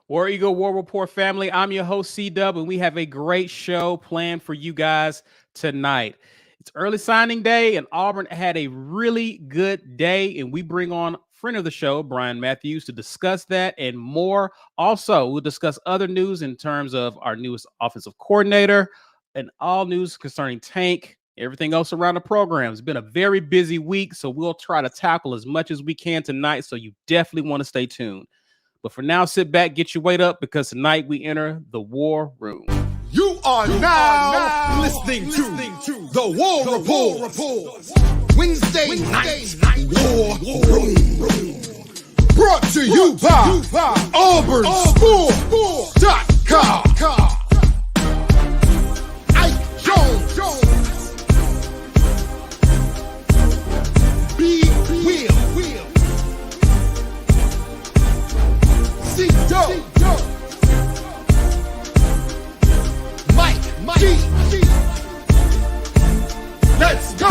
War Eagle War Rapport family, I'm your host C-Dub, and we have a great show planned for you guys tonight. It's early signing day, and Auburn had a really good day, and we bring on friend of the show, Bryan Matthews, to discuss that and more. Also, we'll discuss other news in terms of our newest offensive coordinator and all news concerning Tank, everything else around the program. It's been a very busy week, so we'll try to tackle as much as we can tonight, so you definitely want to stay tuned. But for now, sit back, get your weight up, because tonight we enter the War Room. You are now listening to the War Report. Wednesday night War Room. Brought to you by AuburnSports.com. Ike Jones. B. Will. C-Doe. Mike G. Let's go!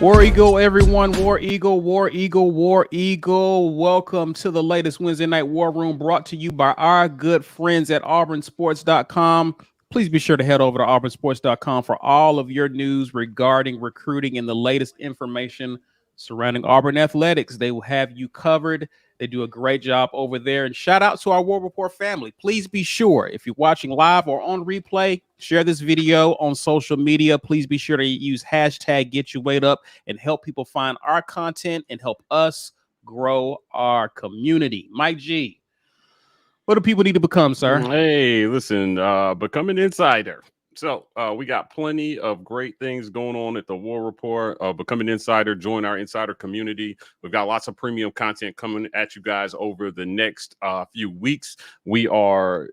War Eagle, everyone. War Eagle, War Eagle, War Eagle. Welcome to the latest Wednesday Night War Room, brought to you by our good friends at AuburnSports.com. Please be sure to head over to AuburnSports.com for all of your news regarding recruiting and the latest information surrounding Auburn athletics. They will have you covered. They do a great job over there. And shout out to our War Report family. Please be sure, if you're watching live or on replay, share this video on social media. Please be sure to use hashtag #GetYourWeightUp and help people find our content and help us grow our community. Mike G, what do people need to become, sir? Hey, listen, become an insider. So we got plenty of great things going on at the War Report. Become an insider, join our insider community. We've got lots of premium content coming at you guys over the next few weeks. We are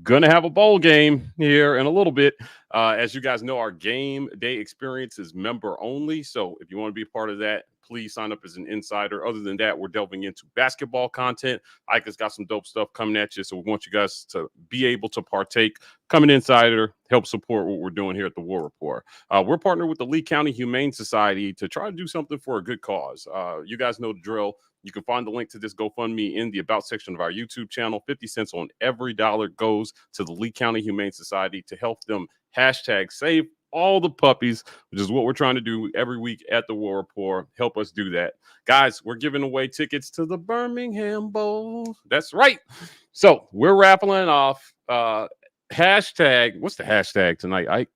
going to have a bowl game here in a little bit. As you guys know, our game day experience is member only. So if you want to be a part of that, please sign up as an insider. Other than that, we're delving into basketball content. Ike has got some dope stuff coming at you, so we want you guys to be able to partake. Come an insider, help support what we're doing here at the War Report. We're partnered with the Lee County Humane Society to try to do something for a good cause. You guys know the drill. You can find the link to this GoFundMe in the About section of our YouTube channel. 50 cents on every dollar goes to the Lee County Humane Society to help them #save all the puppies, which is what we're trying to do every week at the War Report. Help us do that. Guys, we're giving away tickets to the Birmingham Bowl. That's right. So we're raffling off hashtag. What's the hashtag tonight, Ike?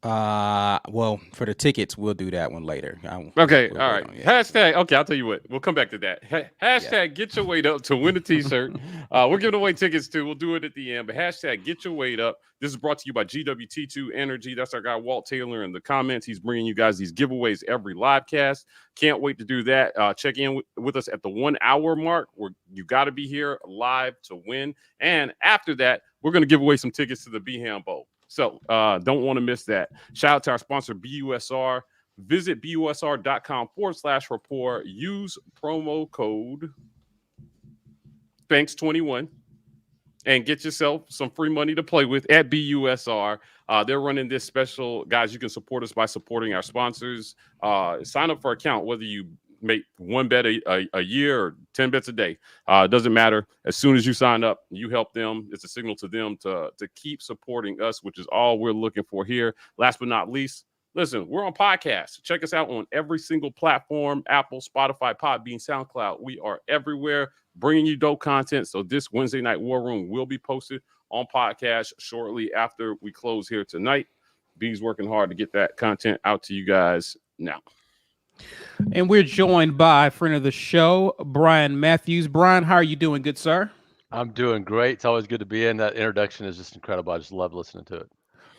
Well, for the tickets, we'll do that one later. Okay, all right. Hashtag. Okay, I'll tell you what. We'll come back to that. Hashtag Get Your Weight Up to win a T-shirt. We're giving away tickets too. We'll do it at the end. But hashtag Get Your Weight Up. This is brought to you by GWT2 Energy. That's our guy Walt Taylor in the comments. He's bringing you guys these giveaways every live cast. Can't wait to do that. Check in with us at the 1 hour mark, where you got to be here live to win. And after that, we're going to give away some tickets to the Birmingham Bowl. So don't want to miss that. Shout out to our sponsor, BUSR. Visit BUSR.com/report. Use promo code Thanks21 and get yourself some free money to play with at BUSR. They're running this special. Guys, you can support us by supporting our sponsors. Sign up for an account, whether you make one bet a year or 10 bets a day. It doesn't matter. As soon as you sign up, you help them. It's a signal to them to keep supporting us, which is all we're looking for here. Last but not least, listen, we're on podcasts. Check us out on every single platform: Apple, Spotify, Podbean, SoundCloud. We are everywhere, bringing you dope content. So this Wednesday Night War Room will be posted on podcast shortly after we close here tonight. B's working hard to get that content out to you guys now. And we're joined by a friend of the show, Bryan Matthews. Bryan, how are you doing, good sir? I'm doing great. It's always good to be in. That introduction is just incredible. I just love listening to it.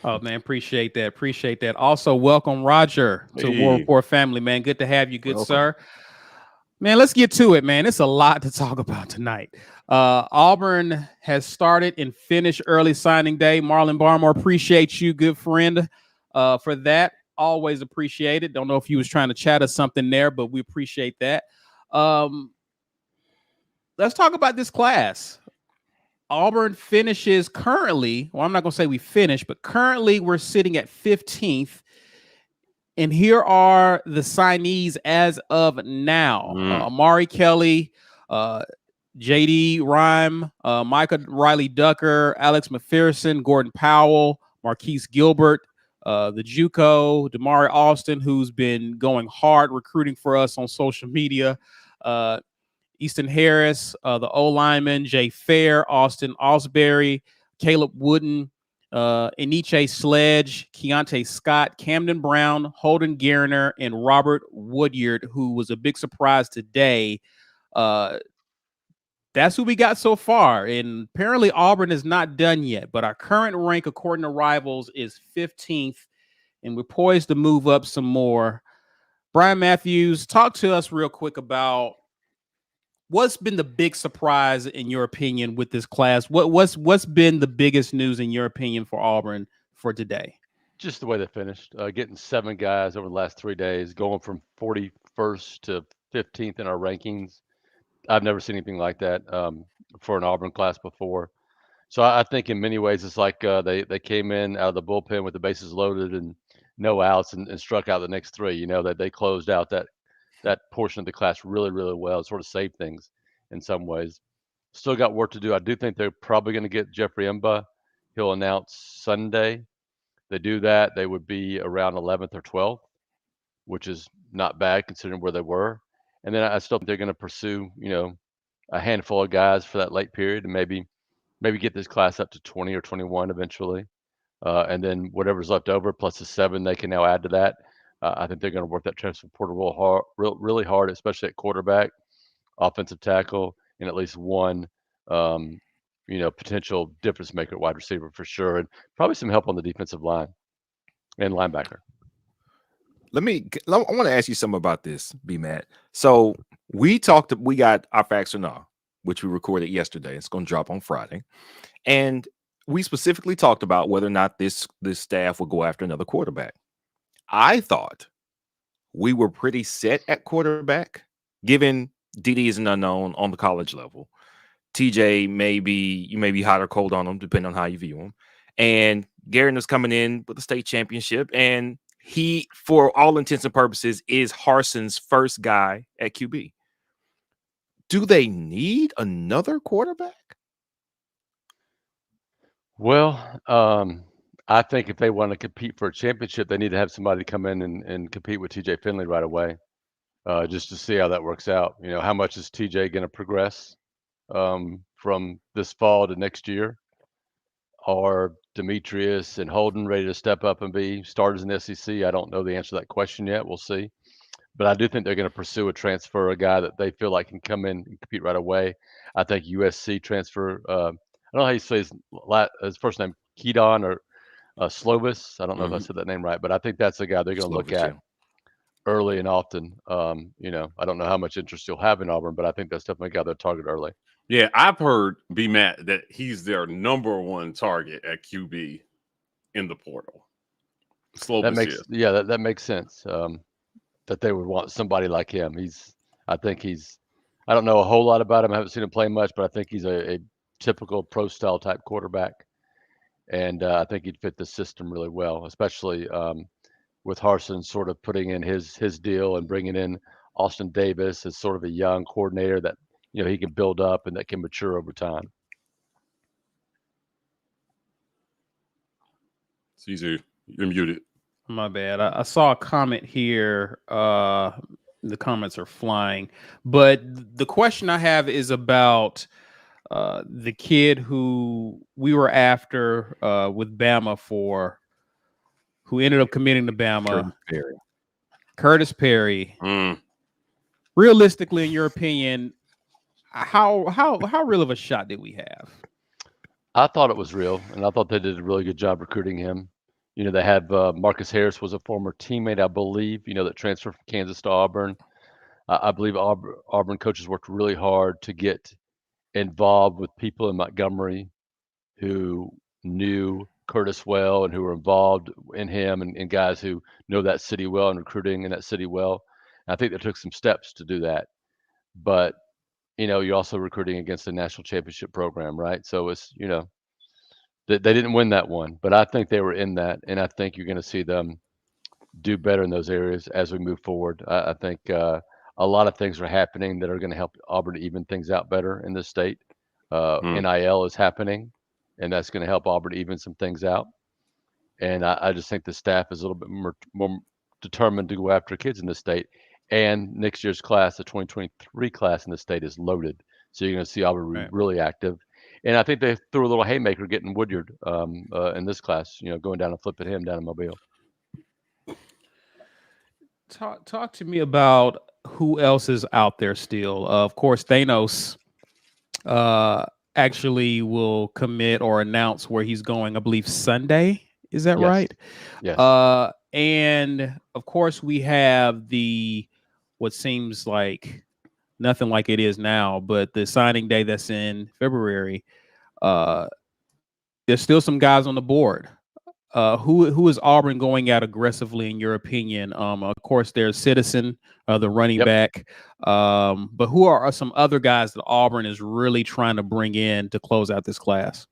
Oh, man, appreciate that. Appreciate that. Also, welcome, Roger, to War Report family, man. Good to have you, good sir. Man, let's get to it, man. It's a lot to talk about tonight. Auburn has started and finished early signing day. Marlon Barmore, appreciate you, good friend, for that. Always appreciate it. Don't know if you was trying to chat us something there, but we appreciate that. Let's talk about this class. Auburn finishes currently, well, I'm not going to say we finished, but currently we're sitting at 15th. And here are the signees as of now. Amari Kelly, JD Rhyme, Micah Riley Ducker, Alex McPherson, Gordon Powell, Marquise Gilbert, the JUCO, Damari Austin, who's been going hard recruiting for us on social media, Easton Harris, the O lineman, Jay Fair, Austin Osbury, Caleb Wooden, Eniche Sledge, Keontae Scott, Camden Brown, Holden Garner, and Robert Woodyard, who was a big surprise today. That's who we got so far. And apparently Auburn is not done yet, but our current rank, according to Rivals, is 15th, and we're poised to move up some more. Bryan Matthews, talk to us real quick about what's been the big surprise in your opinion with this class. What's been the biggest news in your opinion for Auburn for today? Just the way they finished, getting 7 guys over the last 3 days, going from 41st to 15th in our rankings. I've never seen anything like that for an Auburn class before. So I think in many ways it's like they came in out of the bullpen with the bases loaded and no outs and struck out the next 3. You know, that they closed out that portion of the class really, really well. It sort of saved things in some ways. Still got work to do. I do think they're probably going to get Jeffrey Mba. He'll announce Sunday. They do that, they would be around 11th or 12th, which is not bad considering where they were. And then I still think they're going to pursue, you know, a handful of guys for that late period and maybe get this class up to 20 or 21 eventually. And then whatever's left over plus the 7 they can now add to that. I think they're going to work that transfer portal really hard, especially at quarterback, offensive tackle, and at least one, you know, potential difference maker at wide receiver for sure, and probably some help on the defensive line and linebacker. I want to ask you something about this, B Matt. So we got our facts or no, which we recorded yesterday. It's going to drop on Friday. And we specifically talked about whether or not this staff would go after another quarterback. I thought we were pretty set at quarterback, given DD is an unknown on the college level. TJ you may be hot or cold on him, depending on how you view him. And Garrett is coming in with the state championship, and he, for all intents and purposes, is Harson's first guy at QB. Do they need another quarterback? Well, I think if they want to compete for a championship, they need to have somebody come in and compete with TJ Finley right away, just to see how that works out. You know, how much is TJ going to progress from this fall to next year? Are Demetrius and Holden ready to step up and be starters in the SEC? I don't know the answer to that question yet. We'll see. But I do think they're going to pursue a transfer, a guy that they feel like can come in and compete right away. I think USC transfer, I don't know how you say his first name, Kedon or Slovis. I don't know if I said that name right, but I think that's the guy they're going to look at early and often. You know, I don't know how much interest you'll have in Auburn, but I think that's definitely a guy they'll target early. Yeah, I've heard, B. Matt, that he's their number 1 target at QB in the portal. That makes sense. That they would want somebody like him. I don't know a whole lot about him. I haven't seen him play much, but I think he's a typical pro style type quarterback. And I think he'd fit the system really well, especially with Harsin sort of putting in his deal and bringing in Austin Davis as sort of a young coordinator that, you know, he can build up and that can mature over time. Caesar, you're muted. My bad. I saw a comment here. The comments are flying. But the question I have is about the kid who we were after with Bama who ended up committing to Bama. Curtis Perry. Realistically, in your opinion, how real of a shot did we have? I thought it was real, and I thought they did a really good job recruiting him. You know, they have Marcus Harris was a former teammate, I believe, you know, that transferred from Kansas to Auburn. I believe Auburn coaches worked really hard to get involved with people in Montgomery who knew Curtis well and who were involved in him and guys who know that city well and recruiting in that city well. And I think they took some steps to do that. But you're also recruiting against the national championship program, right? So it's, they didn't win that one, but I think they were in that, and I think you're going to see them do better in those areas as we move forward. I think a lot of things are happening that are going to help Auburn even things out better in this state. NIL is happening, and that's going to help Auburn even some things out. And I just think the staff is a little bit more determined to go after kids in the state. And next year's class, the 2023 class in the state, is loaded. So you're going to see Auburn really active. And I think they threw a little haymaker getting Woodyard in this class, going down and flipping him down in Mobile. Talk to me about who else is out there still. Of course, Thanos actually will commit or announce where he's going, I believe Sunday. Is that right? Yes. And of course, we have what seems like nothing like it is now, but the signing day that's in February. There's still some guys on the board. Who is Auburn going at aggressively, in your opinion? Of course, there's Citizen, the running back. But who are some other guys that Auburn is really trying to bring in to close out this class?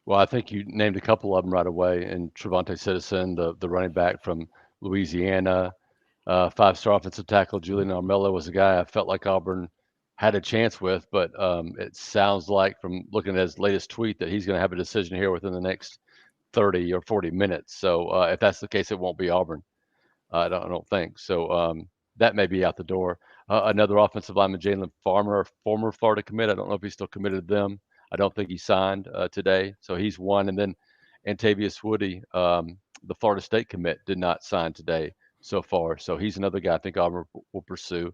Well, I think you named a couple of them right away. And Trevante Citizen, the running back from Louisiana, 5-star offensive tackle Julian Armello was a guy I felt like Auburn had a chance with, but it sounds like from looking at his latest tweet that he's going to have a decision here within the next 30 or 40 minutes. So if that's the case, it won't be Auburn. I don't think so. That may be out the door. Another offensive lineman, Jalen Farmer, former Florida commit. I don't know if he's still committed to them. I don't think he signed today, so he's one. And then Antavius Woody, the Florida State commit, did not sign today so far. So he's another guy I think Auburn will pursue.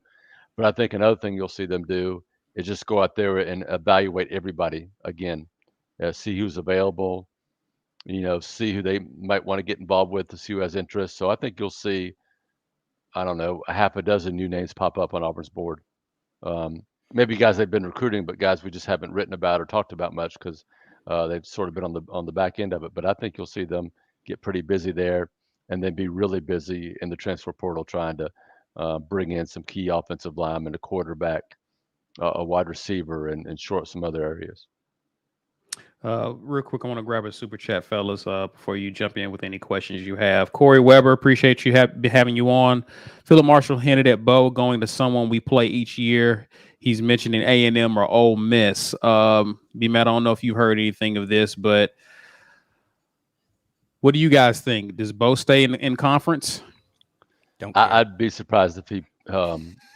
But I think another thing you'll see them do is just go out there and evaluate everybody again, see who's available, see who they might want to get involved with, to see who has interest. So I think you'll see, I don't know, a half a dozen new names pop up on Auburn's board. Maybe guys they've been recruiting, but guys we just haven't written about or talked about much because they've sort of been on the back end of it. But I think you'll see them get pretty busy there, and then be really busy in the transfer portal trying to bring in some key offensive linemen, a quarterback, a wide receiver, and short some other areas. Real quick, I want to grab a super chat, fellas, before you jump in with any questions you have. Corey Weber, appreciate you having you on. Philip Marshall hinted at Bo going to someone we play each year. He's mentioning A&M or Ole Miss. B-Matt, I don't know if you heard anything of this, but what do you guys think? Does Bo stay in conference? I'd be surprised if he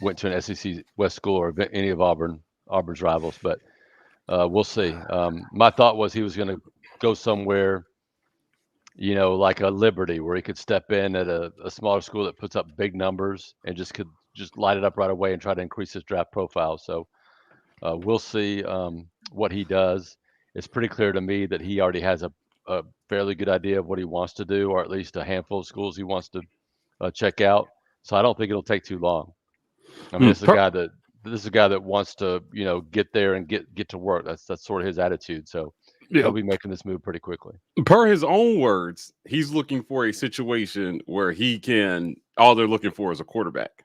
went to an SEC West school or any of Auburn's rivals, but we'll see. My thought was he was going to go somewhere, like a Liberty, where he could step in at a smaller school that puts up big numbers and could light it up right away and try to increase his draft profile. So we'll see what he does. It's pretty clear to me that he already has a fairly good idea of what he wants to do, or at least a handful of schools he wants to check out. So I don't think it'll take too long. I mean, this is a guy that wants to, get there and get to work. That's sort of his attitude. So he'll be making this move pretty quickly. Per his own words, he's looking for a situation where all they're looking for is a quarterback.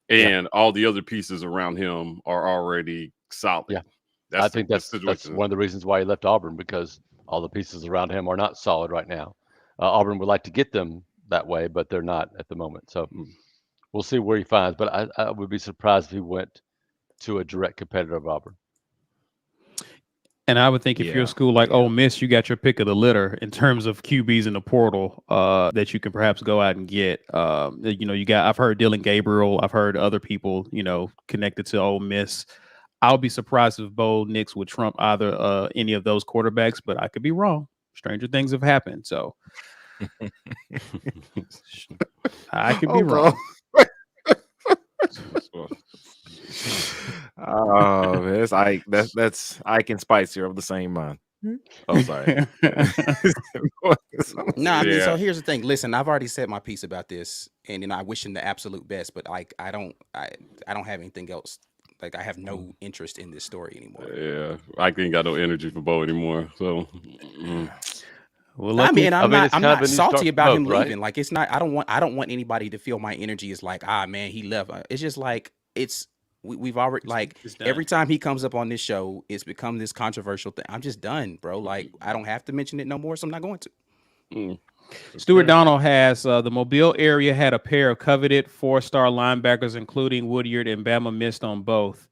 And all the other pieces around him are already solid. Yeah. I think that's one of the reasons why he left Auburn, because all the pieces around him are not solid right now. Auburn would like to get them that way, but they're not at the moment. So we'll see where he finds. But I would be surprised if he went to a direct competitor of Auburn. And I would think if you're a school like Ole Miss, you got your pick of the litter in terms of QBs in the portal that you can perhaps go out and get. I've heard Dylan Gabriel. I've heard other people, connected to Ole Miss. I'll be surprised if Bo Nix would trump either any of those quarterbacks, but I could be wrong. Stranger things have happened. So I could be wrong. Oh, that's Ike and Spice here of the same mind. Oh, sorry. So here's the thing. Listen, I've already said my piece about this, and I wish him the absolute best, but I don't have anything else. Like, I have no interest in this story anymore. Yeah, I ain't got no energy for Bo anymore. So, well, I'm not salty about him leaving. Right? Like, it's not. I don't want anybody to feel my energy is like, man, he left. It's just like We've already It's done. every time he comes up on this show, it's become this controversial thing. I'm just done, bro. Like I don't have to mention it no more, so I'm not going to. Mm. Stuart Donald has the Mobile area had a pair of coveted 4-star linebackers, including Woodyard, and Bama missed on both.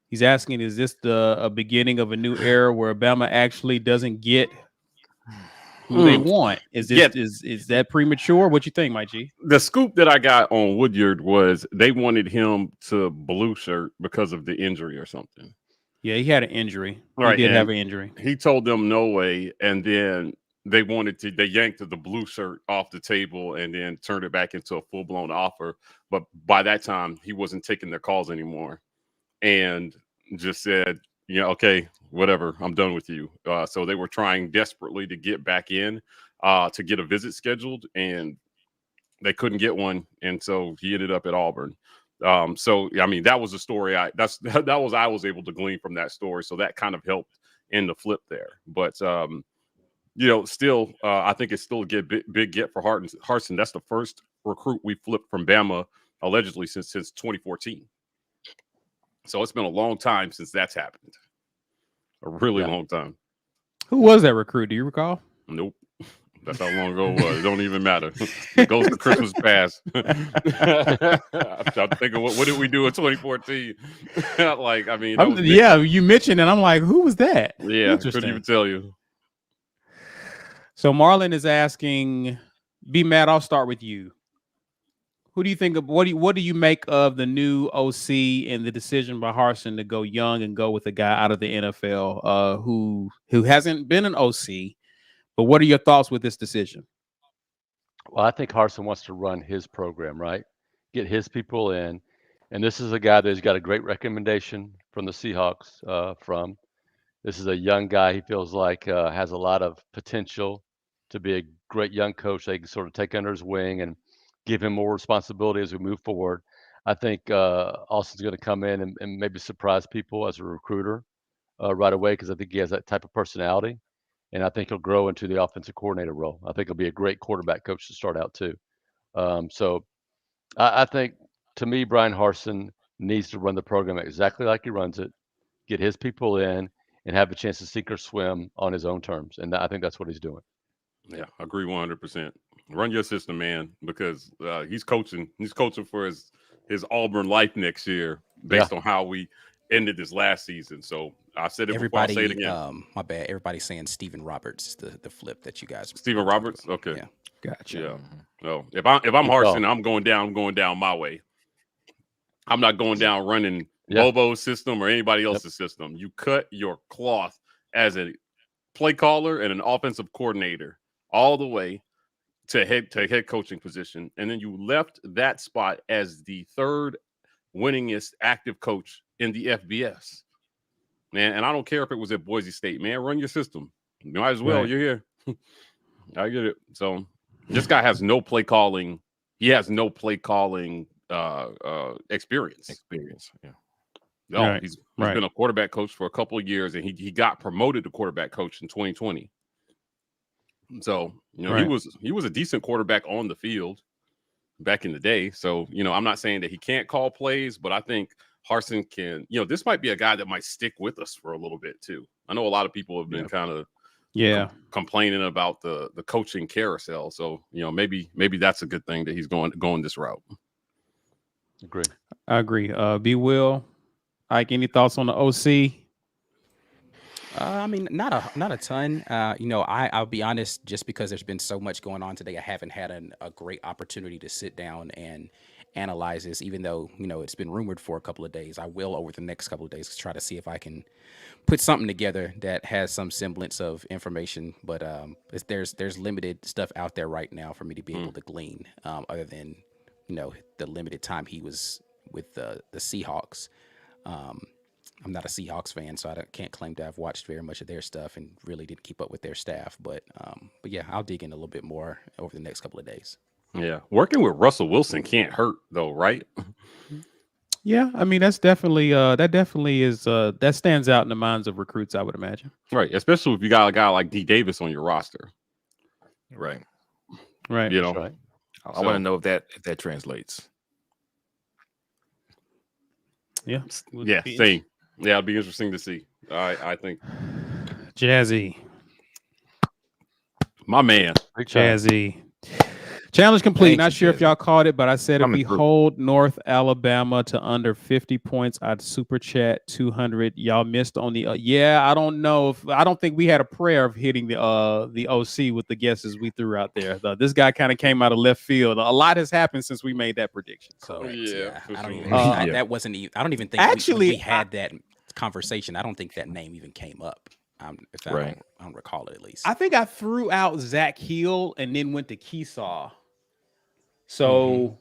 He's asking, is this a beginning of a new era where Bama actually doesn't get who they want? Is this is that premature? What you think, Mike G? The scoop that I got on Woodyard was they wanted him to blue shirt because of the injury or something. Yeah, he had an injury. Right, He did and have an injury. He told them no way, and then they yanked the blue shirt off the table and then turned it back into a full-blown offer. But by that time, he wasn't taking their calls anymore and just said, okay, whatever, I'm done with you. So they were trying desperately to get back in to get a visit scheduled, and they couldn't get one. And so he ended up at Auburn. So, I mean, that was a story. I was able to glean from that story. So that kind of helped in the flip there. But, still, I think it's still a big get for Harsin. That's the first recruit we flipped from Bama allegedly since 2014. So it's been a long time since that's happened. A really long time. Who was that recruit? Do you recall? Nope. That's how long ago it was. It don't even matter. It goes to Christmas past. I'm trying to think of what did we do in 2014? You mentioned it. I'm like, who was that? Yeah, I couldn't even tell you. So Marlon is asking, B. Matt, I'll start with you. Who do you think of? What do you make of the new OC and the decision by Harsin to go young and go with a guy out of the NFL who hasn't been an OC? But what are your thoughts with this decision? Well, I think Harsin wants to run his program, right? Get his people in. And this is a guy that's got a great recommendation from the Seahawks from. This is a young guy he feels like has a lot of potential to be a great young coach they can sort of take under his wing and give him more responsibility as we move forward. I think Austin's going to come in and maybe surprise people as a recruiter right away because I think he has that type of personality. And I think he'll grow into the offensive coordinator role. I think he'll be a great quarterback coach to start out too. So I think, to me, Bryan Harsin needs to run the program exactly like he runs it, get his people in, and have a chance to sink or swim on his own terms. And I think that's what he's doing. Yeah, I agree 100%. Run your system, man, because he's coaching. He's coaching for his Auburn life next year based on how we ended this last season. So I said it before, I'll say it again. My bad. Everybody's saying Stephen Roberts is the flip that you guys. Stephen Roberts? Okay. Yeah. Gotcha. Yeah. No, if I'm Harsin, I'm going down my way. I'm not going down running Bobo's system or anybody else's system. You cut your cloth as a play caller and an offensive coordinator all the way to head coaching position, and then you left that spot as the third winningest active coach in the FBS. Man, and I don't care if it was at Boise State. Man, run your system. You might as well. Right. You're here. I get it. So this guy has no play calling. He has no play calling experience. Yeah. No, he's been a quarterback coach for a couple of years, and he got promoted to quarterback coach in 2020. So, he was a decent quarterback on the field back in the day. So, I'm not saying that he can't call plays, but I think Harsin can, this might be a guy that might stick with us for a little bit too. I know a lot of people have been kind of complaining about the coaching carousel. So, maybe that's a good thing that he's going this route. I agree. B. Will, Ike, any thoughts on the OC? I mean, not a ton. I'll be honest, just because there's been so much going on today, I haven't had a great opportunity to sit down and analyze this, even though, it's been rumored for a couple of days. I will, over the next couple of days, try to see if I can put something together that has some semblance of information. But there's limited stuff out there right now for me to be able to glean, other than, the limited time he was with the Seahawks. I'm not a Seahawks fan, so I can't claim to have watched very much of their stuff and really didn't keep up with their staff. But yeah, I'll dig in a little bit more over the next couple of days. Yeah, working with Russell Wilson can't hurt though, right? Yeah, I mean that definitely is that stands out in the minds of recruits, I would imagine. Right, especially if you got a guy like D. Davis on your roster. Right. Right. Right. I want to know if that translates. Yeah. Yeah, same. Yeah, it'll be interesting to see. I think Jazzy. my man. Big time. Jazzy. Challenge complete. Thank Not you, sure if Jazzy. y'all caught it, but I said if Coming we through. hold North Alabama to under 50 points, I'd super chat 200. Y'all missed on the I don't know if I don't think we had a prayer of hitting the OC with the guesses we threw out there. This guy kind of came out of left field. A lot has happened since we made that prediction. So Correct. Yeah, for I don't sure. even. Yeah. That wasn't. I don't even think Actually, we had that conversation. I don't think that name even came up. If Right. I don't recall it at least. I think I threw out Zach Hill and then went to Keesaw. So,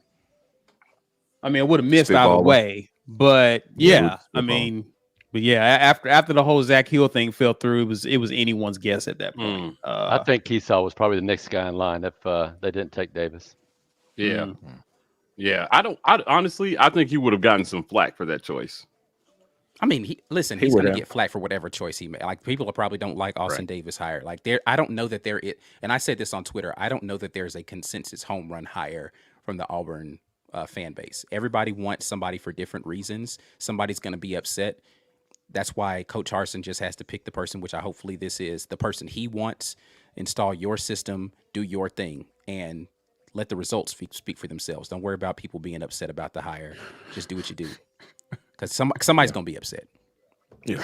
I mean, I would have missed either Spitballing. way, but yeah, I spitballing. mean, but yeah, after the whole Zach Hill thing fell through, it was anyone's guess at that point. I think Keesaw was probably the next guy in line if they didn't take Davis. Yeah. Yeah. I honestly, I think he would have gotten some flack for that choice. I mean, he's would going to have. get flack for whatever choice he made. Like people probably don't like Austin Davis hire. Like I don't know that there is, and I said this on Twitter. I don't know that there's a consensus home run hire from the Auburn fan base. Everybody wants somebody for different reasons. Somebody's going to be upset. That's why Coach Harsin just has to pick the person, which hopefully this is the person he wants. Install your system, do your thing, and let the results speak for themselves. Don't worry about people being upset about the hire. Just do what you do. Because somebody's going to be upset. Yeah.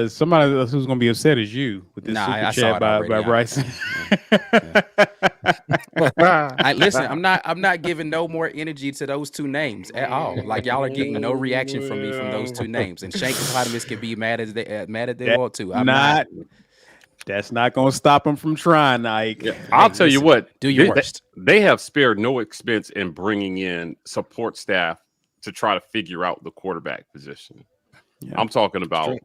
Somebody else who's going to be upset is you with this super I saw chat it by already. Bryson. Listen, I'm not giving no more energy to those two names at all. Like y'all are getting no reaction from me from those two names. And Shank and Potamus can be mad as they want to. I'm not. That's not going to stop him from trying, Ike. Yeah. I'll tell you what. Do your worst. They have spared no expense in bringing in support staff to try to figure out the quarterback position. Yeah. I'm talking about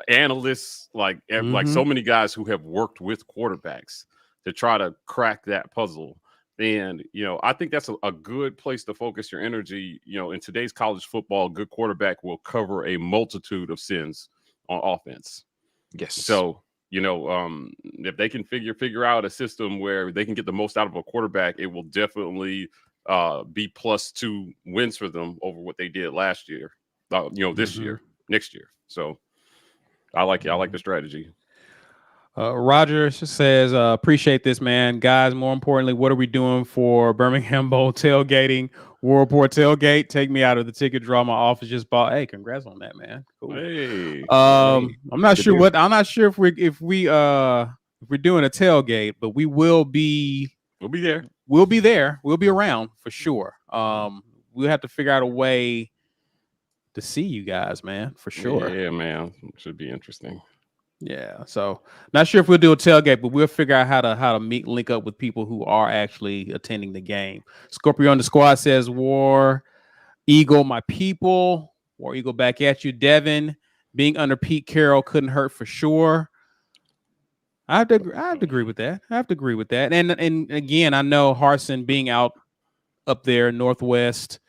analysts, like so many guys who have worked with quarterbacks to try to crack that puzzle. And, I think that's a good place to focus your energy. In today's college football, a good quarterback will cover a multitude of sins on offense. Yes. So, if they can figure out a system where they can get the most out of a quarterback, it will definitely be +2 wins for them over what they did last year, this year, next year. So I like it. I like the strategy. Roger says, appreciate this, man. Guys, more importantly, what are we doing for Birmingham Bowl tailgating? War Report tailgate. Take me out of the ticket draw. My office just bought. Hey, congrats on that, man. Cool. Hey. I'm not sure if we're doing a tailgate, but we will be. We'll be there. We'll be there. We'll be around for sure. We'll have to figure out a way to see you guys, man, for sure. Yeah, man. It should be interesting. Yeah, so not sure if we'll do a tailgate, but we'll figure out how to link up with people who are actually attending the game. Scorpio on the squad says, War Eagle, my people. War Eagle back at you. Devin, being under Pete Carroll couldn't hurt for sure. I have to agree with that. And again, I know Harsin being out up there Northwest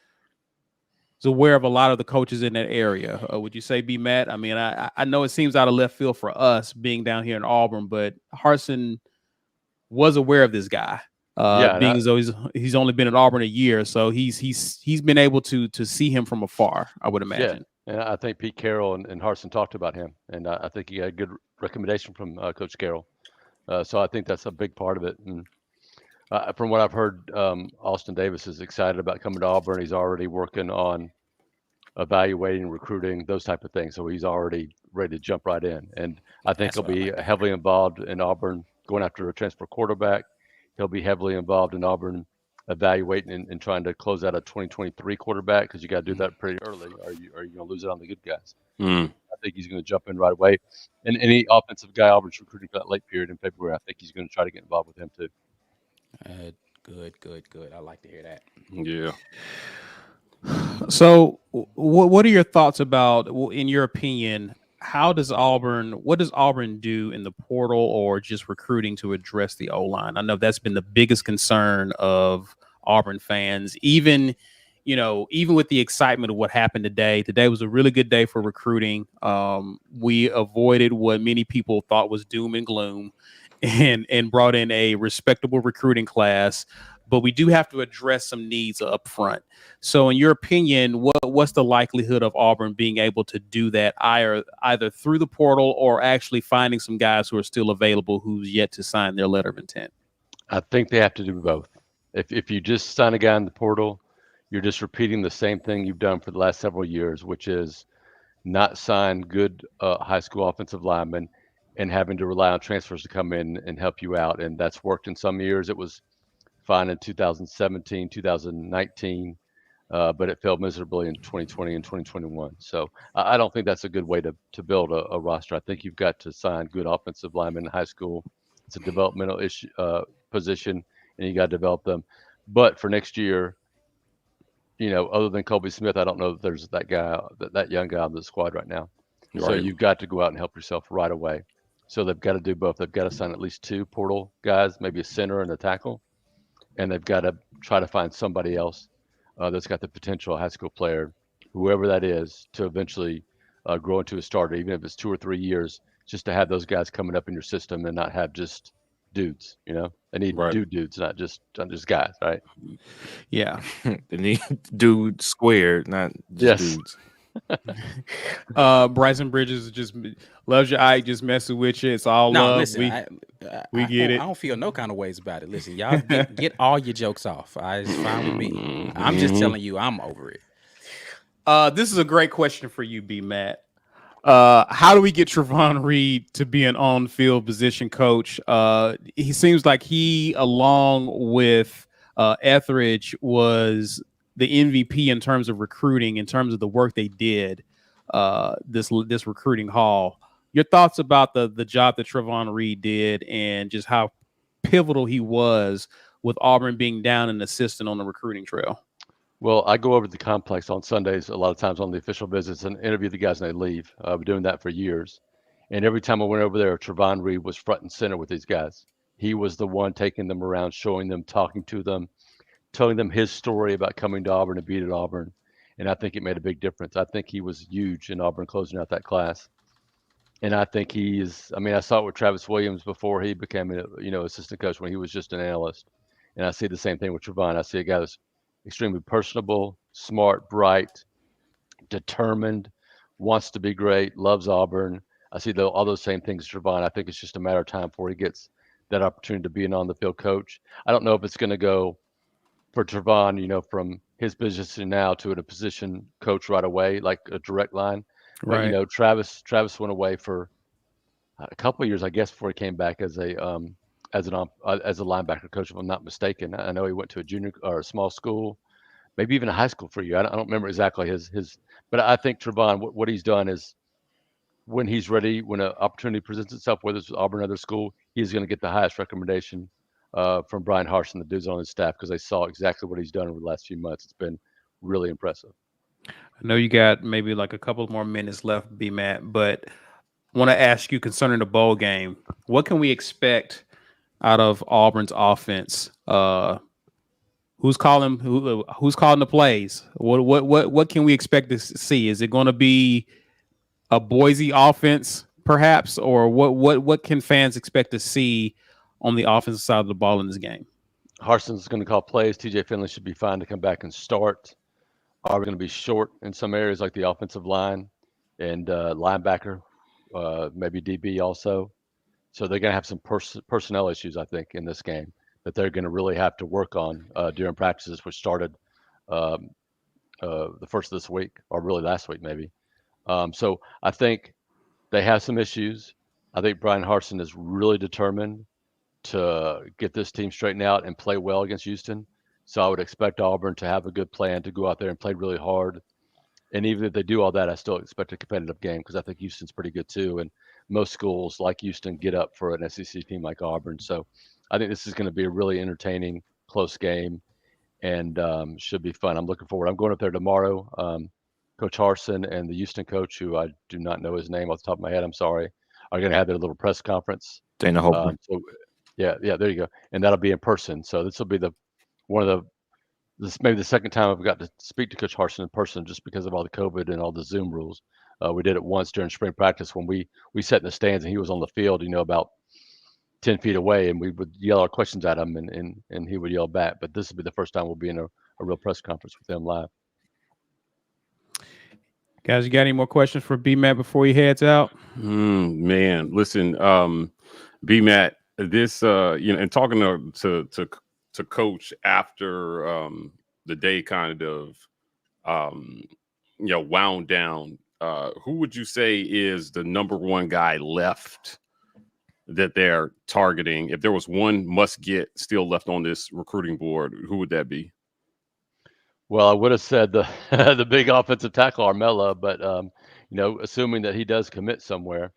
is aware of a lot of the coaches in that area. Would you say, B. Matt? I mean, I know it seems out of left field for us being down here in Auburn, but Harsin was aware of this guy. Being as though he's only been at Auburn a year, so he's been able to see him from afar, I would imagine. Yeah, and I think Pete Carroll and Harsin talked about him, and I think he got a good recommendation from Coach Carroll. So I think that's a big part of it. And from what I've heard, Austin Davis is excited about coming to Auburn. He's already working on evaluating, recruiting, those type of things. So he's already ready to jump right in. And I think he'll be heavily involved in Auburn going after a transfer quarterback. He'll be heavily involved in Auburn evaluating and trying to close out a 2023 quarterback, because you got to do that pretty early. Are you going to lose it on the good guys? I think he's going to jump in right away. And any offensive guy Auburn's recruiting for that late period in February, I think he's going to try to get involved with him too. Good. I like to hear that. Yeah. So what are your thoughts about, in your opinion, what does Auburn do in the portal or just recruiting to address the O-line? I know that's been the biggest concern of Auburn fans, even with the excitement of what happened today. Today was a really good day for recruiting. We avoided what many people thought was doom and gloom and brought in a respectable recruiting class. but we do have to address some needs up front. So, in your opinion, what's the likelihood of Auburn being able to do that either through the portal or actually finding some guys who are still available who's yet to sign their letter of intent? I think they have to do both. If you just sign a guy in the portal, you're just repeating the same thing you've done for the last several years, which is not sign good high school offensive linemen and having to rely on transfers to come in and help you out. And that's worked in some years. It was fine in 2017, 2019, but it failed miserably in 2020 and 2021. So I don't think that's a good way to build a roster. I think you've got to sign good offensive linemen in high school. It's a developmental issue position, and you got to develop them. But for next year, other than Colby Smith, I don't know that there's that young guy on the squad right now. Right. So you've got to go out and help yourself right away. So they've got to do both. They've got to sign at least 2 portal guys, maybe a center and a tackle, and they've got to try to find somebody else that's got the potential high school player, whoever that is, to eventually grow into a starter, even if it's 2 or 3 years, just to have those guys coming up in your system and not have just dudes. They need dudes, not just guys, right? Yeah. They need dudes squared, not just dudes. Bryson Bridges just loves your eye, just messing with you. It's all love. Listen, we get it. I don't feel no kind of ways about it. Listen, y'all get all your jokes off. It's fine with me. I'm just telling you, I'm over it. This is a great question for you, B. Matt. How do we get Trevon Reed to be an on-field position coach? He seems like he, along with Etheridge, was the MVP in terms of recruiting, in terms of the work they did this recruiting haul. Your thoughts about the job that Trevon Reed did and just how pivotal he was with Auburn being down an assistant on the recruiting trail? Well, I go over to the complex on Sundays a lot of times on the official visits and interview the guys when they leave. I've been doing that for years. And every time I went over there, Trevon Reed was front and center with these guys. He was the one taking them around, showing them, talking to them, telling them his story about coming to Auburn and being at Auburn. And I think it made a big difference. I think he was huge in Auburn closing out that class. And I think I saw it with Travis Williams before he became assistant coach, when he was just an analyst. And I see the same thing with Trevon. I see a guy that's extremely personable, smart, bright, determined, wants to be great, loves Auburn. I see all those same things with Trevon. I think it's just a matter of time before he gets that opportunity to be an on-the-field coach. I don't know if it's going to go for Trevon, from his position now to a position coach right away, like a direct line. Right. But, Travis went away for a couple of years, I guess, before he came back as a linebacker coach, if I'm not mistaken. I know he went to a junior or a small school, maybe even a high school for you. I don't remember exactly his, but I think Trevon, what he's done is, when he's ready, when an opportunity presents itself, whether it's Auburn or other school, he's going to get the highest recommendation from Bryan and the dudes on his staff, because they saw exactly what he's done over the last few months. It's been really impressive. I know you got maybe like a couple more minutes left, B. Matt, but I want to ask you concerning the bowl game. What can we expect out of Auburn's offense? Who's calling the plays? What can we expect to see? Is it going to be a Boise offense, perhaps, or what can fans expect to see on the offensive side of the ball in this game? Harson's going to call plays. TJ Finley should be fine to come back and start. Are we going to be short in some areas, like the offensive line and linebacker, maybe DB also? So they're going to have some personnel issues, I think, in this game that they're going to really have to work on during practices, which started the first of this week, or really last week maybe. So I think they have some issues. I think Bryan Harsin is really determined to get this team straightened out and play well against Houston. So I would expect Auburn to have a good plan to go out there and play really hard. And even if they do all that, I still expect a competitive game, because I think Houston's pretty good too. And most schools like Houston get up for an SEC team like Auburn. So I think this is going to be a really entertaining, close game, and should be fun. I'm looking forward. I'm going up there tomorrow. Coach Harsin and the Houston coach, who I do not know his name off the top of my head, I'm sorry, are going to have their little press conference. Dana Holtman. So yeah, there you go. And that'll be in person. So this will be maybe the second time I've got to speak to Coach Harsin in person, just because of all the COVID and all the Zoom rules. We did it once during spring practice when we sat in the stands and he was on the field, about 10 feet away, and we would yell our questions at him, and he would yell back. But this would be the first time we'll be in a real press conference with him live. Guys, you got any more questions for B-Matt before he heads out? Man, listen, B-Matt, this, and talking to Coach after the day kind of, wound down, who would you say is the number one guy left that they're targeting? If there was one must get still left on this recruiting board, who would that be? Well, I would have said the big offensive tackle Armella, but assuming that he does commit somewhere,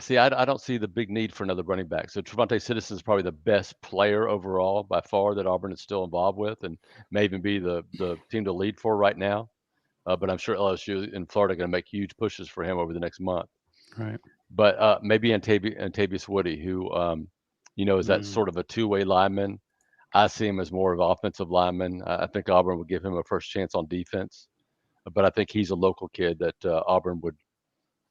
see, I don't see the big need for another running back. So Trevante Citizen is probably the best player overall by far that Auburn is still involved with, and may even be the team to lead for right now. But I'm sure LSU and Florida are going to make huge pushes for him over the next month. Right. But maybe Antavius Woody, who is that sort of a two-way lineman. I see him as more of an offensive lineman. I think Auburn would give him a first chance on defense, but I think he's a local kid that Auburn would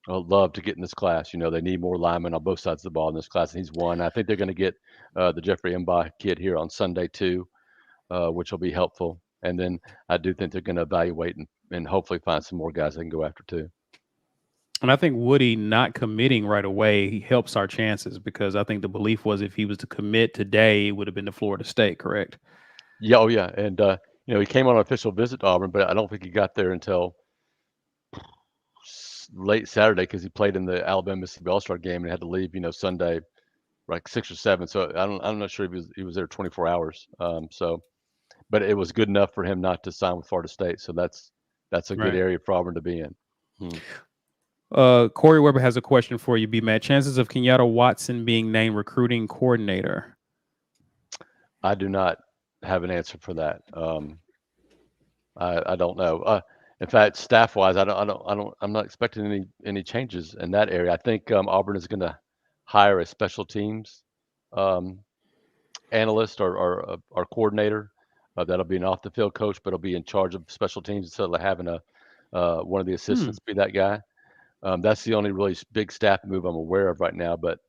love to get in this class. They need more linemen on both sides of the ball in this class, and he's one. I think they're going to get the Jeffrey Mba kid here on Sunday too, which will be helpful. And then I do think they're going to evaluate and hopefully find some more guys they can go after too. And I think Woody not committing right away helps our chances, because I think the belief was if he was to commit today, it would have been to Florida State, correct? Yeah, oh yeah. And, he came on an official visit to Auburn, but I don't think he got there until late Saturday because he played in the Alabama-Mississippi All-Star game and had to leave, Sunday, like 6 or 7. So I'm not sure if he was there 24 hours. But it was good enough for him not to sign with Florida State. So that's a good area for Auburn to be in. Corey Weber has a question for you, B-Matt. Chances of Kenyatta Watson being named recruiting coordinator? I do not have an answer for that. I don't know. In fact, staff-wise, I'm not expecting any changes in that area. I think Auburn is going to hire a special teams analyst or coordinator. That'll be an off-the-field coach, but he'll be in charge of special teams instead of having one of the assistants be that guy. That's the only really big staff move I'm aware of right now, but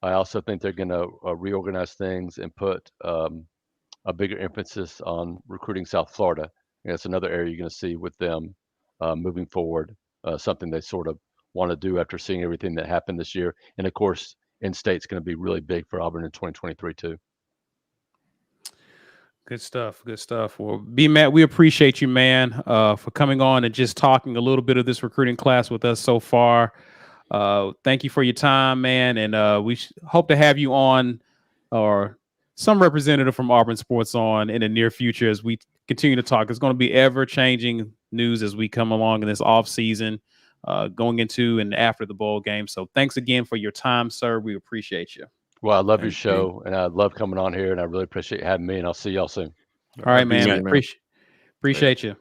I also think they're going to reorganize things and put a bigger emphasis on recruiting South Florida. And that's another area you're going to see with them moving forward, something they sort of want to do after seeing everything that happened this year. And of course, in-state's going to be really big for Auburn in 2023 too. Good stuff. Good stuff. Well, B-Matt, we appreciate you, man, for coming on and just talking a little bit of this recruiting class with us so far. Thank you for your time, man. And we hope to have you on, or some representative from Auburn Sports on, in the near future as we continue to talk. It's going to be ever-changing news as we come along in this off season, going into and after the bowl game. So thanks again for your time, sir. We appreciate you. Well, I love your show, and I love coming on here, and I really appreciate you having me, and I'll see y'all soon. All right, man. Appreciate you.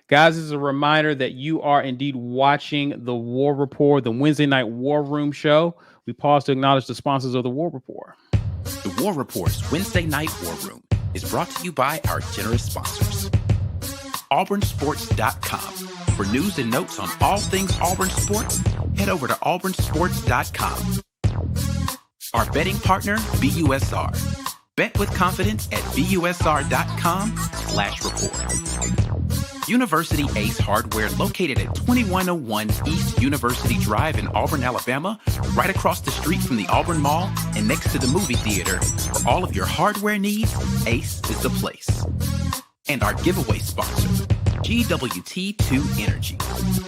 Guys, this is a reminder that you are indeed watching the War Report, the Wednesday night War Room show. We pause to acknowledge the sponsors of the War Report. The War Report's Wednesday night War Room is brought to you by our generous sponsors. AuburnSports.com. For news and notes on all things Auburn sports, head over to AuburnSports.com. Our betting partner, BUSR. Bet with confidence at BUSR.com/report. University Ace Hardware, located at 2101 East University Drive in Auburn, Alabama, right across the street from the Auburn Mall and next to the movie theater. For all of your hardware needs, Ace is the place. And our giveaway sponsor, GWT2 Energy.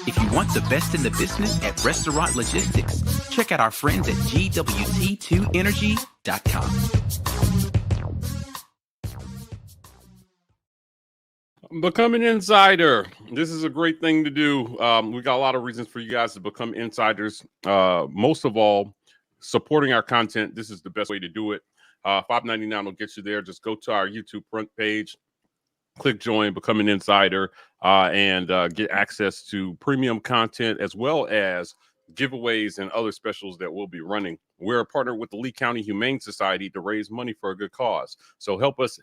If you want the best in the business at restaurant logistics, check out our friends at GWT2Energy.com. Become an insider. This is a great thing to do. We got a lot of reasons for you guys to become insiders. Most of all, supporting our content. This is the best way to do it. $5.99 will get you there. Just go to our YouTube front page, click join, become an insider, and get access to premium content as well as giveaways and other specials that we'll be running. We're a partner with the Lee County Humane Society to raise money for a good cause. So help us,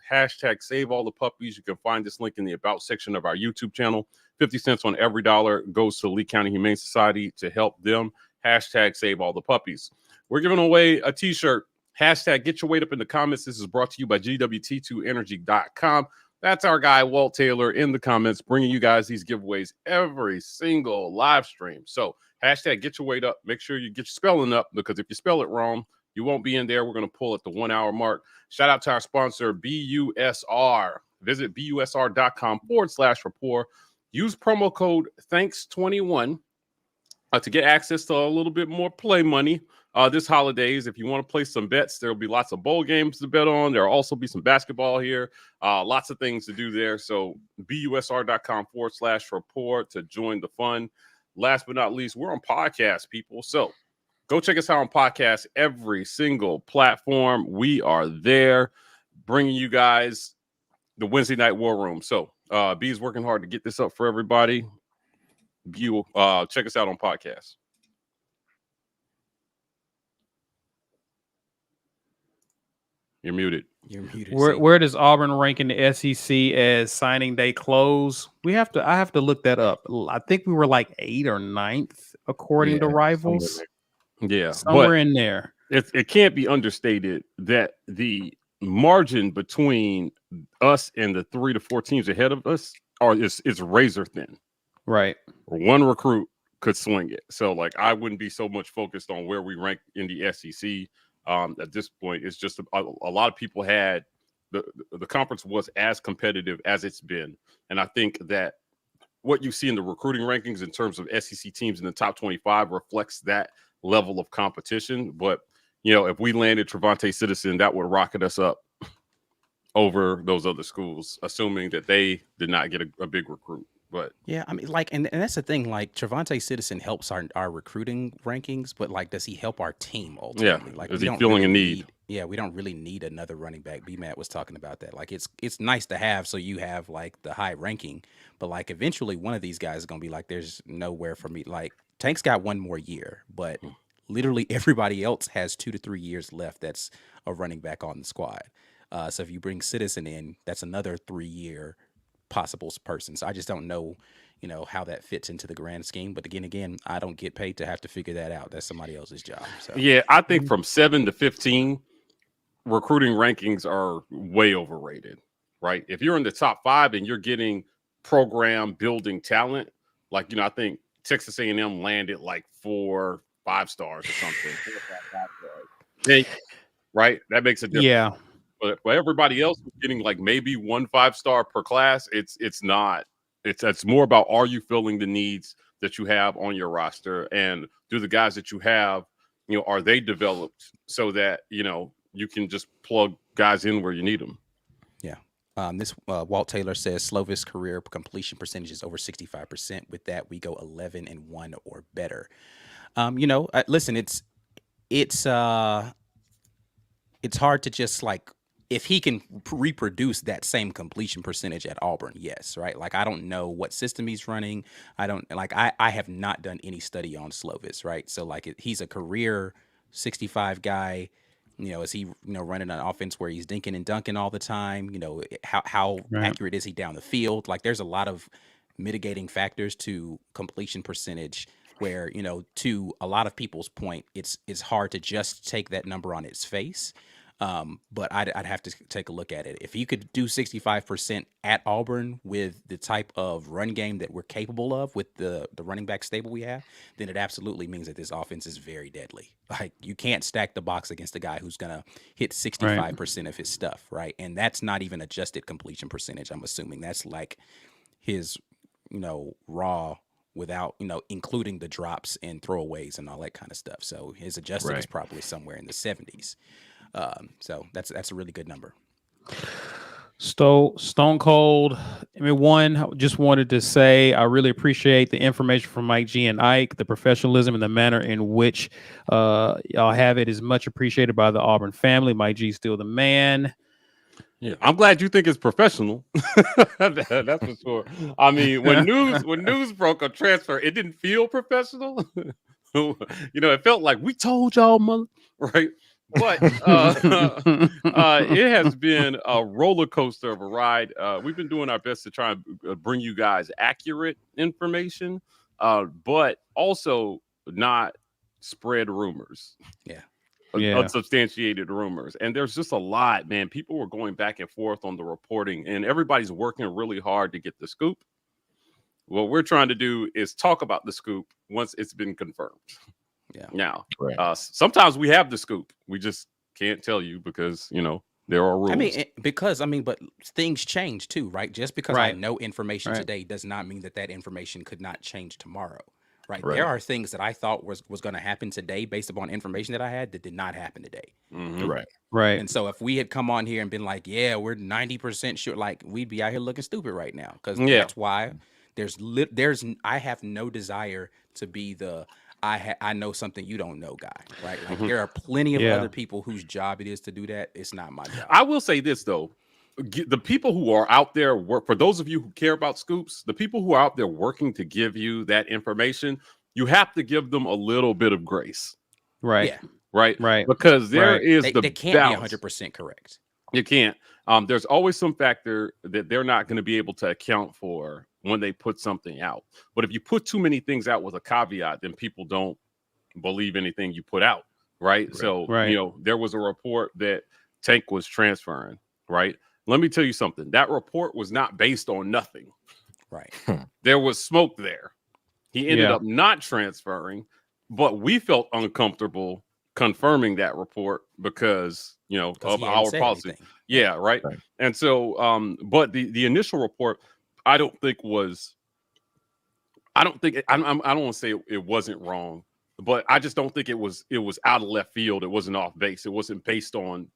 #save all the puppies. You can find this link in the About section of our YouTube channel. 50 cents on every dollar goes to Lee County Humane Society to help them hashtag save all the puppies. We're giving away a t-shirt. Hashtag get your weight up in the comments. This is brought to you by GWT2Energy.com. That's our guy, Walt Taylor, in the comments, bringing you guys these giveaways every single live stream. So hashtag get your weight up. Make sure you get your spelling up, because if you spell it wrong, you won't be in there. We're going to pull at the 1 hour mark. Shout out to our sponsor, BUSR. Visit busr.com/rapport. Use promo code THANKS21 to get access to a little bit more play money this holidays. If you want to play some bets, there will be lots of bowl games to bet on. There will also be some basketball here. Lots of things to do there. So busr.com/rapport to join the fun. Last but not least, we're on podcast, people. So go check us out on podcast, every single platform. We are there bringing you guys the Wednesday Night War Room. So B is working hard to get this up for everybody. You check us out on podcast. You're muted. You're muted. Where does Auburn rank in the SEC as signing day close? I have to look that up. I think we were like 8th or 9th according to Rivals. Yeah, somewhere in there. It can't be understated that the margin between us and the 3 to 4 teams ahead of us is razor thin. Right. One recruit could swing it. So like I wouldn't be so much focused on where we rank in the SEC. At this point, it's just a lot of people had the conference was as competitive as it's been. And I think that what you see in the recruiting rankings in terms of SEC teams in the top 25 reflects that level of competition. But, you know, if we landed Trevante Citizen, that would rocket us up over those other schools, assuming that they did not get a big recruit. But yeah, I mean, like, and that's the thing. Like, Trevante Citizen helps our recruiting rankings, but like, does he help our team ultimately? Yeah, like, is he feeling a need? Yeah, we don't really need another running back. B-Matt was talking about that. Like, it's nice to have, so you have like the high ranking, but like eventually one of these guys is gonna be like, there's nowhere for me. Like, Tank's got 1 more year, but literally everybody else has 2 to 3 years left. That's a running back on the squad. So if you bring Citizen in, that's another 3-year possible person. So I just don't know, you know, how that fits into the grand scheme. But again, I don't get paid to have to figure that out. That's somebody else's job. So yeah, I think from 7 to 15, recruiting rankings are way overrated, right? If you're in the top 5 and you're getting program building talent, like, you know, I think Texas A&M landed like 4 5-stars or something. 4 or 5 5-stars. Right? That makes a difference. Yeah. But everybody else is getting like maybe 1 5-star per class. It's not. It's more about, are you filling the needs that you have on your roster, and do the guys that you have, you know, are they developed so that, you know, you can just plug guys in where you need them. Yeah. This Walt Taylor says Slovis career completion percentage is over 65%. With that, we go 11-1 or better. You know, listen, it's hard to just like, if he can reproduce that same completion percentage at Auburn, yes, right? Like, I don't know what system he's running. I have not done any study on Slovis, right? So like, he's a career 65 guy. You know, is he, you know, running an offense where he's dinking and dunking all the time? You know, how accurate is he down the field? Like, there's a lot of mitigating factors to completion percentage where, you know, to a lot of people's point, it's hard to just take that number on its face. But I'd have to take a look at it. If you could do 65% at Auburn with the type of run game that we're capable of with the running back stable we have, then it absolutely means that this offense is very deadly. Like, you can't stack the box against a guy who's going to hit 65% of his stuff, right? And that's not even adjusted completion percentage, I'm assuming. That's like his, you know, raw without, you know, including the drops and throwaways and all that kind of stuff. So his adjusted is probably somewhere in the 70s. So that's a really good number. Stone Cold. I mean, one, just wanted to say I really appreciate the information from Mike G and Ike. The professionalism and the manner in which y'all have it is much appreciated by the Auburn family. Mike G's still the man. Yeah, I'm glad you think it's professional. That's for sure. I mean, when news broke a transfer, it didn't feel professional. You know, it felt like, we told y'all, mother, right? But it has been a roller coaster of a ride. We've been doing our best to try and bring you guys accurate information, but also not spread rumors. Yeah. Unsubstantiated rumors. And there's just a lot, man. People were going back and forth on the reporting, and everybody's working really hard to get the scoop. What we're trying to do is talk about the scoop once it's been confirmed. Yeah. Now, Right. sometimes we have the scoop. We just can't tell you because, there are rules. But things change too, right? Just because I Right. know information Right. today does not mean that information could not change tomorrow, right? Right. There are things that I thought was going to happen today based upon information that I had that did not happen today. Mhm. Right. Right. And so if we had come on here and been like, yeah, we're 90% sure, like we'd be out here looking stupid right now. Because Yeah. that's why I have no desire to be the I know something you don't know guy, right? Like there are plenty of Yeah. other people whose job it is to do that. It's not my job. I will say this though. The people who are out there for those of you who care about scoops, the people who are out there working to give you that information, you have to give them a little bit of grace, Right. Yeah. right? Right. Because there Right. is They the can't balance. be 100% correct. You can't. There's always some factor that they're not going to be able to account for when they put something out. But if you put too many things out with a caveat, then people don't believe anything you put out, right? So, Right. there was a report that Tank was transferring, right? Let me tell you something. That report was not based on nothing. Right. There was smoke there. He ended Yeah. up not transferring, but we felt uncomfortable confirming that report because, 'Cause of he hadn't our said policy. anything. Yeah, right. Right. And so, but the initial report, I don't think was. I don't want to say it wasn't wrong, but I just don't think it was out of left field. It wasn't off base. It wasn't based on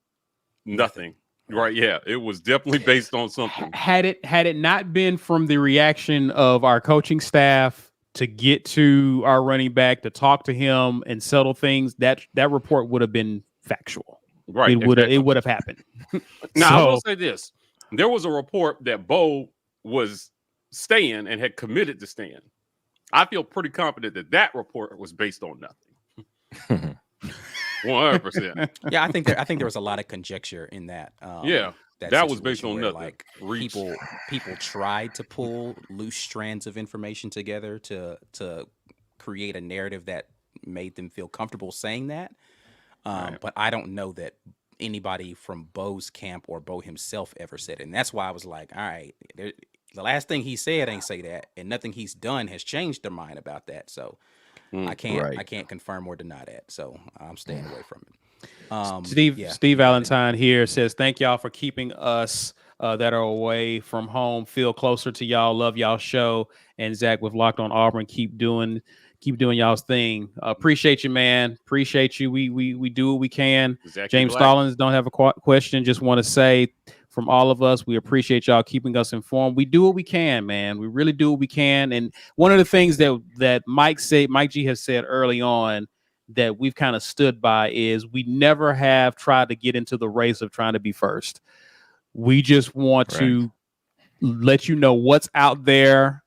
nothing. Right? Yeah, it was definitely based on something. Had it not been from the reaction of our coaching staff to get to our running back to talk to him and settle things, that report would have been factual. Right. It would have happened. Now, I So- will say this. There was a report that Bo was staying and had committed to staying. I feel pretty confident that report was based on nothing. 100%. Yeah, I think there was a lot of conjecture in that. Yeah, that was based situation on where, nothing. Like Reach. people tried to pull loose strands of information together to create a narrative that made them feel comfortable saying that. But I don't know that anybody from Bo's camp or Bo himself ever said it. And that's why I was like, all right, the last thing he said ain't say that, and nothing he's done has changed their mind about that. So I can't confirm or deny that. So I'm staying away from it. Steve Valentine here says, thank y'all for keeping us that are away from home feel closer to y'all. Love y'all show. And Zach with Locked on Auburn, keep doing y'all's thing. Appreciate you, man. Appreciate you. We do what we can. Exactly. James Stallings don't have a question. Just want to say from all of us, we appreciate y'all keeping us informed. We do what we can, man. We really do what we can. And one of the things that Mike G has said early on that we've kind of stood by is we never have tried to get into the race of trying to be first. We just want to let you know what's out there,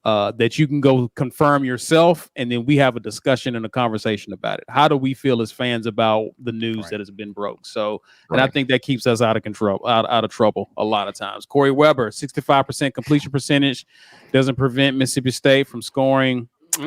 that you can go confirm yourself, and then we have a discussion and a conversation about it. How do we feel as fans about the news that has been broke? So, and I think that keeps us out of control, out of trouble a lot of times. Corey Weber, 65% completion percentage, doesn't prevent Mississippi State from scoring. It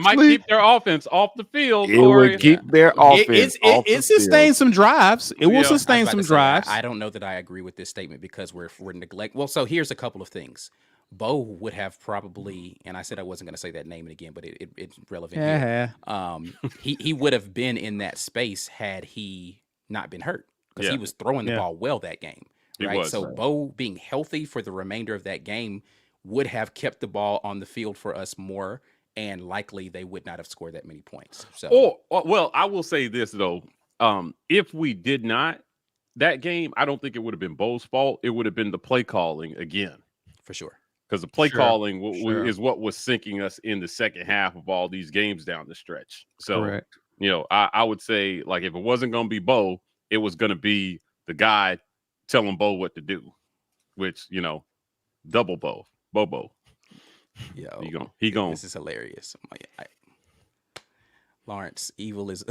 might keep their offense off the field. It would keep their offense. It sustains some drives. It will sustain some drives. I don't know that I agree with this statement because we're neglect. Well, so here's a couple of things. Bo would have probably, and I said I wasn't going to say that name again, but it's relevant here. He would have been in that space had he not been hurt because he was throwing the ball well that game. Right. Bo being healthy for the remainder of that game would have kept the ball on the field for us more, and likely they would not have scored that many points. So, well, I will say this though. If we did not that game, I don't think it would have been Bo's fault. It would have been the play calling again. For sure. Because the play calling is what was sinking us in the second half of all these games down the stretch. So, I would say, like, if it wasn't going to be Bo, it was going to be the guy telling Bo what to do, which, double Bobo. He gone. This is hilarious. Lawrence, evil is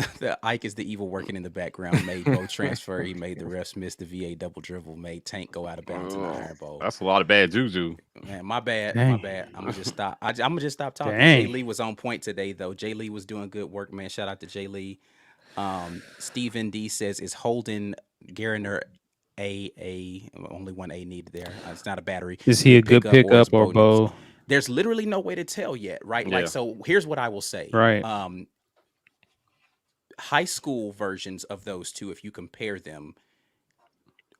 Ike is the evil working in the background. Made Bo transfer. He made the refs miss the VA double dribble. Made Tank go out of bounds in the Iron Bowl. That's a lot of bad juju. Man, my bad. Dang. My bad. I'm gonna just stop. I'm gonna just stop talking. Dang. Jay Lee was on point today, though. Jay Lee was doing good work, man. Shout out to Jay Lee. Stephen D says, "Is Holden Garner only one A needed there? It's not a battery. Is he a good pickup is or Bo needs?" Bo? There's literally no way to tell yet, right? Yeah. Like, so here's what I will say. Right. High school versions of those two, if you compare them,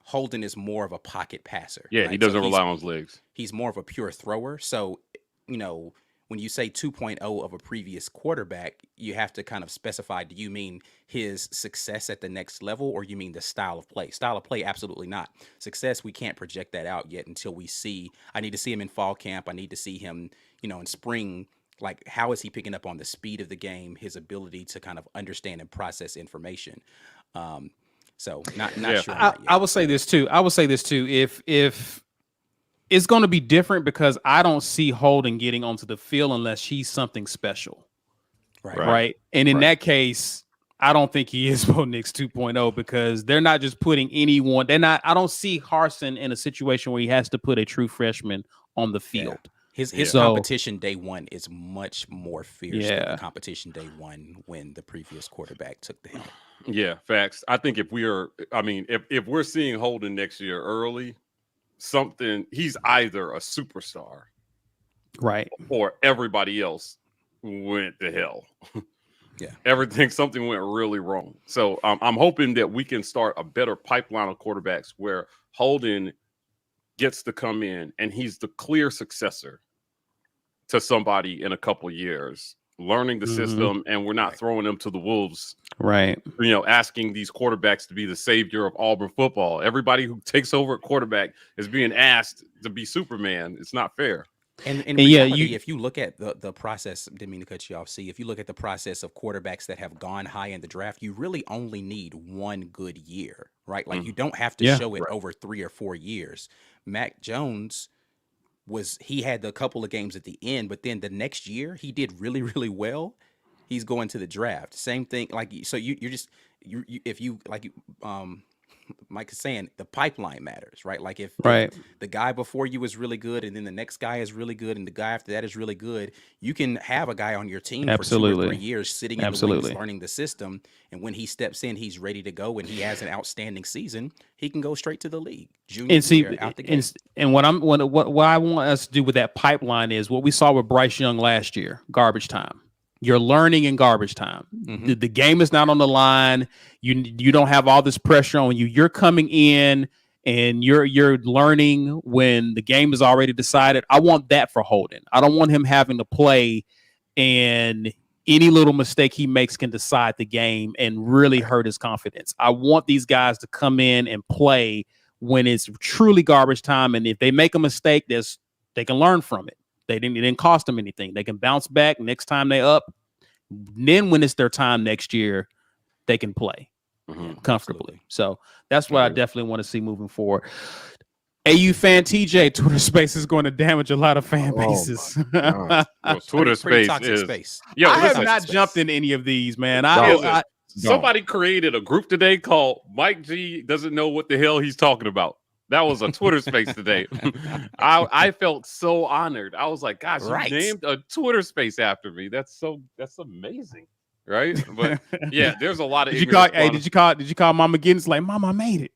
Holden is more of a pocket passer. Yeah, right? he doesn't So rely on his legs. he's more of a pure thrower. So, when you say 2.0 of a previous quarterback, you have to kind of specify, do you mean his success at the next level, or you mean the style of play? Style of play, absolutely not. Success, we can't project that out yet until we see. I need to see him in fall camp. I need to see him, in spring. Like, how is he picking up on the speed of the game, his ability to kind of understand and process information? So not sure. I will say this too. If it's going to be different, because I don't see Holden getting onto the field unless he's something special. Right. And in that case, I don't think he is Bo Nix 2.0, because they're not just putting anyone. I don't see Harsin in a situation where he has to put a true freshman on the field. Yeah. His competition day one is much more fierce than the competition day one when the previous quarterback took the helm. Yeah, facts. I think if we're seeing Holden next year early, he's either a superstar, right, or everybody else went to hell. Yeah, something went really wrong. So I'm hoping that we can start a better pipeline of quarterbacks where Holden gets to come in and he's the clear successor to somebody in a couple years, learning the system, and we're not throwing them to the wolves. Right. Asking these quarterbacks to be the savior of Auburn football. Everybody who takes over at quarterback is being asked to be Superman. It's not fair. And in reality, if you look at the process, didn't mean to cut you off. See, if you look at the process of quarterbacks that have gone high in the draft, you really only need one good year, right? Like, you don't have to show it over 3 or 4 years. Mac Jones he had a couple of games at the end, but then the next year he did really, really well. He's going to the draft. Same thing. Like, so Mike is saying, the pipeline matters, right? Like, if the guy before you is really good, and then the next guy is really good, and the guy after that is really good, you can have a guy on your team for 2 or 3 years sitting in the wings, learning the system, and when he steps in, he's ready to go, and he has an outstanding season, he can go straight to the league. Out the gate. And what I want us to do with that pipeline is what we saw with Bryce Young last year: garbage time. You're learning in garbage time. The game is not on the line. You don't have all this pressure on you. You're coming in and you're learning when the game is already decided. I want that for Holden. I don't want him having to play, and any little mistake he makes can decide the game and really hurt his confidence. I want these guys to come in and play when it's truly garbage time, and if they make a mistake, they can learn from it. It didn't cost them anything. They can bounce back next time they up. Then when it's their time next year, they can play comfortably. Absolutely. So that's what I definitely want to see moving forward. AU fan TJ, Twitter space is going to damage a lot of fan bases. Twitter space is space. Yo, I have not jumped in any of these, man. Somebody created a group today called Mike G doesn't know what the hell he's talking about. That was a Twitter space today. I felt so honored. I was like, gosh, you named a Twitter space after me. That's amazing. Right? But yeah, there's a lot of Did you call Mama Giddens like, Mama, I made it?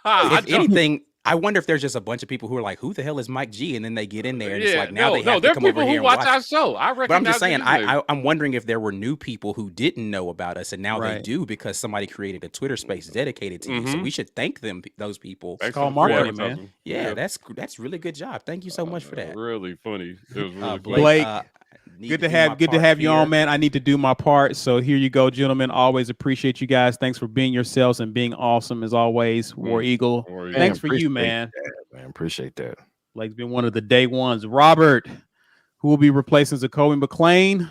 If anything, I wonder if there's just a bunch of people who are like, who the hell is Mike G? And then they get in there and it's like, now they have to come over here and watch our show. I recognize. But I'm just saying, I'm wondering if there were new people who didn't know about us and now they do, because somebody created a Twitter space dedicated to you. So we should thank them, those people. It's called marketing, man. Yeah, that's really good job. Thank you so much for that. Really funny. It was really Blake, good to have you on, man. I need to do my part. So here you go, gentlemen. Always appreciate you guys. Thanks for being yourselves and being awesome as always. War Eagle. Thanks for you, man. Appreciate that. Blake's been one of the day ones. Robert, who will be replacing Zakoby McClain?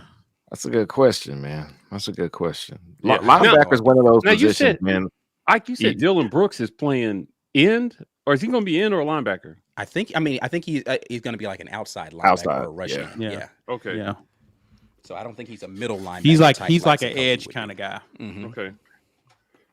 That's a good question, man. That's a good question. Yeah. Linebacker's one of those positions, you said, man. Like you said, Dylan Brooks is playing end, or is he going to be end or a linebacker? I think he's going to be like an outside linebacker or rushing. Yeah. Okay. Yeah. So I don't think he's a middle linebacker. He's like an edge kind of guy. Okay.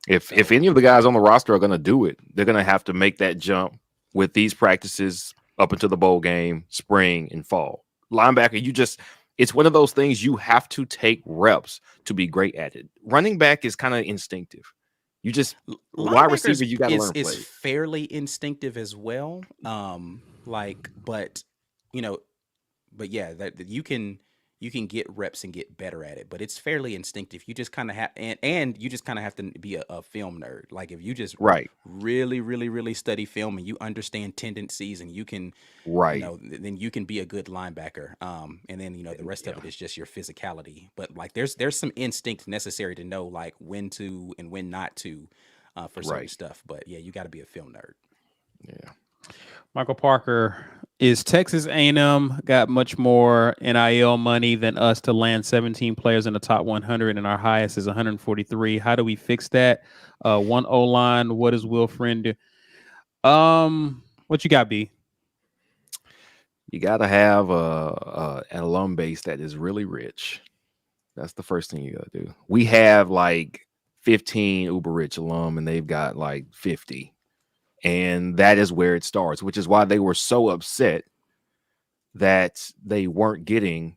If any of the guys on the roster are going to do it, they're going to have to make that jump with these practices up until the bowl game, spring and fall. Linebacker, it's one of those things you have to take reps to be great at it. Running back is kind of instinctive. Wide receiver, you got to learn is plays. fairly instinctive as well. But yeah, that you can get reps and get better at it, but it's fairly instinctive. You just kind of have, and you just kind of have to be a film nerd. Like if you just really, really, really study film and you understand tendencies, and you can, then you can be a good linebacker. And then the rest of it is just your physicality. But like there's some instinct necessary to know like when to and when not to, for certain stuff. But yeah, you got to be a film nerd. Yeah. Michael Parker, is Texas A&M got much more NIL money than us to land 17 players in the top 100, and our highest is 143? How do we fix that? One O-line. What does Will Friend do? What you got, B? You got to have an alum base that is really rich. That's the first thing you got to do. We have like 15 uber rich alum, and they've got like 50. And that is where it starts, which is why they were so upset that they weren't getting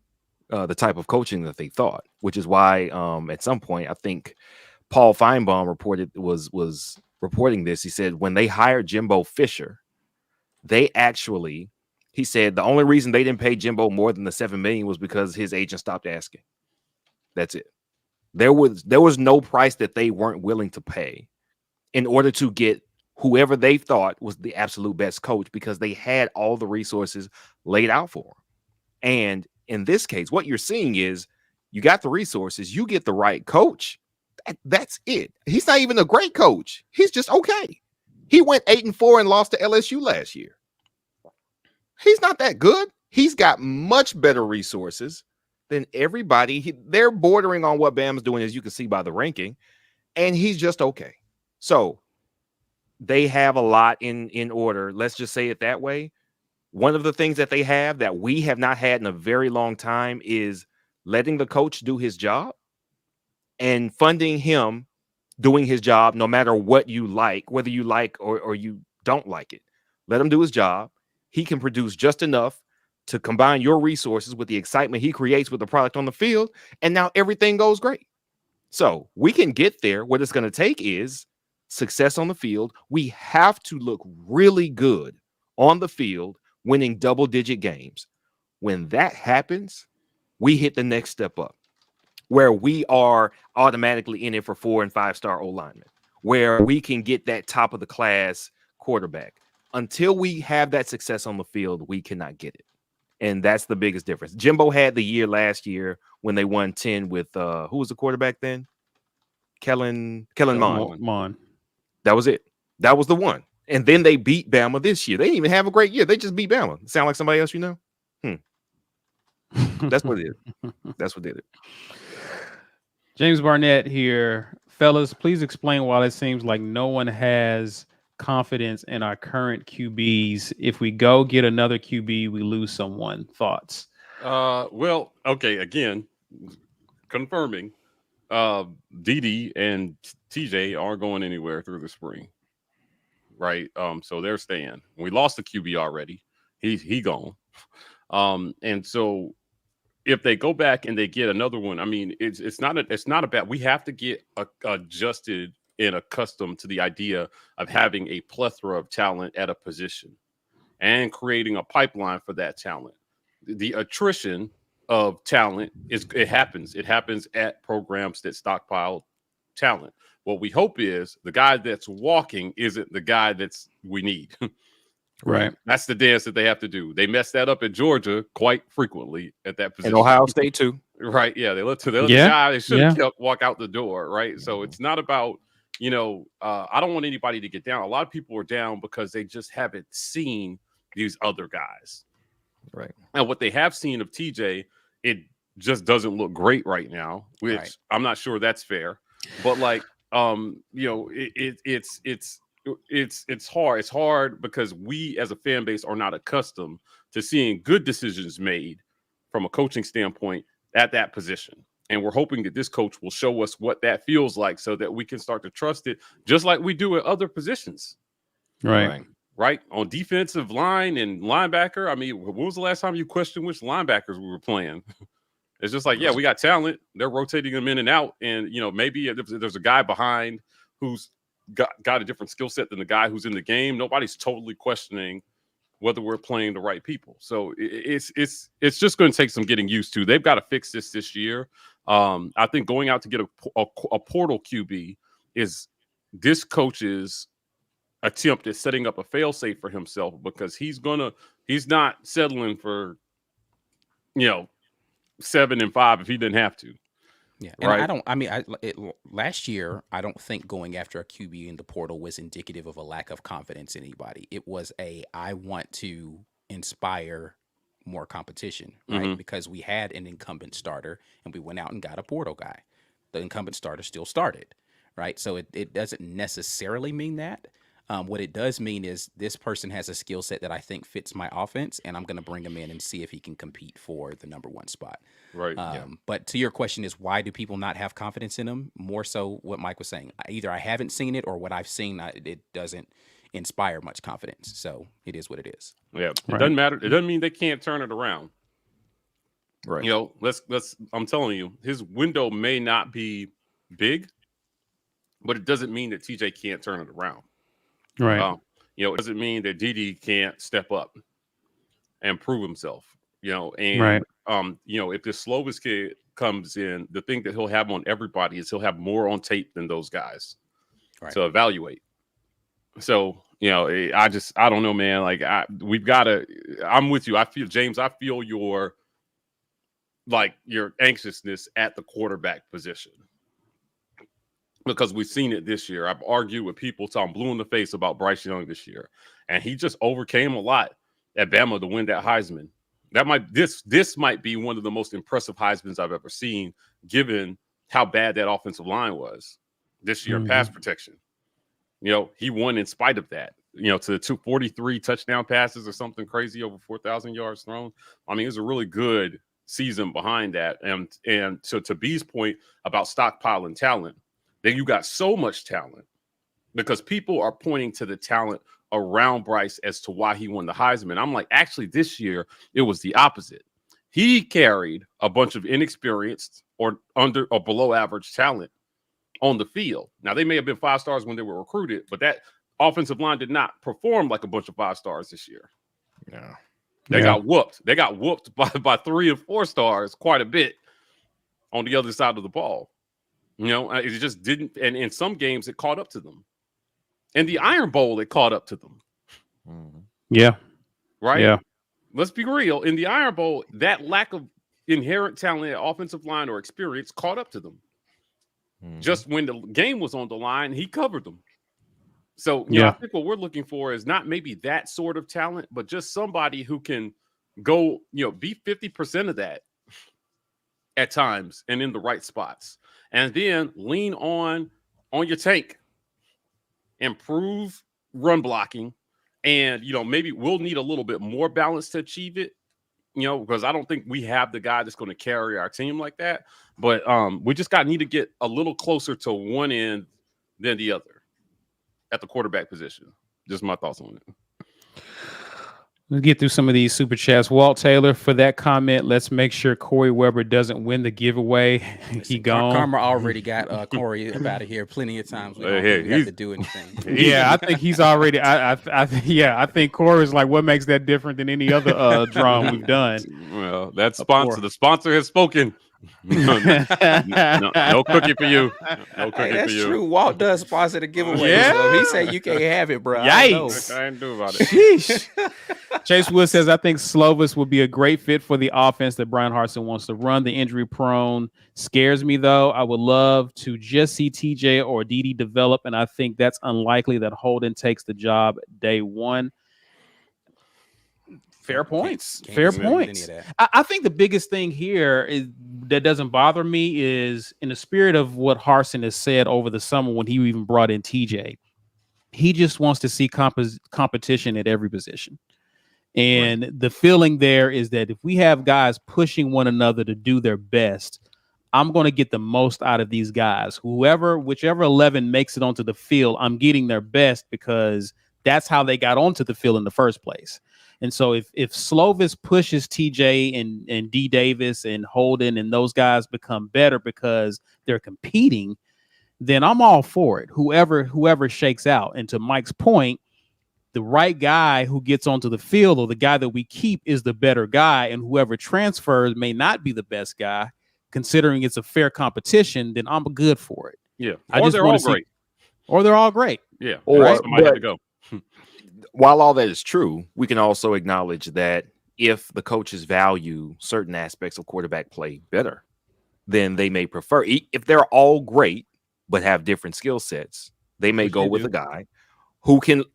the type of coaching that they thought, which is why at some point, I think Paul Feinbaum was reporting this. He said when they hired Jimbo Fisher, he said the only reason they didn't pay Jimbo more than the $7 million was because his agent stopped asking. That's it. There was no price that they weren't willing to pay in order to get whoever they thought was the absolute best coach, because they had all the resources laid out for them. And in this case, what you're seeing is you got the resources, you get the right coach. That's it. He's not even a great coach. He's just okay. He went 8-4 and lost to LSU last year. He's not that good. He's got much better resources than everybody. They're bordering on what Bama's doing, as you can see by the ranking, and he's just okay. So they have a lot in order. Let's just say it that way. One of the things that they have that we have not had in a very long time is letting the coach do his job and funding him doing his job, no matter what you like, whether you like or you don't like it. Let him do his job. He can produce just enough to combine your resources with the excitement he creates with the product on the field, and now everything goes great. So we can get there. What it's going to take is success on the field. We have to look really good on the field, winning double-digit games. When that happens, we hit the next step up, where we are automatically in it for 4- and 5-star O-linemen, where we can get that top of the class quarterback. Until we have that success on the field, we cannot get it. And that's the biggest difference. Jimbo had the year last year when they won 10 with who was the quarterback then? Kellen Mond. That was it. That was the one. And then they beat Bama this year. They didn't even have a great year. They just beat Bama. Sound like somebody else you know? That's what it is. That's what did it. James Barnett here. Fellas, please explain why it seems like no one has confidence in our current QBs. If we go get another QB, we lose someone. Thoughts? Well, okay, again, confirming. Dede and TJ aren't going anywhere through the spring, right? So they're staying. We lost the QB already. He gone. And so if they go back and they get another one, I mean, it's not a bad. We have to get adjusted and accustomed to the idea of having a plethora of talent at a position and creating a pipeline for that talent. The attrition of talent it happens at programs that stockpile talent. What we hope is the guy that's walking isn't the guy we need. Right. That's the dance that they have to do. They mess that up at Georgia quite frequently at that position. And Ohio State too. Right. Yeah. They let the guy they should have walk out the door. Right. So it's not about, I don't want anybody to get down. A lot of people are down because they just haven't seen these other guys. Right. And what they have seen of TJ, it just doesn't look great right now, which I'm not sure that's fair. But like, it's hard. It's hard because we as a fan base are not accustomed to seeing good decisions made from a coaching standpoint at that position. And we're hoping that this coach will show us what that feels like so that we can start to trust it just like we do at other positions. Right. right? On defensive line and linebacker. I mean, when was the last time you questioned which linebackers we were playing? It's just like, yeah, we got talent. They're rotating them in and out. And, maybe if there's a guy behind who's got a different skill set than the guy who's in the game, nobody's totally questioning whether we're playing the right people. So it's just going to take some getting used to. They've got to fix this year. I think going out to get a portal QB is this coach's attempt at setting up a fail-safe for himself, because he's not settling for, 7-5 if he didn't have to. Yeah, and right? Last year, I don't think going after a QB in the portal was indicative of a lack of confidence in anybody. It was I want to inspire more competition, right? Mm-hmm. Because we had an incumbent starter and we went out and got a portal guy. The incumbent starter still started, right? So it doesn't necessarily mean that. What it does mean is this person has a skill set that I think fits my offense, and I'm going to bring him in and see if he can compete for the number one spot. Right. But to your question is, why do people not have confidence in him? More so what Mike was saying. Either I haven't seen it, or what I've seen, it doesn't inspire much confidence. So it is what it is. Yeah. It doesn't matter. It doesn't mean they can't turn it around. Right. Let's I'm telling you, his window may not be big, but it doesn't mean that TJ can't turn it around. Right. It doesn't mean that Dede can't step up and prove himself. And right. If this Slovis kid comes in, the thing that he'll have on everybody is he'll have more on tape than those guys to evaluate. So, I don't know, man. Like we've got to. I'm with you. I feel your anxiousness at the quarterback position, because we've seen it this year. I've argued with people till I'm blue in the face about Bryce Young this year, and he just overcame a lot at Bama to win that Heisman. This might be one of the most impressive Heismans I've ever seen, given how bad that offensive line was this year in pass protection. He won in spite of that. To 243 touchdown passes or something crazy, over 4,000 yards thrown. I mean, it was a really good season behind that. And so to B's point about stockpiling talent, that you got so much talent because people are pointing to the talent around Bryce as to why he won the Heisman. I'm like, actually, this year it was the opposite. He carried a bunch of inexperienced or under or below average talent on the field. Now, they may have been 5 stars when they were recruited, but that offensive line did not perform like a bunch of 5 stars this year. Yeah. They got whooped. They got whooped by 3 and 4 stars quite a bit on the other side of the ball. It just didn't. And in some games, it caught up to them. In the Iron Bowl, it caught up to them. Mm-hmm. Yeah. Right? Yeah. Let's be real. In the Iron Bowl, that lack of inherent talent at offensive line or experience caught up to them. Mm-hmm. Just when the game was on the line, he covered them. So, I think what we're looking for is not maybe that sort of talent, but just somebody who can go, be 50% of that at times and in the right spots. And then lean on your tank, improve run blocking, and maybe we'll need a little bit more balance to achieve it. Because I don't think we have the guy that's going to carry our team like that. But we just need to get a little closer to one end than the other at the quarterback position. Just my thoughts on it. Let's get through some of these super chats. Walt Taylor, for that comment, let's make sure Corey Weber doesn't win the giveyway. He gone. Karma already got Corey out of here plenty of times. We don't have to do anything. Yeah, I think he's already. I think Corey's like, what makes that different than any other drum we've done? Well, that sponsor, the sponsor has spoken. No cookie for you. No cookie that's for you. true. Walt does sponsor the giveaway. Yeah. So if he say you can't have it, bro. Yikes. I didn't do about it. Sheesh. Chase Wood says, I think Slovis would be a great fit for the offense that Bryan Harsin wants to run. The injury prone scares me, though. I would love to just see TJ or Dede develop, and I think that's unlikely that Holden takes the job day one. Fair points. Fair points. I think the biggest thing here is that doesn't bother me is in the spirit of what Harsin has said over the summer when he even brought in TJ. He just wants to see competition at every position. And the feeling there is that if we have guys pushing one another to do their best, I'm going to get the most out of these guys. Whichever 11 makes it onto the field, I'm getting their best because that's how they got onto the field in the first place. And so if Slovis pushes TJ and D Davis and Holden and those guys become better because they're competing, then I'm all for it. Whoever shakes out. And to Mike's point, the right guy who gets onto the field or the guy that we keep is the better guy, and whoever transfers may not be the best guy. Considering it's a fair competition, then I'm good for it. Yeah, I or just they're wanna all see- great. Or they're all great. Yeah, Or- or somebody had but- to go. While all that is true, we can also acknowledge that if the coaches value certain aspects of quarterback play better, then they may prefer. If they're all great but have different skill sets, they may Which go they with do.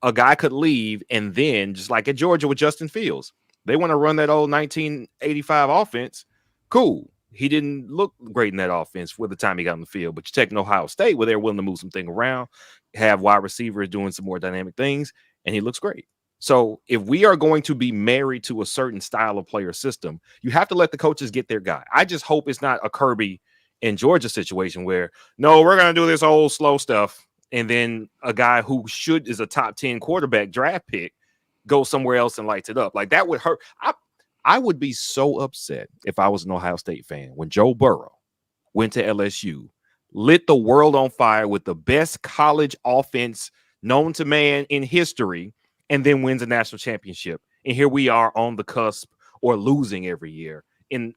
a guy could leave, and then just like at Georgia with Justin Fields, they want to run that old 1985 offense. Cool. He didn't look great in that offense for the time he got on the field, but you take an Ohio State where they're willing to move something around, have wide receivers doing some more dynamic things, and he looks great. So if we are going to be married to a certain style of player system, you have to let the coaches get their guy. I just hope it's not a Kirby in Georgia situation where, no, we're going to do this old slow stuff, and then a guy who is a top 10 quarterback draft pick goes somewhere else and lights it up. Like that would hurt. I would be so upset if I was an Ohio State fan when Joe Burrow went to LSU, lit the world on fire with the best college offense known to man in history, and then wins a national championship. And here we are on the cusp or losing every year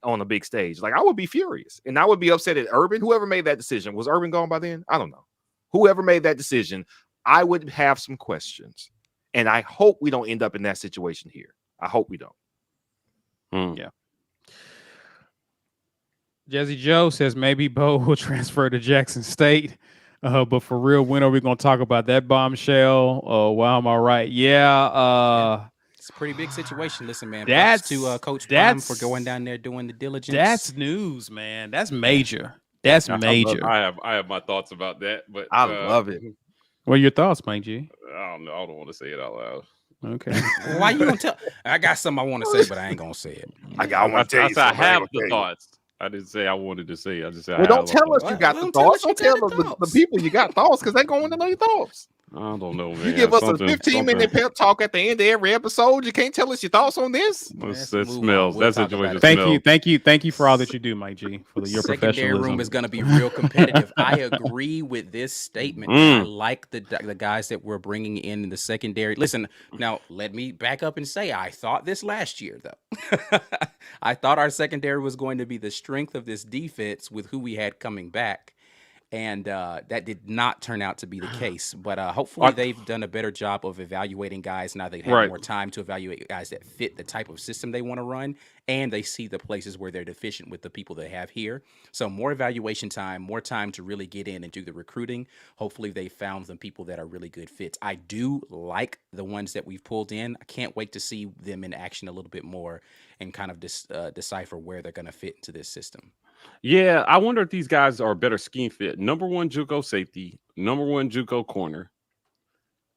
on a big stage. Like I would be furious, and I would be upset at Urban. Whoever made that decision, was Urban gone by then? I don't know. Whoever made that decision, I would have some questions, and I hope we don't end up in that situation here. I hope we don't. Yeah. Jesse Joe says maybe Bo will transfer to Jackson State. But for real, when are we going to talk about that bombshell? Wow, am I right? Yeah. It's a pretty big situation. Listen, man. That's- Props to Coach Bryan for that's- going down there doing the diligence. That's news, man. That's major. That's major. I have my thoughts about that, but I love it. What are your thoughts, Mike G? I don't know. I don't want to say it out loud. Okay. Why you gonna tell? I got something I want to say, but I ain't gonna say it. I want to tell you I something. have the thoughts. I didn't say I wanted to say. I just said. Well, don't tell us you Well, got the don't tell thoughts. us you Don't got tell the the thoughts. people you got thoughts because they're going to know your thoughts. I don't know, man. You give us a Something- 15-minute pep talk at the end of every episode. You can't tell us your thoughts on this. Let's That move on. smells. We'll That talk situation about it. smells. Thank you for all that you do, Mike G, for your Secondary professionalism. room is going to be real competitive. I agree with this statement. I like the guys that we're bringing in the secondary. Listen, now let me back up and say I thought this last year, though. I thought our secondary was going to be the strength of this defense with who we had coming back. And that did not turn out to be the case. But hopefully they've done a better job of evaluating guys. Now they've had Right. more time to evaluate guys that fit the type of system they want to run. And they see the places where they're deficient with the people they have here. So more evaluation time, more time to really get in and do the recruiting. Hopefully they found some people that are really good fits. I do like the ones that we've pulled in. I can't wait to see them in action a little bit more and kind of decipher where they're going to fit into this system. Yeah, I wonder if these guys are a better scheme fit. Number one JUCO safety, number one JUCO corner,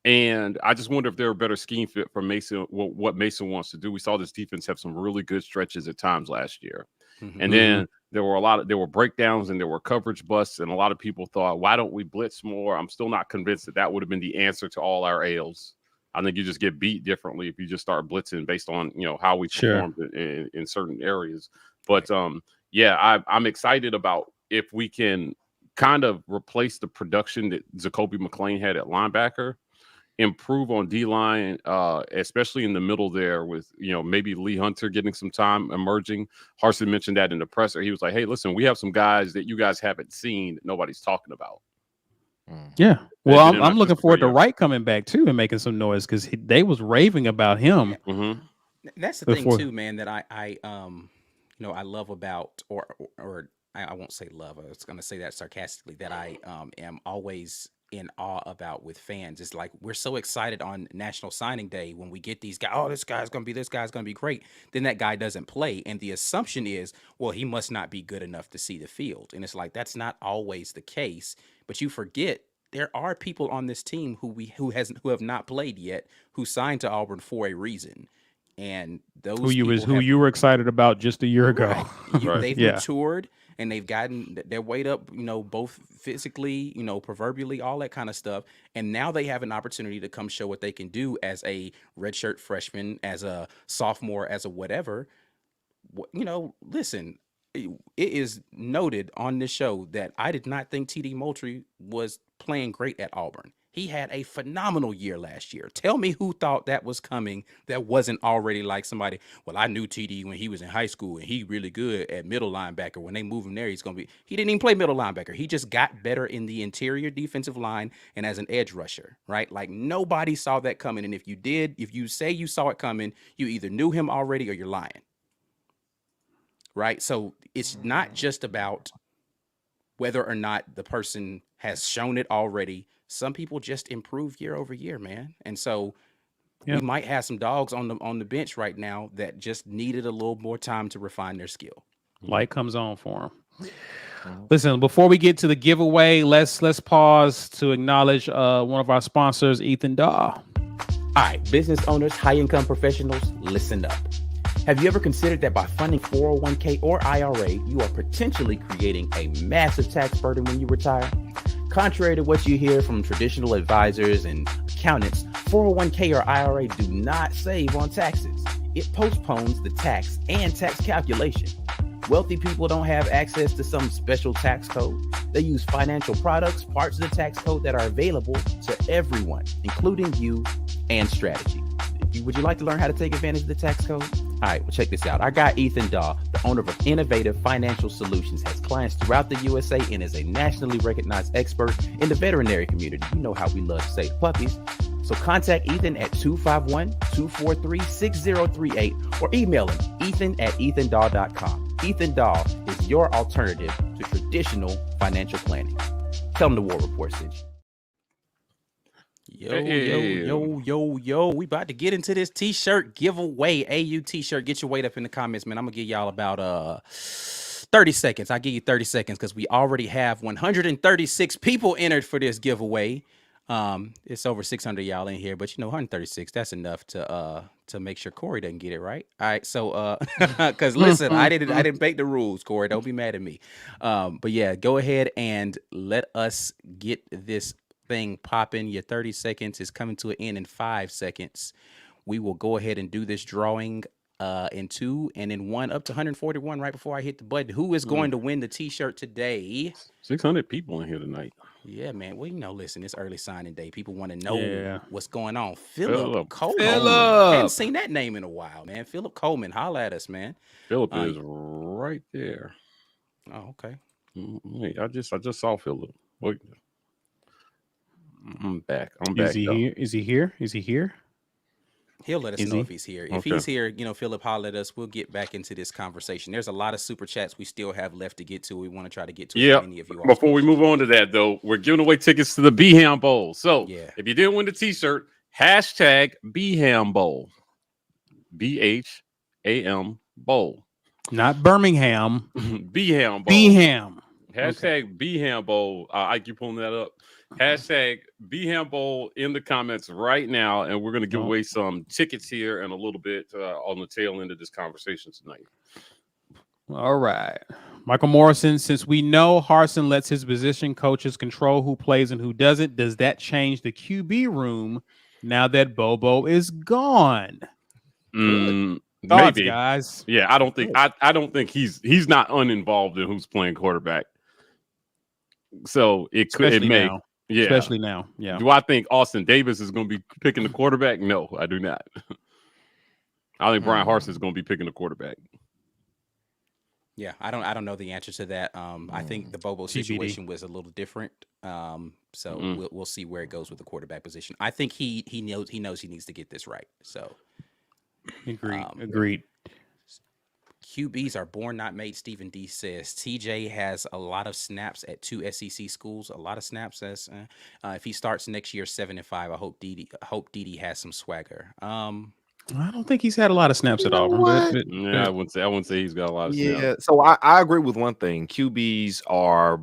and I just wonder if they're a better scheme fit for Mason. What Mason wants to do. We saw this defense have some really good stretches at times last year, and then there were breakdowns and there were coverage busts, and a lot of people thought, why don't we blitz more? I'm still not convinced that would have been the answer to all our ails. I think you just get beat differently if you just start blitzing based on how we performed in certain areas. But yeah, I'm excited about if we can kind of replace the production that Zacoby McClain had at linebacker, improve on D-line, especially in the middle there with, maybe Lee Hunter getting some time emerging. Harsin mentioned that in the presser. He was like, hey, listen, we have some guys that you guys haven't seen that nobody's talking about. Yeah. Well, And then I'm looking just forward to for you. Wright coming back too and making some noise because they was raving about him. Mm-hmm. That's the Before- thing too, man, that I love about, or I won't say love. I was going to say that sarcastically, that I am always in awe about with fans. It's like we're so excited on National Signing Day when we get these guys. Oh, this guy's going to be great. Then that guy doesn't play, and the assumption is, well, he must not be good enough to see the field. And it's like that's not always the case. But you forget there are people on this team who have not played yet who signed to Auburn for a reason. And those Who people you have- were excited about just a year ago. Right. Right. They've Yeah. matured. and they've gotten their weight up, both physically, proverbially, all that kind of stuff. And now they have an opportunity to come show what they can do as a redshirt freshman, as a sophomore, as a whatever. Listen, it is noted on this show that I did not think TD Moultrie was playing great at Auburn. He had a phenomenal year last year. Tell me who thought that was coming that wasn't already like somebody, well, I knew TD when he was in high school and he really good at middle linebacker. When they move him there, he didn't even play middle linebacker. He just got better in the interior defensive line and as an edge rusher, right? Like nobody saw that coming. And if you say you saw it coming, you either knew him already or you're lying. Right? So it's not just about whether or not the person has shown it already. Some people just improve year over year, man. And so we might have some dogs on the bench right now that just needed a little more time to refine their skill. Light comes on for them. Listen, before we get to the giveaway, let's pause to acknowledge one of our sponsors, Ethan Daw. All right, business owners, high-income professionals, listen up. Have you ever considered that by funding 401k or IRA, you are potentially creating a massive tax burden when you retire? Contrary to what you hear from traditional advisors and accountants, 401k or IRA do not save on taxes. It postpones the tax and tax calculation. Wealthy people don't have access to some special tax code. They use financial products, parts of the tax code that are available to everyone, including you and Strategy. Would you like to learn how to take advantage of the tax code? All right, well, check this out. Our guy, Ethan Daw, the owner of Innovative Financial Solutions, has clients throughout the USA and is a nationally recognized expert in the veterinary community. You know how we love to save puppies. So contact Ethan at 251-243-6038 or email him, ethan@ethandaw.com. Ethan Daw is your alternative to traditional financial planning. Tell him the War Report sent you. Yo. We about to get into this t-shirt giveaway. AU t-shirt. Get your weight up in the comments, man. I'm going to give y'all about 30 seconds. I'll give you 30 seconds because we already have 136 people entered for this giveaway. It's over 600 y'all in here, but 136, that's enough to make sure Corey doesn't get it right. All right, so because listen, I didn't make the rules, Corey. Don't be mad at me. But yeah, go ahead and let us get this thing popping. Your 30 seconds is coming to an end in 5 seconds. We will go ahead and do this drawing in 2 and in 1 up to 141 right before I hit the button. Who is going to win the t-shirt today? 600 people in here tonight. Yeah, man. Well, listen, it's early signing day. People want to know what's going on. Philip Coleman. Phillip. Haven't seen that name in a while, man. Philip Coleman, holla at us, man. Philip is right there. Oh, okay. Wait, I just saw Philip. Wait. I'm back. Is he here? Is he here? Is he here? He'll let us know if he's here. If he's here, Philip, holler at us. We'll get back into this conversation. There's a lot of super chats we still have left to get to. We want to try to get to as many of you. Before we move on to that, though, we're giving away tickets to the BHAM Bowl. So if you didn't win the t-shirt, hashtag BHAM Bowl. BHAM Bowl. Not Birmingham. BHAM Bowl. BHAM. Hashtag BHAM Bowl. Ike, you pulling that up? Hashtag BHAM Bowl in the comments right now, and we're going to give away some tickets here and a little bit on the tail end of this conversation tonight. All right. Michael Morrison, since we know Harsin lets his position coaches control who plays and who doesn't, does that change the QB room now that Bobo is gone? Maybe, guys. Yeah, I don't think he's not uninvolved in who's playing quarterback. So it may. Now. Yeah. Especially now. Yeah. Do I think Austin Davis is going to be picking the quarterback? No, I do not. I think Bryan Harsin is going to be picking the quarterback. Yeah, I don't know the answer to that. I think the Bobo situation was a little different. So we'll see where it goes with the quarterback position. I think he knows he needs to get this right. So agreed. QBs are born, not made, Stephen D says. TJ has a lot of snaps at 2 SEC schools. A lot of snaps. If he starts next year 7-5, I hope Didi has some swagger. I don't think he's had a lot of snaps at Auburn. I wouldn't say he's got a lot of snaps. Yeah, so I agree with one thing. QBs are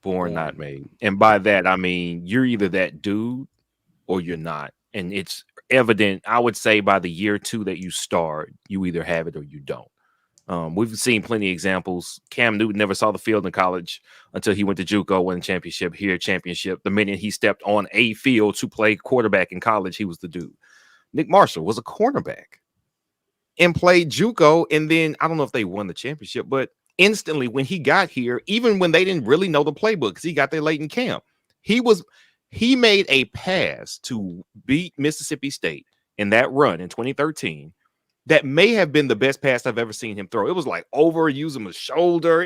born, not made. And by that, I mean, you're either that dude or you're not. And it's evident, I would say, by the year 2 that you start, you either have it or you don't. We've seen plenty of examples. Cam Newton never saw the field in college until he went to JUCO, won championship here, championship. The minute he stepped on a field to play quarterback in college, he was the dude. Nick Marshall was a cornerback and played JUCO, and then I don't know if they won the championship, but instantly when he got here, even when they didn't really know the playbook, because he got there late in camp, he made a pass to beat Mississippi State in that run in 2013. That may have been the best pass I've ever seen him throw. It was like over, using his shoulder.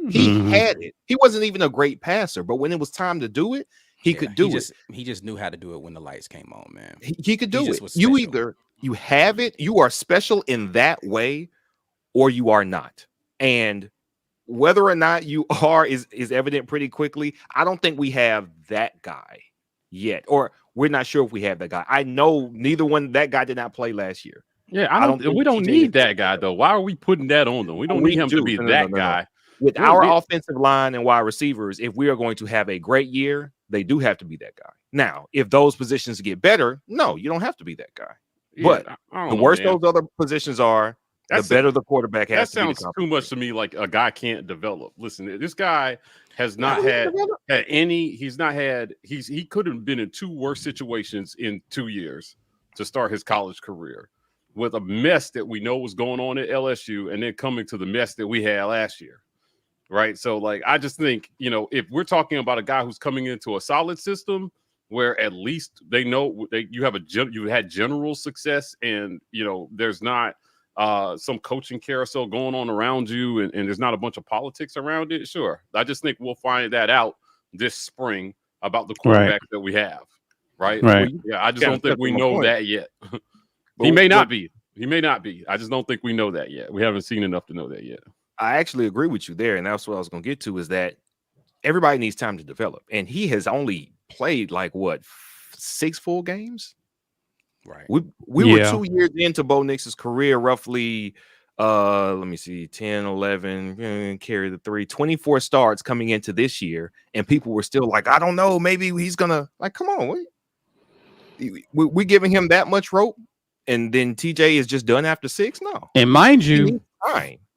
He had it. He wasn't even a great passer, but when it was time to do it, he could do it. He just knew how to do it when the lights came on, man. He could do it. You have it, you are special in that way, or you are not. And whether or not you are is evident pretty quickly. I don't think we have that guy yet, or we're not sure if we have that guy. I know that guy did not play last year. Yeah, we don't need that guy though. Why are we putting that on them? We don't need him to be that guy. With our offensive line and wide receivers, if we are going to have a great year, they do have to be that guy. Now, if those positions get better, no, you don't have to be that guy. But the worse those other positions are, the better the quarterback has to be. That sounds too much to me like a guy can't develop. Listen, this guy has not had any. He could have been in two worse situations in 2 years to start his college career, with a mess that we know was going on at LSU, and then coming to the mess that we had last year. Right. So, like, I just think, if we're talking about a guy who's coming into a solid system where at least they know you had general success, and, there's not some coaching carousel going on around you, and there's not a bunch of politics around it. Sure. I just think we'll find that out this spring about the quarterback that we have. Right. I just don't think we know that yet. He may not be. I just don't think we know that yet. We haven't seen enough to know that yet. I actually agree with you there, and that's what I was going to get to, is that everybody needs time to develop, and he has only played 6 full games. Right. We were 2 years into Bo Nix's career, roughly. Let me see, 10, 11, carry the 3, 24 starts coming into this year, and people were still like, I don't know, maybe he's gonna come on. We giving him that much rope, and then TJ is just done after 6? No. And mind you,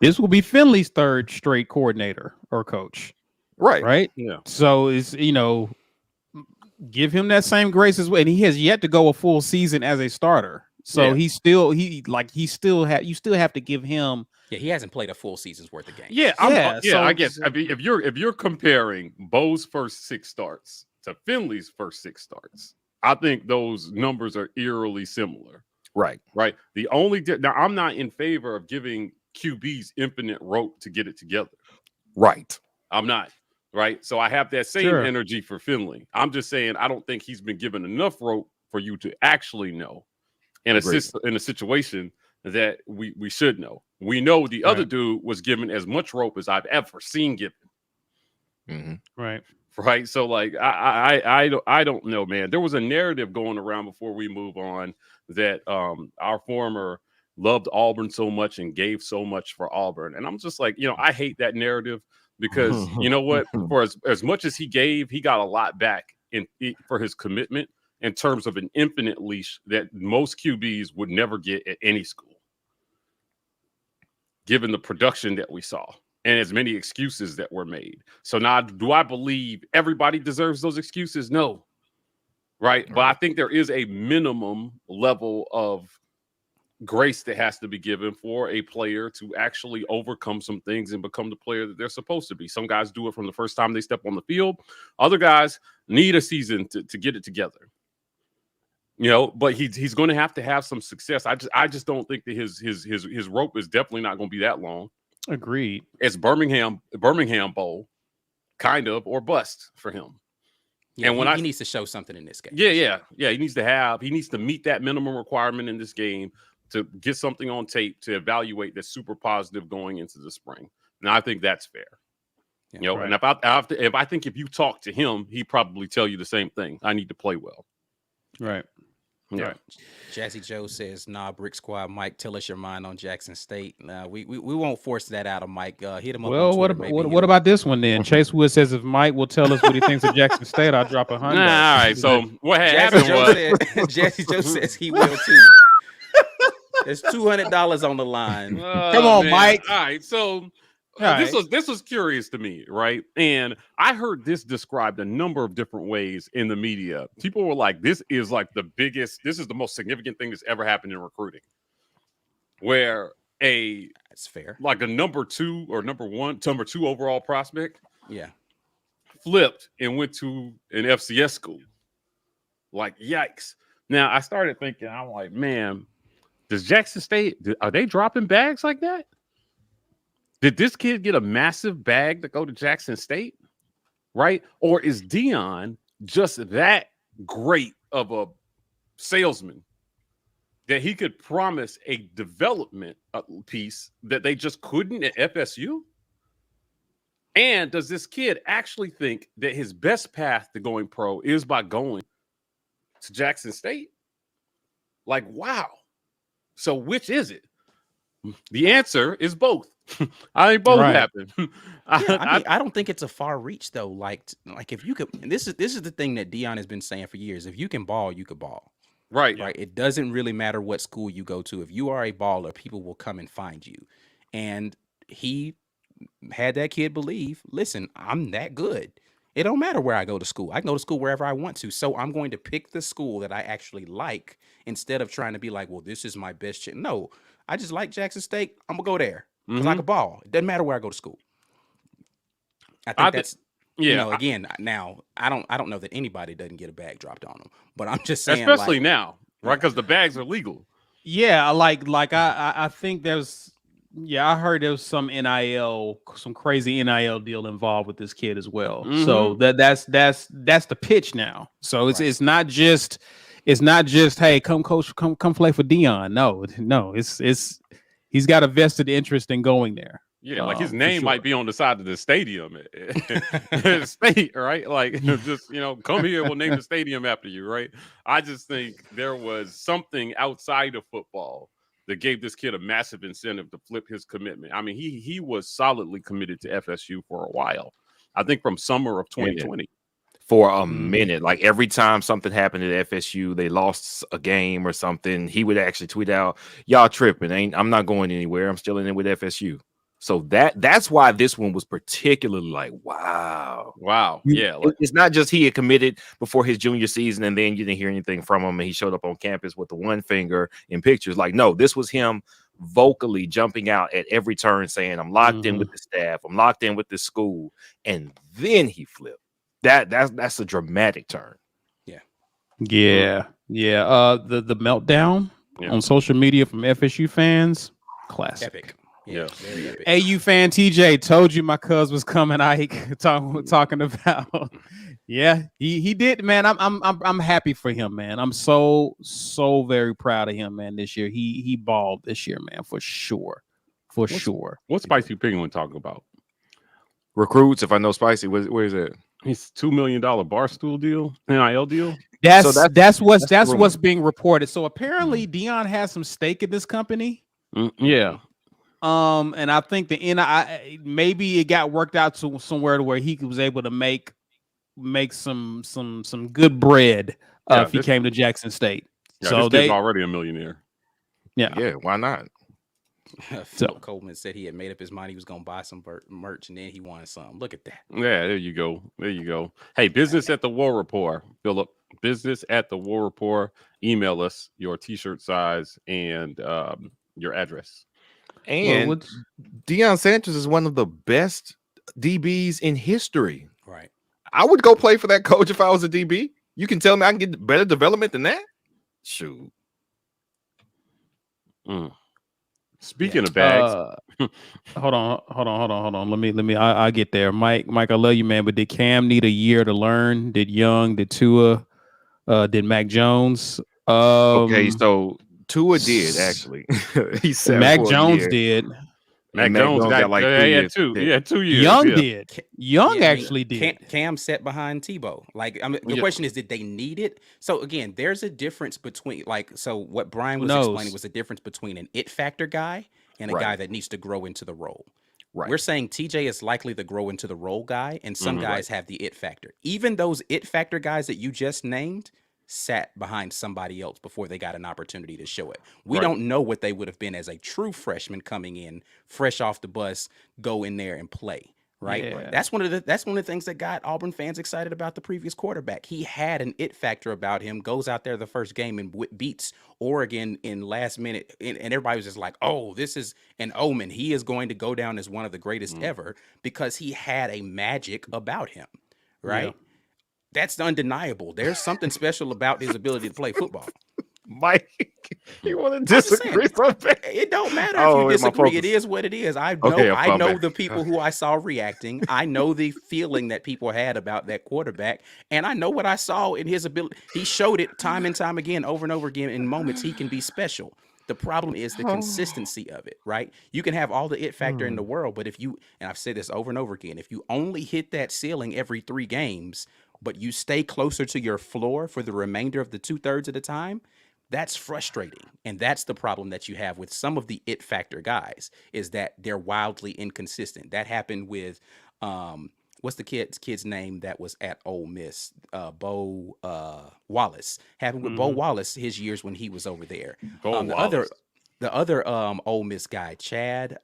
this will be Finley's 3rd straight coordinator or coach. Right. Yeah. So it's, give him that same grace as well. And he has yet to go a full season as a starter. So you still have to give him. Yeah, he hasn't played a full season's worth of games. I guess. I mean, if you're comparing Bo's first 6 starts to Finley's first 6 starts, I think those numbers are eerily similar. Right. The only now, I'm not in favor of giving QBs infinite rope to get it together. Right. I'm not. Right. So I have that same energy for Finley. I'm just saying I don't think he's been given enough rope for you to actually know in a situation that we should know. We know the other dude was given as much rope as I've ever seen given. Mm-hmm. Right. So I don't know, man. There was a narrative going around before we move on that our former loved Auburn so much and gave so much for Auburn. And I'm just like, I hate that narrative, because you know what, for as much as he gave, he got a lot back for his commitment in terms of an infinite leash that most QBs would never get at any school, given the production that we saw and as many excuses that were made. So now, do I believe everybody deserves those excuses? No. Right. But I think there is a minimum level of grace that has to be given for a player to actually overcome some things and become the player that they're supposed to be. Some guys do it from the first time they step on the field. Other guys need a season to get it together. But he's going to have some success. I just don't think that his rope is definitely not going to be that long. Agreed. It's Birmingham Bowl, kind of, or bust for him. Yeah, and he needs to show something in this game. Yeah. He needs to meet that minimum requirement in this game to get something on tape to evaluate that's super positive going into the spring. And I think that's fair. And if you talk to him, he probably tell you the same thing. I need to play well. Right. Yeah. Right. Jazzy Joe says, Brick Squad, Mike, tell us your mind on Jackson State. We won't force that out of Mike. Hit him up. Well, what about this one then? Chase Wood says, if Mike will tell us what he thinks of Jackson State, I'll drop 100. All right. So what happened was Jazzy Joe says he will too. There's $200 on the line. Come on, man. Mike. All right, so All this right. was curious to me, right? And I heard this described a number of different ways in the media. People were like, "This is like the biggest. This is the most significant thing that's ever happened in recruiting." Where That's fair. like a number two overall prospect Yeah. flipped and went to an FCS school. Like, yikes. Now, I started thinking, I'm like, man, does Jackson State, are they dropping bags like that? Did this kid get a massive bag to go to Jackson State? Right? Or is Dion just that great of a salesman that he could promise a development piece that they just couldn't at FSU? And does this kid actually think that his best path to going pro is by going to Jackson State? Like, wow. So which is it? The answer is both. I think both Right. happen. Yeah, I don't think it's a far reach though. Like if you could, and this is the thing that Dion has been saying for years. If you can ball, you could ball. Right. Right. It doesn't really matter what school you go to. If you are a baller, people will come and find you. And he had that kid believe, listen, I'm that good. It don't matter where I go to school. I can go to school wherever I want to. So I'm going to pick the school that I actually like instead of trying to be like, well, this is my best chance. No, I just like Jackson State. I'm gonna go there because I can ball. It doesn't matter where I go to school. I think that's again, now I don't know that anybody doesn't get a bag dropped on them, but I'm just saying, especially like, now, right? Because the bags are legal. Yeah, like I think I heard there was some crazy NIL deal involved with this kid as well. So that's the pitch now. So it's not just hey, come coach, come play for Dion. No, it's he's got a vested interest in going there. Yeah, like his name might be on the side of the stadium at state, right? Like, just, come here, we'll name the stadium after you, right? I just think there was something outside of football that gave this kid a massive incentive to flip his commitment. I mean, he was solidly committed to FSU for a while. I think from summer of 2020. For a minute, like every time something happened at FSU, they lost a game or something, he would actually tweet out, "Y'all tripping? I'm not going anywhere. I'm still in it with FSU." So that's why this one was particularly like, wow. Yeah. It's not just he had committed before his junior season and then you didn't hear anything from him and he showed up on campus with the one finger in pictures. Like, no, this was him vocally jumping out at every turn saying, I'm locked in with the staff. I'm locked in with the school. And then he flipped. That's a dramatic turn. Yeah. The meltdown on social media from FSU fans, classic. Epic. Yeah. Very epic. AU fan TJ told you my cuz was coming. Ike talking about. Yeah, he did, man. I'm happy for him, man. I'm so very proud of him, man. This year he balled this year, man, for sure. What's Spicy Penguin talking about? Recruits, if I know Spicy, where is it? His $2 million barstool deal, NIL deal. That's what's being reported. So apparently Dion has some stake in this company. Yeah. And I think maybe it got worked out to somewhere to where he was able to make some good bread if he came to Jackson State. Yeah, so this kid's already a millionaire. Yeah, why not? Phil Coleman said he had made up his mind he was going to buy some merch and then he wanted some. Look at that. Yeah, there you go. Hey, business at the War Rapport, Philip. Business at the War Rapport. Email us your t-shirt size and your address. And Deion Sanders is one of the best DBs in history. Right. I would go play for that coach if I was a DB. You can tell me I can get better development than that? Shoot. Speaking of bags, hold on. Let me. I'll get there. Mike, I love you, man. But did Cam need a year to learn? Did Young? Did Tua? Did Mac Jones? Okay, so Tua did actually. He said Mac Jones did. Mac Jones got like 3 years. He had 2 years. Young did. Young actually did. Cam sat behind Tebow. Like, the question is, did they need it? So again, there's a difference between so what Bryan was explaining was the difference between an it factor guy and a guy that needs to grow into the role. Right. We're saying TJ is likely to grow into the role guy, and some guys have the it factor. Even those it factor guys that you just named sat behind somebody else before they got an opportunity to show it. We Right. don't know what they would have been as a true freshman coming in, fresh off the bus, go in there and play. Right. Yeah. That's one of the things that got Auburn fans excited about the previous quarterback. He had an it factor about him, goes out there the first game and beats Oregon in last minute. And everybody was just like, oh, this is an omen. He is going to go down as one of the greatest ever because he had a magic about him. Right. Yeah. That's undeniable. There's something special about his ability to play football. Mike, you want to just disagree from that? It don't matter Oh, if you my disagree. focus. It is what it is. I know. Okay, I'm I know fine. the people who I saw reacting. I know the feeling that people had about that quarterback, and I know what I saw in his ability. He showed it time and time again, over and over again. In moments, he can be special. The problem is the consistency of it, right? You can have all the it factor in the world, but if you, and I've said this over and over again, if you only hit that ceiling every 3 games, but you stay closer to your floor for the remainder of the 2/3 of the time, that's frustrating. And that's the problem that you have with some of the it factor guys, is that they're wildly inconsistent. That happened with what's the kid's name that was at Ole Miss? Bo Wallace. Happened with Bo Wallace his years when he was over there. Bo Wallace. The other Ole Miss guy, Chad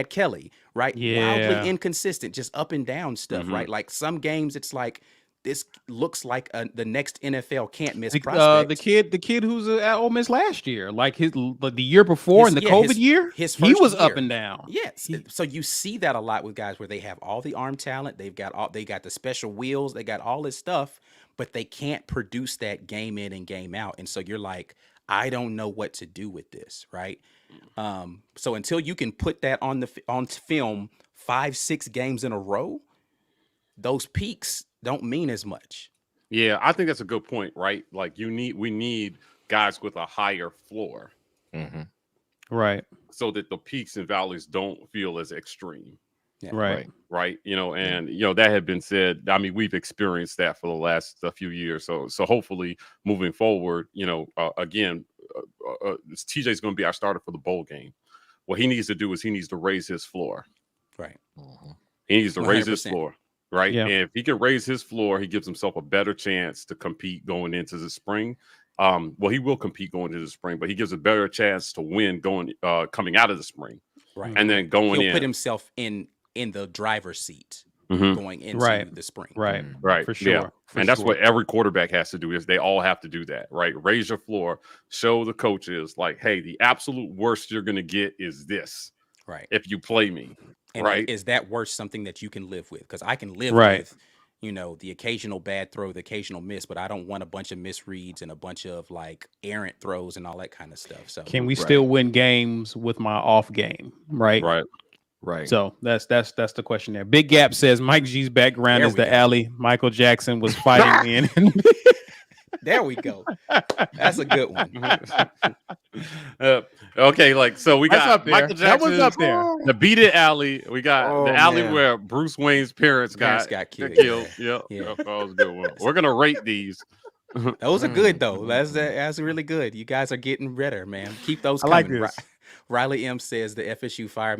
Kelly, right? Yeah. Wildly inconsistent, just up and down stuff, right? Like some games it's like, this looks like the next NFL can't miss prospect. The kid who's at Ole Miss last year, like the year before in the COVID year, his he first was up year. and down. Yes. So you see that a lot with guys where they have all the arm talent, they got the special wheels, they got all this stuff, but they can't produce that game in and game out. And so you're like, I don't know what to do with this, right? So until you can put that on film 5-6 games in a row, those peaks don't mean as much. Yeah, I think that's a good point, right? Like we need guys with a higher floor, Right. so that the peaks and valleys don't feel as extreme. Yeah. Right. And that had been said. I mean, we've experienced that for the last few years. So hopefully moving forward, again, TJ's going to be our starter for the bowl game. What he needs to do is he needs to raise his floor. Right. He needs to raise his 100%. floor. Right. Yeah. And if he can raise his floor, he gives himself a better chance to compete going into the spring. Well, he will compete going into the spring, but he gives a better chance to win coming out of the spring. Right. And then going He'll in. put himself in the driver's seat Mhm. going into the spring. Right. Right. For sure. Yeah. And that's what every quarterback has to do, is they all have to do that, right? Raise your floor, show the coaches like, hey, the absolute worst you're going to get is this Right. if you play me. And right. is that worse something that you can live with? Because I can live Right. with, the occasional bad throw, the occasional miss, but I don't want a bunch of misreads and a bunch of like errant throws and all that kind of stuff. So Can we still win games with my off game? Right. Right. So that's the question there. Big Gap says Mike G's background There is we the go. alley Michael Jackson was fighting in. there we go. That's a good one. Okay, like so we That's got up there. Michael That was Jackson's up there. the Beat It alley. We got Oh, the alley man. where Bruce Wayne's parents got killed. killed. Yeah. Yeah, that was a good one. We're gonna rate these. Those are good though. That's really good. You guys are getting better, man. Keep those I coming. like this. Riley M says the FSU fire.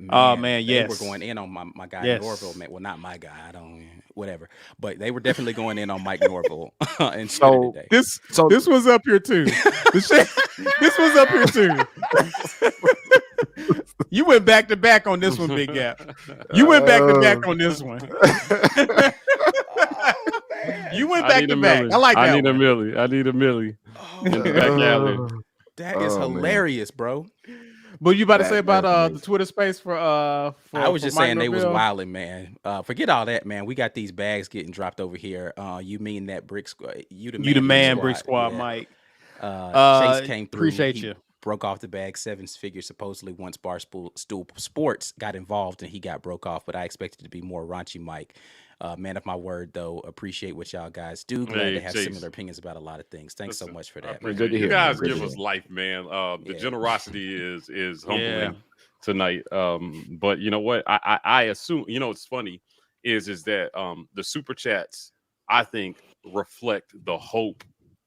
Oh, man, they yes. were going in on my guy Yes. Norville. Man, well, not my guy. I don't whatever, but they were definitely going in on Mike Norville and So, today. This So was up here too. This was up here too. You went back to back on this one, Big Gap. You went back to back on this one. You went back to back. I like that. I need one. a millie. I need a millie. Oh, In the back alley. that is Oh, man. hilarious, bro. But you about to say about That's the Twitter space for I was for just Mike saying they was Norville? wilding, man. Forget all that, man. We got these bags getting dropped over here. You mean that brick squad? You the man, Brick Squad, Yeah. Mike. Chase came through. Appreciate He you. broke off the bag 7 figures supposedly once Barstool Sports got involved and he got broke off. But I expected it to be more raunchy, Mike. Man of my word, though. Appreciate what y'all guys do. Glad Hey, to have Chase. similar opinions about a lot of things. Thanks so much for that. Appreciate Good to it. hear. You guys Good to give us hear. life, man. The Yeah. generosity is humbling Yeah. tonight. But you know what? I assume it's funny is that the super chats I think reflect the hope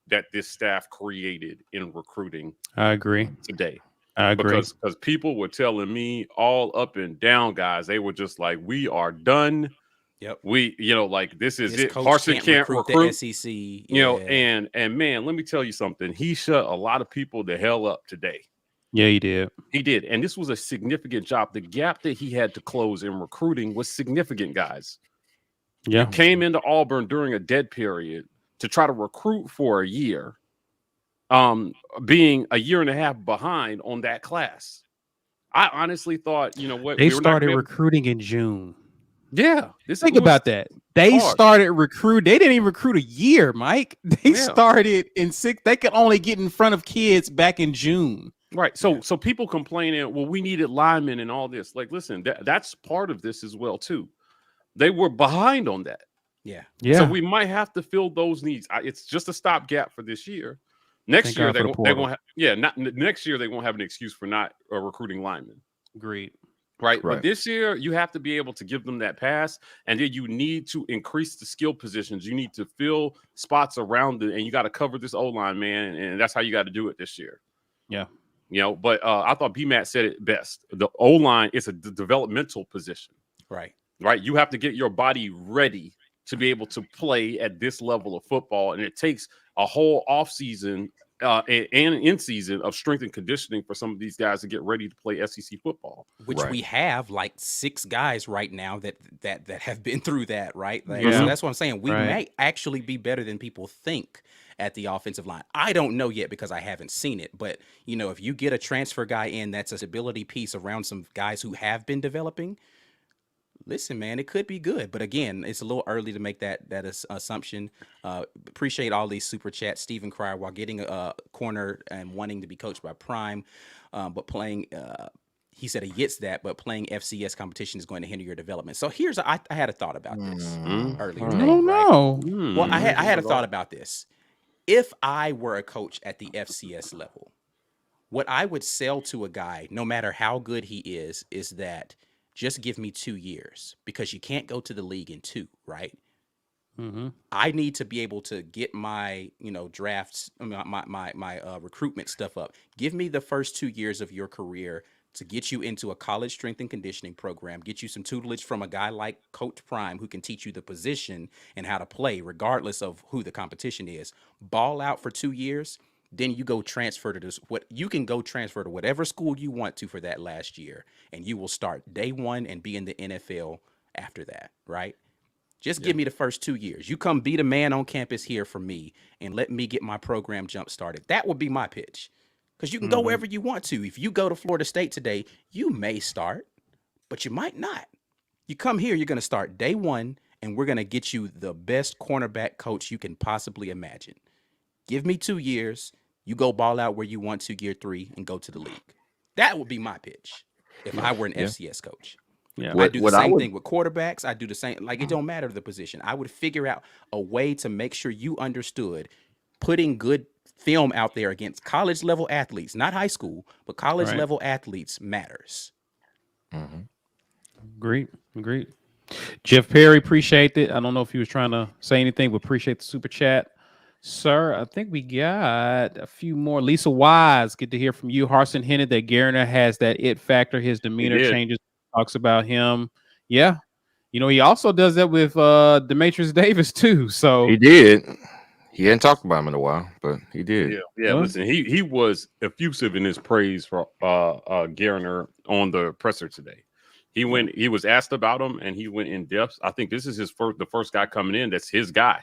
that this staff created in recruiting I agree. today. I agree. Because people were telling me all up and down, guys, they were just like, we are done Yep. We, like this is This it. coach Carson can't recruit. the SEC. And man, let me tell you something. He shut a lot of people the hell up today. Yeah, he did. He did, and this was a significant job. The gap that he had to close in recruiting was significant, guys. Yeah. You came into Auburn during a dead period to try to recruit for a year, being a year and a half behind on that class. I honestly thought, what, They started recruiting in June. Yeah, Think about that. They started recruit. They didn't even recruit a year, Mike. They started in 6. They could only get in front of kids back in June. Right. So people complaining, well, we needed linemen and all this. Like, listen, that's part of this as well too. They were behind on that. Yeah. So we might have to fill those needs. It's just a stopgap for this year. Next year they won't have. Next year they won't have an excuse for not recruiting linemen. Agreed. Right. But this year you have to be able to give them that pass, and then you need to increase the skill positions. You need to fill spots around it, and you got to cover this O-line, man. And that's how you got to do it this year. Yeah. But I thought B-Matt said it best. The O-line is a developmental position. Right. Right. You have to get your body ready to be able to play at this level of football. And it takes a whole offseason and in season of strength and conditioning for some of these guys to get ready to play SEC football. Which we have like 6 guys right now that have been through that, right? So that's what I'm saying. We may actually be better than people think at the offensive line. I don't know yet because I haven't seen it. But, if you get a transfer guy in, that's a stability piece around some guys who have been developing. Listen, man, it could be good. But again, it's a little early to make that assumption. Appreciate all these super chats. Stephen Cryer, while getting a corner and wanting to be coached by Prime, but playing, he said he gets that, but playing FCS competition is going to hinder your development. So I had a thought about this earlier today. I don't know. Well, I had a thought about this. If I were a coach at the FCS level, what I would sell to a guy, no matter how good he is that just give me 2 years, because you can't go to the league in 2, right? Mm-hmm. I need to be able to get my, drafts, my recruitment stuff up. Give me the first 2 years of your career to get you into a college strength and conditioning program, get you some tutelage from a guy like Coach Prime who can teach you the position and how to play regardless of who the competition is. Ball out for 2 years. Then you go transfer to this. You can go transfer to whatever school you want to for that last year, and you will start day 1 and be in the NFL after that, right? Just give me the first 2 years. You come be the man on campus here for me, and let me get my program jump started. That would be my pitch, because you can go wherever you want to. If you go to Florida State today, you may start, but you might not. You come here, you're going to start day 1, and we're going to get you the best cornerback coach you can possibly imagine. Give me 2 years. You go ball out where you want to year 3 and go to the league. That would be my pitch if I were an FCS coach. Yeah. I do the same thing with quarterbacks. I do the same. Like, it don't matter the position. I would figure out a way to make sure you understood putting good film out there against college level athletes, not high school, but college level athletes matters. Agreed. Jeff Perry, appreciate it. I don't know if he was trying to say anything, but appreciate the super chat. Sir, I think we got a few more. Lisa Wise, good to hear from you. Harson hinted that Garner has that it factor. His demeanor changes, talks about him. Yeah. You know, he also does that with Demetrius Davis too. So he did. He hadn't talked about him in a while, but he did. Yeah. Listen, he was effusive in his praise for Garner on the presser today. He was asked about him and he went in depth. I think this is the first guy coming in that's his guy.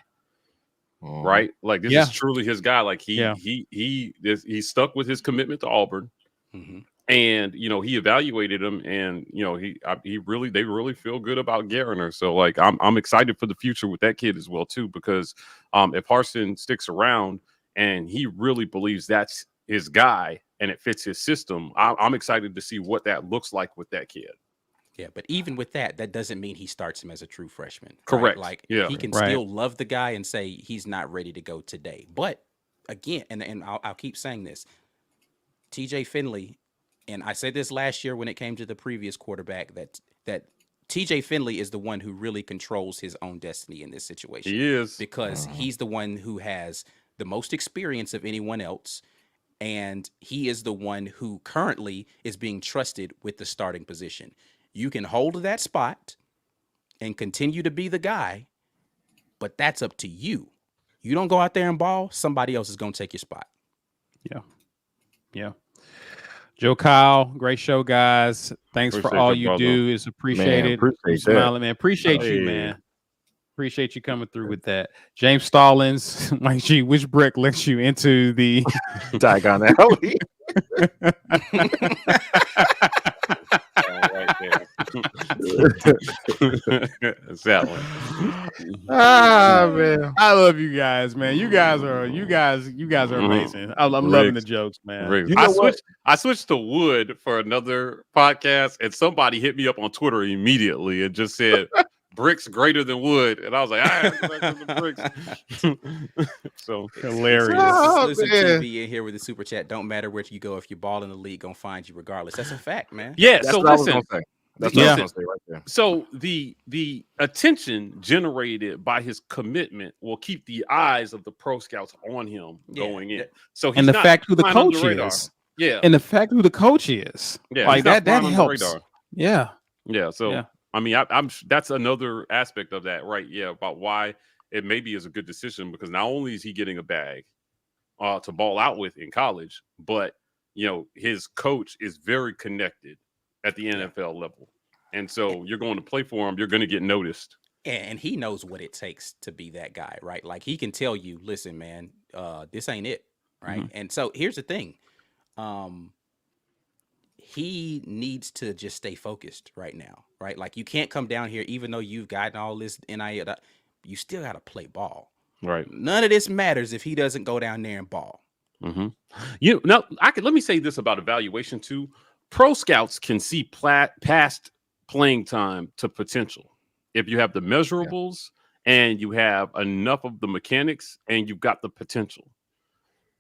Right? Like, this is truly his guy. Like, he stuck with his commitment to Auburn. And he evaluated him, and they really feel good about Garner. So, like, I'm excited for the future with that kid as well too, because if Harson sticks around and he really believes that's his guy and it fits his system, I'm excited to see what that looks like with that kid. Yeah, but even with that doesn't mean he starts him as a true freshman. Correct. Right? Like, he can still love the guy and say he's not ready to go today. But again, and I'll keep saying this, TJ Finley, and I said this last year when it came to the previous quarterback, that TJ Finley is the one who really controls his own destiny in this situation. He is. Because he's the one who has the most experience of anyone else. And he is the one who currently is being trusted with the starting position. You can hold that spot and continue to be the guy, but that's up to you. You don't go out there and ball, somebody else is going to take your spot. Yeah. Joe Kyle, great show, guys. Thanks Appreciate for all you, you brother. do. It's appreciated. appreciate I'm that. smiling, man. Appreciate you, Hey. man. Appreciate you coming through with that. James Stallings, Mike G, which brick lets you into the Diagon Alley. Right there. That's that one. Ah, man. I love you guys, man. You guys are amazing. I'm loving the jokes, man. Riggs. You know what? I switched to Wood for another podcast, and somebody hit me up on Twitter immediately and just said bricks greater than wood, and I was like, all right, go back to the bricks. So Hilarious. Oh, Listen man. TV in here with the super chat. Don't matter where you go, if you ball in the league, gonna find you regardless. That's a fact, man. yeah. That's So what I was listen. gonna say. That's what I was gonna say right there. So the attention generated by his commitment will keep the eyes of the pro scouts on him going in. So he's And the not fact who the flying under coach radar. is. Yeah. And the fact who the coach is. Yeah. Like he's not that flying under the helps. radar. Yeah. Yeah. So Yeah. I mean, I'm that's another aspect of that, right? Yeah, about why it maybe is a good decision, because not only is he getting a bag to ball out with in college, but his coach is very connected at the NFL level, and so you're going to play for him, you're going to get noticed. And he knows what it takes to be that guy, right? Like he can tell you, listen, man, this ain't it, right? Mhm. And so here's the thing. He needs to just stay focused right now, right? Like you can't come down here, even though you've gotten all this NIL, you still got to play ball. Right. None of this matters if he doesn't go down there and ball. Mm-hmm. Let me say this about evaluation too. Pro scouts can see past playing time to potential. If you have the measurables and you have enough of the mechanics and you've got the potential.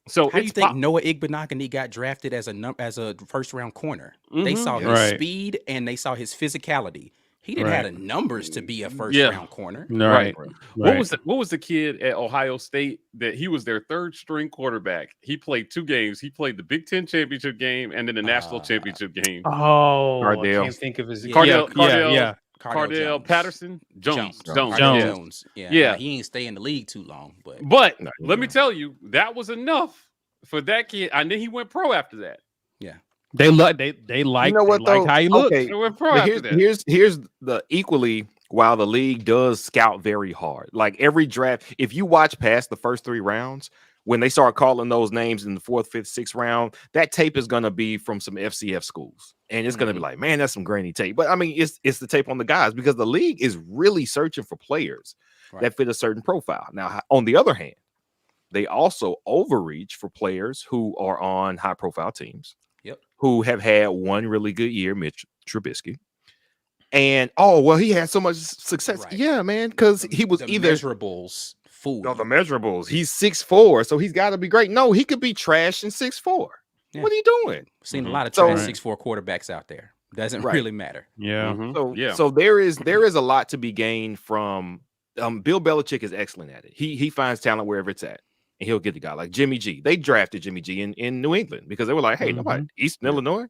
So how do you think Noah Igbenogany got drafted as a first round corner? They saw his Right. speed and they saw his physicality. He didn't have the numbers to be a first round corner. Right. What was the kid at Ohio State that he was their third string quarterback? He played 2 games. He played the Big Ten championship game and then the national championship game. Oh, Cardale. I can't think of his Cardale Jones. Patterson Jones. Cardale Yeah. Jones. Yeah. Yeah. He ain't stay in the league too long, but But let me tell you, that was enough for that kid. And then he went pro after that. They like You know what, they liked though? how he looked. Okay. He went pro But after that. here's the equally, while the league does scout very hard, like every draft, if you watch past the first 3 rounds, when they start calling those names in the 4th, 5th, 6th round, that tape is going to be from some FCF schools, and it's going to be like, man, that's some grainy tape. But I mean, it's the tape on the guys, because the league is really searching for players that fit a certain profile. Now, on the other hand, they also overreach for players who are on high profile teams. Who have had one really good year, Mitch Trubisky. And he had so much success. Right. Yeah, man, because he was the either measurables fool. the measurables. He's 6'4", so he's got to be great. No, he could be trash in 6'4". Yeah. What are you doing? Seen a lot of So- trash 6'4" quarterbacks out there. Doesn't really matter. Yeah. Mhm. So there is a lot to be gained from. Bill Belichick is excellent at it. He finds talent wherever it's at, and he'll get the guy like Jimmy G. They drafted Jimmy G in New England because they were like, hey, nobody Eastern Illinois.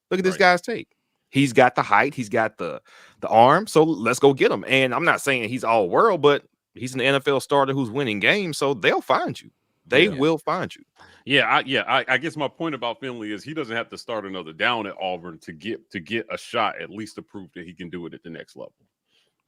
Look at this guy's tape. He's got the height, he's got the arm, so let's go get him. And I'm not saying he's all world, but he's an NFL starter who's winning games, so they'll find you. They will find you. I guess my point about Finley is he doesn't have to start another down at Auburn to get a shot, at least to prove that he can do it at the next level.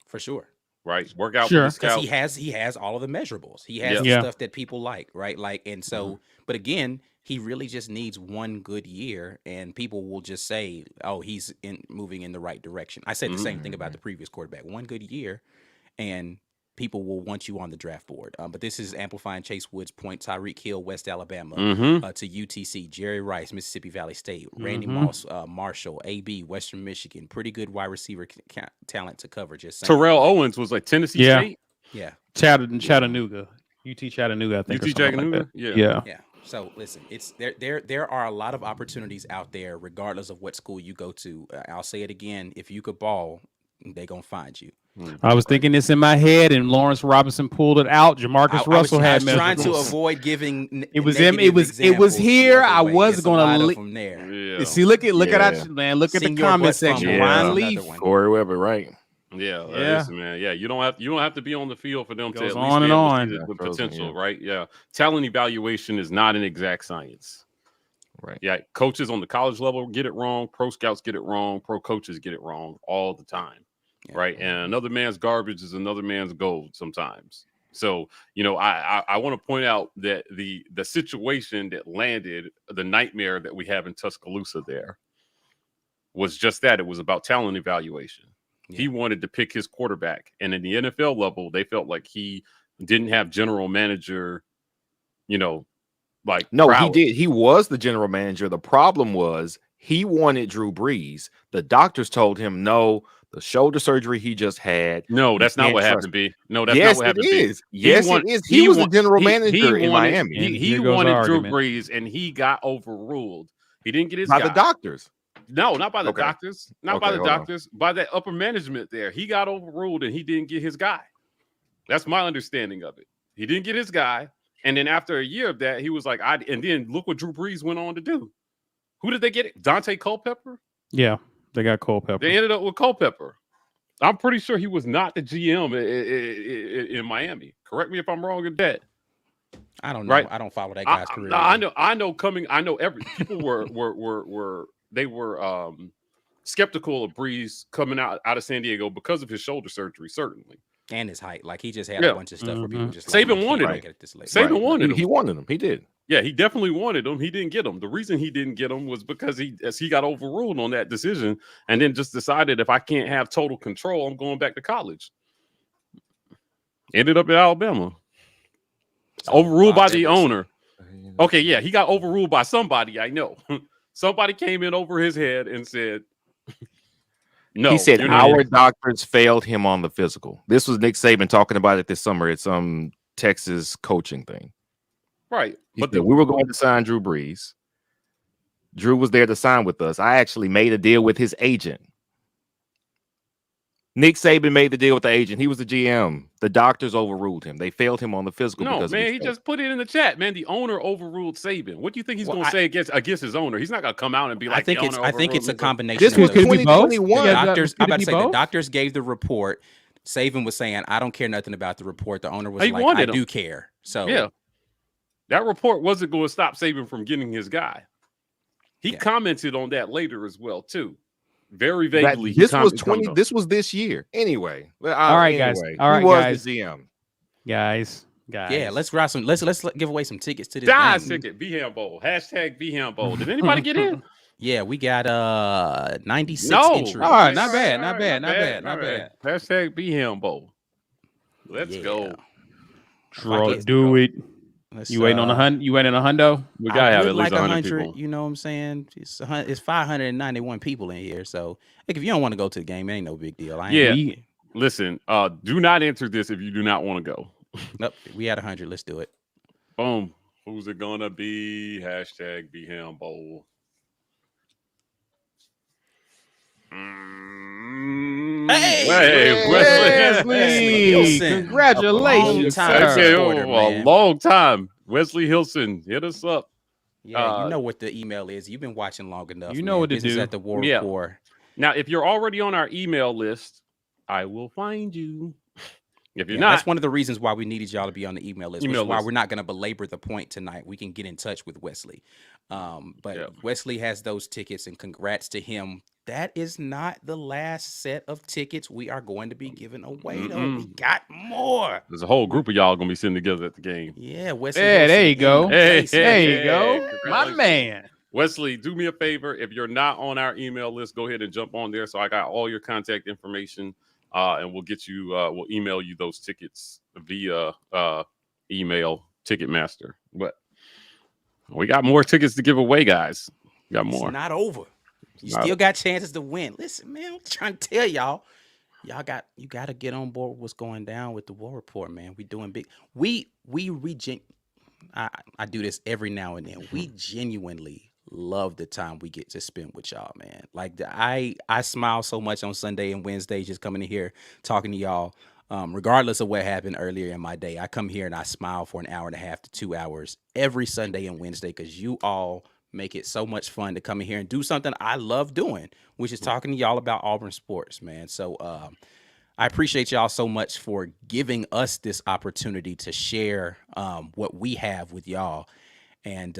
For sure. Right? Work out Sure. with the Because scout. he has all of the measurables. He has the stuff that people like, right? Like, and so, but again, he really just needs one good year, and people will just say, "Oh, he's moving in the right direction." I said the same thing about the previous quarterback. One good year, and people will want you on the draft board. But this is amplifying Chase Wood's point. Tyreek Hill, West Alabama, to UTC. Jerry Rice, Mississippi Valley State. Randy Moss, Marshall, AB, Western Michigan. Pretty good wide receiver talent to cover. Just saying. Terrell Owens was like Tennessee State. Yeah. Chattanooga. UT Chattanooga, I think. UT or something Chattanooga? Like that. Yeah. Yeah. So listen, it's there are a lot of opportunities out there, regardless of what school you go to. I'll say it again: if you could ball, they gonna find you. I was thinking this in my head, and Lawrence Robinson pulled it out. Jamarcus Russell I had was trying to measurables. avoid giving. It was negative it was examples here. the other I way. was It's a gonna lot of leak. them there. Yeah. See, look at that, man. Look at the Senior comment butt section. fumble. Ryan Another Leaf. one. Corey Weber, right? Yeah, Yeah. listen, man. Yeah, you don't have to be on the field for them to Goes at least on be and able on. to see the Yeah, frozen, potential, yeah. right? Yeah, talent evaluation is not an exact science. Right. Yeah, coaches on the college level get it wrong. Pro scouts get it wrong. Pro coaches get it wrong all the time, Yeah. right? And another man's garbage is another man's gold sometimes. So, I want to point out that the situation that landed the nightmare that we have in Tuscaloosa there was just that. It was about talent evaluation. Yeah. He wanted to pick his quarterback, and in the NFL level, they felt like he didn't have general manager, like No, he prowess. did. He was the general manager. The problem was he wanted Drew Brees. The doctors told him no. The shoulder surgery he just had. No, you that's not can't what trust happened, B. No, that's Yes, not what it happened, B. is. Yes, want- it is. He was the general he manager in wanted- Miami And He here goes wanted our Drew argument. Brees, and he got overruled. He didn't get his by guy. the doctors. No, not by the Okay. doctors. Not by Okay, the hold on. doctors. By that upper management there. He got overruled, and he didn't get his guy. That's my understanding of it. He didn't get his guy, and then after a year of that, he was like, and then look what Drew Brees went on to do. Who did they get? Dante Culpepper? Yeah, they got Culpepper. They ended up with Culpepper. I'm pretty sure he was not the GM in Miami. Correct me if I'm wrong in that. I don't know. Right. I don't follow that guy's career. I know every people were skeptical of Breeze coming out of San Diego because of his shoulder surgery, certainly. And his height. Like he just had Yeah. a bunch of stuff where people just Saban like, you wanted can't him. make it at this late. Saban wanted him. He wanted him. He did. Yeah, he definitely wanted him. He didn't get him. The reason he didn't get him was because he got overruled on that decision, and then just decided if I can't have total control, I'm going back to college. Ended up at Alabama. Overruled by the owner. Okay, yeah, he got overruled by somebody. I know. Somebody came in over his head and said, "No." He said you're not- our doctors failed him on the physical. This was Nick Saban talking about it this summer at some Texas coaching thing. right, He but said, we were going to sign Drew Brees. Drew was there to sign with us. I actually made a deal with his agent. Nick Saban made the deal with the agent. He was the GM. The doctors overruled him. They failed him on the physical. no, because of man, his he shoulder. just put it in the chat, man. The owner overruled Saban. What do you think he's Well, going to say against his owner? He's not going to come out and be like, I think the it's owner I think it's a overruled me. combination. This of was those. Could it be both? 2021. The Yeah, doctors, could I'm it about be to say the both? doctors gave the report. Saban was saying, I don't care nothing about the report. The owner was He like, I wanted him. do care. So Yeah, that report wasn't going to stop Saban from getting his guy. He Yeah. commented on that later as well, too. Very That- vaguely. this was 20. This was this year. Anyway. Well, All right, guys. anyway, All right, he was guys. the GM. Guys. yeah, let's grab some. Let's give away some tickets to this Dice game. ticket, BHAM Bowl. Hashtag BHAM Bowl. Did anybody get in? Yeah, we got 96 No. entries. All right, not bad, not bad, not bad, not bad. Hashtag BHAM Bowl. Let's Yeah. go. Draw, Let's do it. Let's, You waiting on a hunt? You waiting on a hundo? We I gotta have would at least like 100 people. You know what I'm saying? It's 591 people in here. So like, if you don't want to go to the game, it ain't no big deal. Yeah. Listen, do not enter this if you do not want to go. Nope, we had 100. Let's do it. Boom. Who's it gonna be? Hashtag BHAM Bowl. Hey, Wesley. Hilson. Congratulations, A long time sir. supporter, A man. long time. Wesley Hilson, hit us up. Yeah, you know what the email is. You've been watching long enough. You know man. what to This is do. at the War Yeah. Rapport. Now, if you're already on our email list, I will find you. If you're Yeah, not, that's one of the reasons why we needed y'all to be on the email list. Which Email is why list. we're not going to belabor the point tonight. We can get in touch with Wesley. But Yeah. Wesley has those tickets, and congrats to him. That is not the last set of tickets we are going to be giving away, though. We got more. there's a whole group of y'all gonna be sitting together at the game. Yeah, Wesley. Yeah, there you Hilson in go. the Hey, place, There man. you go. My congratulations. man. Wesley, do me a favor. If you're not on our email list, go ahead and jump on there. So I got all your contact information, and we'll get you. We'll email you those tickets via email, Ticketmaster. But we got more tickets to give away, guys. We got more. It's not over. You not still got chances to win. Listen, man, I'm trying to tell y'all. You got to get on board with what's going down with the War Report, man. We doing big. I do this every now and then. We genuinely love the time we get to spend with y'all, man. Like I smile so much on Sunday and Wednesday just coming in here talking to y'all. Regardless of what happened earlier in my day, I come here and I smile for an hour and a half to 2 hours every Sunday and Wednesday because you all make it so much fun to come in here and do something I love doing, which is talking to y'all about Auburn sports, man. So I appreciate y'all so much for giving us this opportunity to share what we have with y'all, and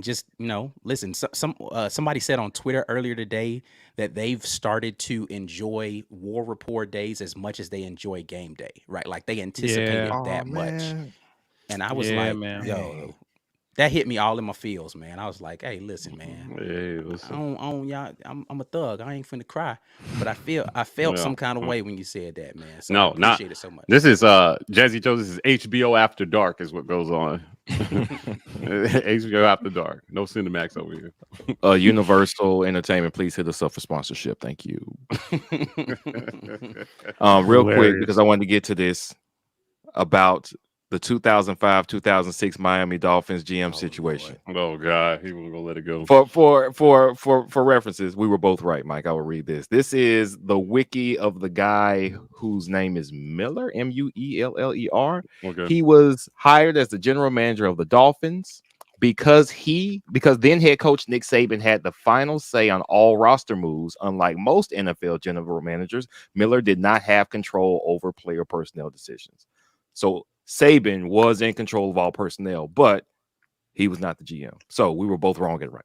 just listen. Somebody said on Twitter earlier today that they've started to enjoy War Rapport days as much as they enjoy game day, right? Like they anticipated Yeah. that Oh, much, man. and I was Yeah, like, man. yo. That hit me all in my feels, man. I was like, "Hey, listen, man. Hey, I listen. don't y'all. I'm a thug. I ain't finna cry." But I felt some kind of way when you said that, man. So I No, appreciate it so much. This is Jazzy Joe. This is HBO After Dark is what goes on. HBO After Dark. No Cinemax over here. Universal Entertainment, please hit us up for sponsorship. Thank you. Real quick, Hilarious. because I wanted to get to this about the 2005-2006 Miami Dolphins GM situation. Oh God, he was gonna let it go. For references, we were both right, Mike. I will read this. This is the wiki of the guy whose name is Miller, Mueller. Okay. He was hired as the general manager of the Dolphins because then head coach Nick Saban had the final say on all roster moves. Unlike most NFL general managers, Miller did not have control over player personnel decisions. So Saban was in control of all personnel, but he was not the GM. So we were both wrong and right.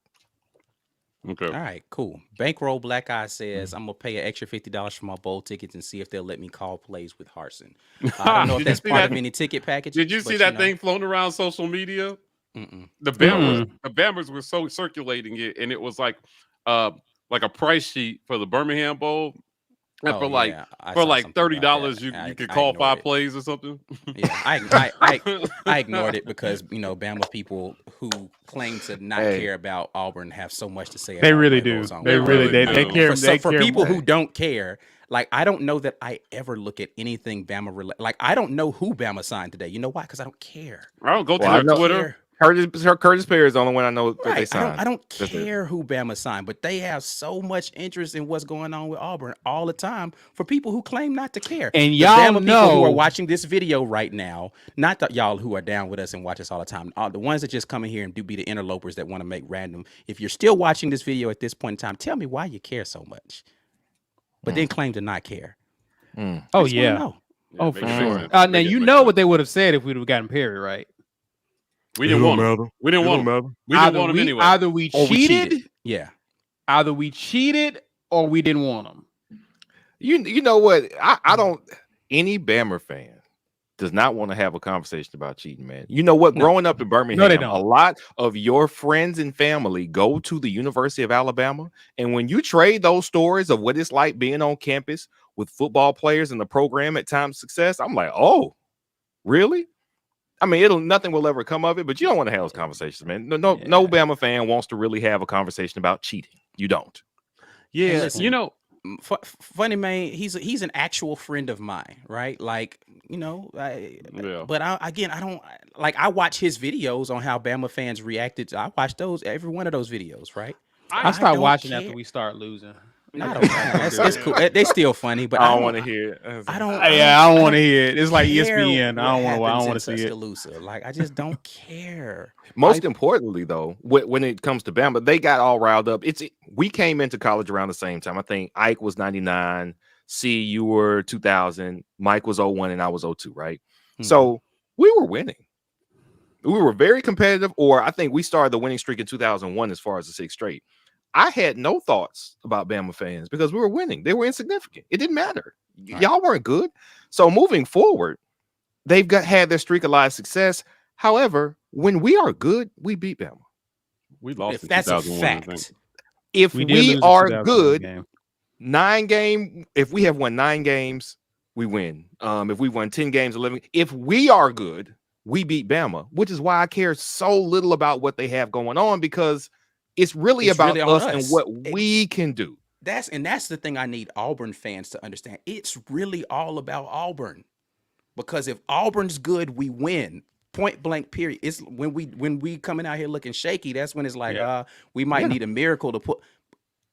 Okay. All right, cool. Bankroll Black Eye says, I'm gonna pay an extra $50 for my bowl tickets and see if they'll let me call plays with Harson. I don't know if Did you that's see part that? of any ticket package. Did you see that thing floating around social media? Mm-mm. The Bammers were so circulating it, and it was like a price sheet for the Birmingham Bowl. And Oh, for yeah, I saw something $30, about you that. could I call ignored 5 it. plays or something. Yeah, I ignored it because Bama people who claim to not care about Auburn have so much to say. They about really what do. goes on They with really Auburn. they care. They For care people more. who don't care, like I don't know that I ever look at anything Bama related. Like I don't know who Bama signed today. You know why? Because I don't care. I don't go to Well, their I know- Twitter. Care. Curtis Perry is the only one I know that they Right. signed. I don't That's it. care who Bama signed, but they have so much interest in what's going on with Auburn all the time for people who claim not to care. And The y'all Bama people who are know- watching this video right now, not the, y'all who are down with us and watch us all the time, the ones that just come in here and be the interlopers that want to make random. If you're still watching this video at this point in time, tell me why you care so much, but then claim to not care. Oh I just wanna yeah. know. Oh, make for it make sure. sense. Now Make it you make know sense. what they would have said if we'd have gotten Perry, right? We didn't want him. We didn't want him. We didn't want him anyway. Either we Or we cheated, Yeah. either we cheated, or we didn't want him. You know what? I don't. Any Bammer fan does not want to have a conversation about cheating, man. You know what? No. Growing up in Birmingham, they don't. a lot of your friends and family go to the University of Alabama, and when you trade those stories of what it's like being on campus with football players and the program at times success, I'm like, oh, really? I mean, nothing will ever come of it, but you don't want to have those conversations, man. No Bama fan wants to really have a conversation about cheating. You don't. Yeah, listen, you know, funny man, he's an actual friend of mine, right? Like Yeah. but I don't like. I watch his videos on how Bama fans reacted. I watch every one of those videos, right? I stopped don't watching care. after we start losing. I don't care. It's cool. They still funny, but I don't want to hear it. I don't. Yeah, I don't want to hear it. It's like care ESPN. I don't what want happens to in see it. Tuscaloosa. Like I just don't care. Most importantly, though, when it comes to Bama, they got all riled up. We came into college around the same time. I think Ike was 99. C, you were 2000. Mike was 01 and I was 02, right? Mhm. So we were winning. We were very competitive, or I think we started the winning streak in 2001 as far as the 6 straight. I had no thoughts about Bama fans because we were winning. They were insignificant. It didn't matter. Right. Y'all weren't good. So moving forward, they've had their streak of live success. However, when we are good, we beat Bama. We lost If in that's a 2001, I think. fact, If We we, did lose the are 2001 good, game. 9 game. If we have won 9 games, we win. If we won 10 games, 11. If we are good, we beat Bama, which is why I care so little about what they have going on, because it's really about really on us and us. what we can do. that's the thing I need Auburn fans to understand. It's really all about Auburn, because if Auburn's good, we win. Point blank. Period. It's when we coming out here looking shaky. That's when it's like, we might need a miracle to put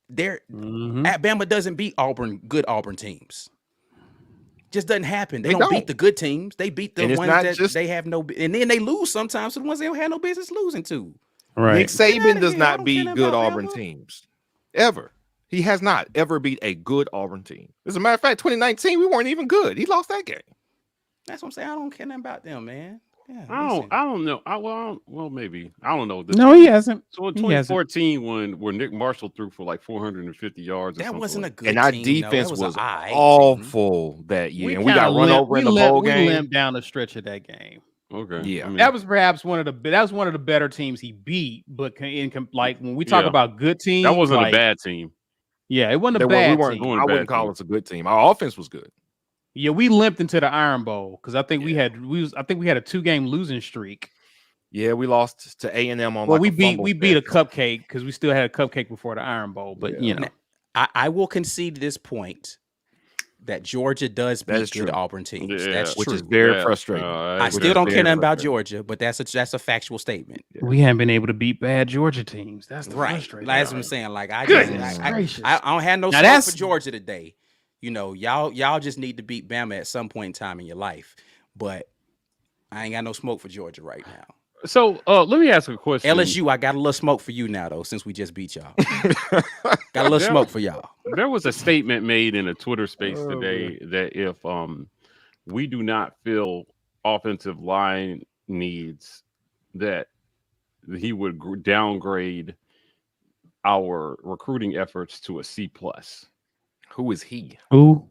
there. Alabama doesn't beat good Auburn teams. Just doesn't happen. They don't beat the good teams. They beat the And it's ones not that just- they have no. And then they lose sometimes to the ones they don't have no business losing to. Right. Nick Saban does I not don't beat care good about Auburn Bama. teams ever. He has not ever beat a good Auburn team. As a matter of fact, 2019, we weren't even good. He lost that game. That's what I'm saying. I don't care nothing about them, man. Yeah, I don't know. Well, maybe I don't know. No, he hasn't. So in He hasn't. 2014, when Nick Marshall threw for like 450 yards, That wasn't a good And our team, defense though. That was an aight team. awful that year. And we got run over in the bowl game. We limped down the stretch of that game. Okay, Yeah. I mean, That was perhaps one of the better teams he beat. But like when we talk Yeah. about good teams, that wasn't like, a bad team. Yeah, it wasn't a We bad weren't team. going I bad wouldn't call team. us a good team. Our offense was good. Yeah, we limped into the Iron Bowl because I think we had a 2-game losing streak. Yeah, we lost to A&M on. Well, like we beat a cupcake because we still had a cupcake before the Iron Bowl. But you know, I will concede this point that Georgia does That beat is good true. Auburn teams. Yeah. That's which true. is very Yeah. frustrating. I which still is don't care very nothing about frustrating. Georgia, but that's a factual statement. we haven't been able to beat bad Georgia teams. That's the Right. frustrating That's part. what I'm saying. Like I Goodness just gracious. I don't have no Now smoke that's- for Georgia today. You know, y'all just need to beat Bama at some point in time in your life. But I ain't got no smoke for Georgia right now. So let me ask a question. LSU, I got a little smoke for you now though, since we just beat y'all. Got a little Yeah. smoke for y'all. There was a statement made in a Twitter space today that if we do not fill offensive line needs, that he would downgrade our recruiting efforts to a C+. Who is he? Who?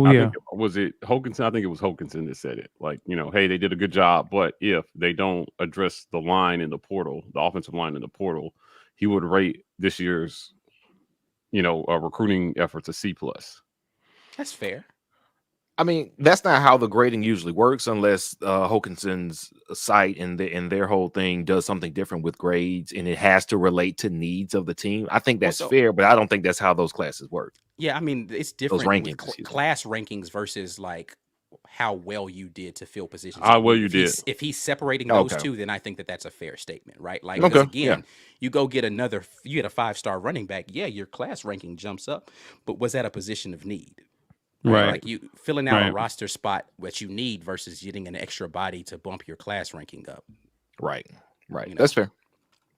I Yeah. think was it Hokinson? I think it was Hokinson that said it. Like, hey, they did a good job, but if they don't address the line in the portal, the offensive line in the portal, he would rate this year's, recruiting efforts a C+. That's fair. I mean, that's not how the grading usually works, unless Hokinson's site and their whole thing does something different with grades, and it has to relate to needs of the team. I think that's fair, but I don't think that's how those classes work. Yeah, I mean, it's different rankings, with excuse me. class rankings versus like how well you did to fill positions. How well you If did. if he's separating those Okay. two, then I think that's a fair statement, right? Like, Okay, because again, yeah. you go get you get a 5-star running back. Yeah, your class ranking jumps up, but was that a position of need? Right. Like you filling out a Right. roster spot that you need versus getting an extra body to bump your class ranking up. Right. You know. That's fair.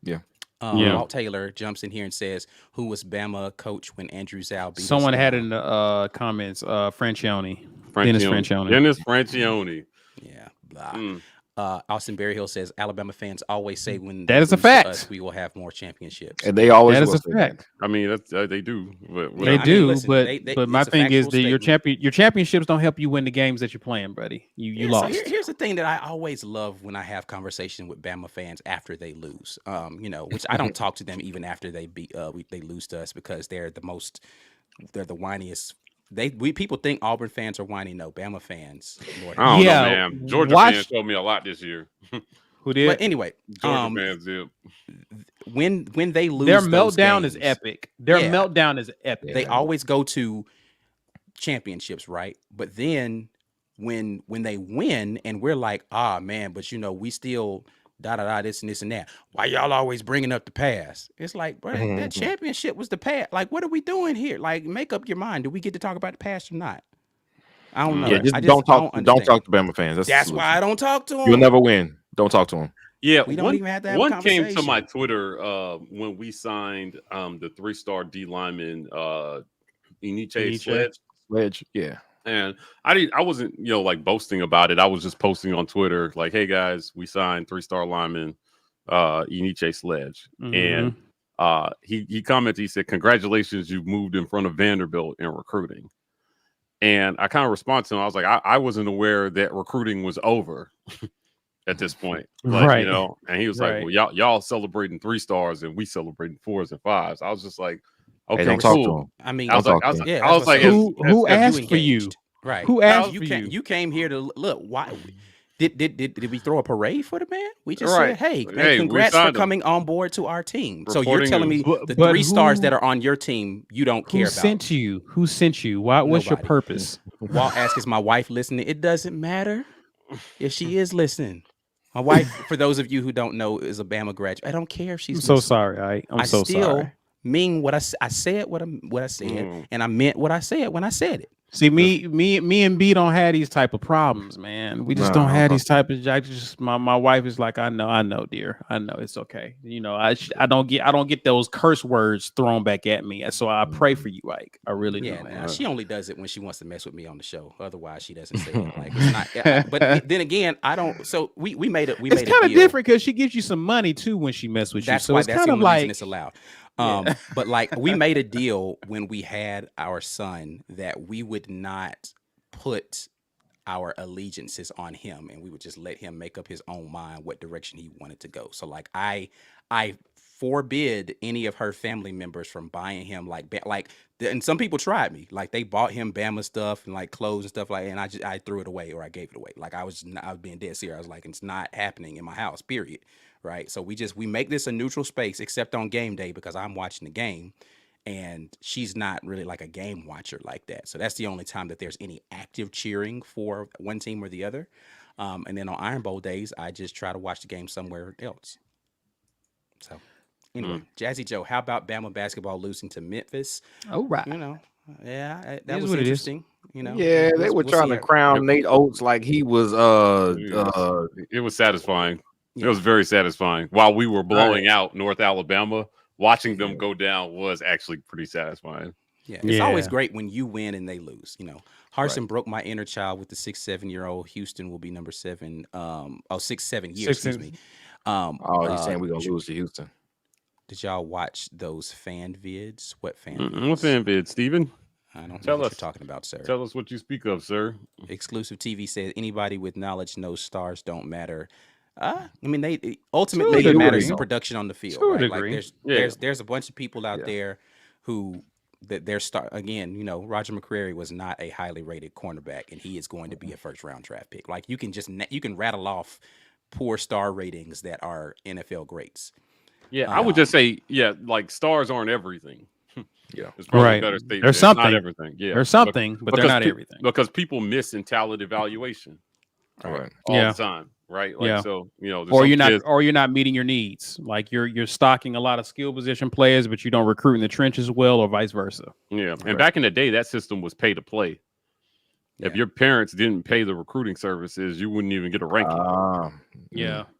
Yeah. Walt Taylor jumps in here and says, "Who was Bama coach when Andrew Zal beat us Someone had down?" in the comments, Francione. Dennis Francione. Dennis Francione. Yeah, blah. Mm. Austin Berryhill says Alabama fans always say when That they is a lose to fact. us, we will have more championships. And they always That is will a say fact. I mean, that's they do. But They I mean, do, listen, but they- but my it's a thing is factual that statement. your championships don't help you win the games that you're playing, buddy. You Yeah, lost. So here's the thing that I always love when I have conversation with Bama fans after they lose. Which I don't talk to them even after they they lose to us because they're the whiniest. People think Auburn fans are whiny. No, Bama fans. Lord. I don't Yeah, know, man. Georgia watch- fans told me a lot this year. Who did? But anyway, Georgia fans did. when they lose, Their those meltdown is games, epic. Their Yeah. meltdown is epic. They always go to championships, right? But then when they win and we're like, man, but we still this and this and that. Why y'all always bringing up the past? It's like, bro, that championship was the past. Like, what are we doing here? Like, make up your mind. Do we get to talk about the past or not? I don't know. Yeah, just I don't talk. don't Don't understand. talk to Bama fans. That's the That's solution. why I don't talk to them. You'll never win. Don't talk to them. Yeah, We don't even have to have a one came to my conversation. Twitter when we signed the 3-star D lineman Iniche Iniche. Sledge. Sledge. Yeah. And I wasn't, like boasting about it. I was just posting on Twitter, like, hey guys, we signed 3-star lineman Iniche Sledge. Mhm. And he commented, he said, congratulations, you've moved in front of Vanderbilt in recruiting. And I kind of responded to him. I was like, I wasn't aware that recruiting was over at this point. Like, Right. and he was like, Right. well, y'all celebrating 3 stars and we celebrating 4s and 5s. I was just like, okay, Hey, don't talk to cool. them. I mean, I was Don't like, talk to them. yeah, I was like, Who as asked for you? engaged. Right. Who asked you for came, you? you came here to look. Why did we throw a parade for the man? We just Right. said, hey, Hey, we congrats for signed him. coming on board to our team. So you're Reporting telling me is- the But 3 stars who- that are on your team you don't care Who about? sent you? Who sent you? Why? What's your Nobody. purpose? Walt asks, is my wife listening? It doesn't matter if she is listening. My wife, for those of you who don't know, is a Bama graduate. I don't care if she's I'm so listening. sorry. I'm I so still sorry. mean what I said what I said, Mm. and I meant what I said when I said it. See, me and B don't have these type of problems, man. We just don't have these type of. I just my wife is like, I know, dear, I know it's okay. You know, I don't get those curse words thrown back at me. So I pray for you, Ike. I really do. Yeah, Man. she only does it when she wants to mess with me on the show. Otherwise, she doesn't say it. Like it's not. But then again, I don't. So we made it. It's kind of different because she gives you some money too when she mess with you. That's so why it's that's kind the of only like reason it's allowed. But like we made a deal when we had our son that we would not put our allegiances on him, and we would just let him make up his own mind what direction he wanted to go. So like I forbid any of her family members from buying him and some people tried me, like they bought him Bama stuff and like clothes and stuff like that, and I threw it away or I gave it away. Like I was being dead serious. I was like, it's not happening in my house, period. Right. So we make this a neutral space except on game day because I'm watching the game. And she's not really like a game watcher like that. So that's the only time that there's any active cheering for one team or the other. And then on Iron Bowl days, I just try to watch the game somewhere else. So anyway, Jazzy Joe, how about Bama basketball losing to Memphis? oh right. You know, yeah, that Here's was what it is. interesting. You know, Yeah, they were trying to crown Nate Oates like he was it was satisfying. Yeah. It was very satisfying. While we were blowing out North Alabama, watching them go down was actually pretty satisfying. Yeah, it's always great when you win and they lose. You know, Harsin broke my inner child with the 6-7-year-old. Houston will be number 7. 6-7 years. Excuse me. He's saying we're gonna lose to Houston. Did y'all watch those fan vids? What fan vids? What fan vids, Steven? I don't know what you're talking about, sir. Tell us what you speak of, sir. Exclusive TV says anybody with knowledge knows stars don't matter. I mean, they ultimately it matters the production on the field. Right? Like there's a bunch of people out there who that their star again. You know, Roger McCreary was not a highly rated cornerback, and he is going to be a first round draft pick. Like you can rattle off poor star ratings that are NFL greats. Yeah, I would just say like stars aren't everything. Yeah, it's probably better statement. There's something. Not everything. Yeah, there's something, but they're not everything because people miss in talent evaluation. Right. All the time. Right. Like, so, you know, or you're not meeting your needs. Like you're stocking a lot of skill position players, but you don't recruit in the trenches well, or vice versa. Yeah. And back in the day, that system was pay to play. Yeah. If your parents didn't pay the recruiting services, you wouldn't even get a ranking.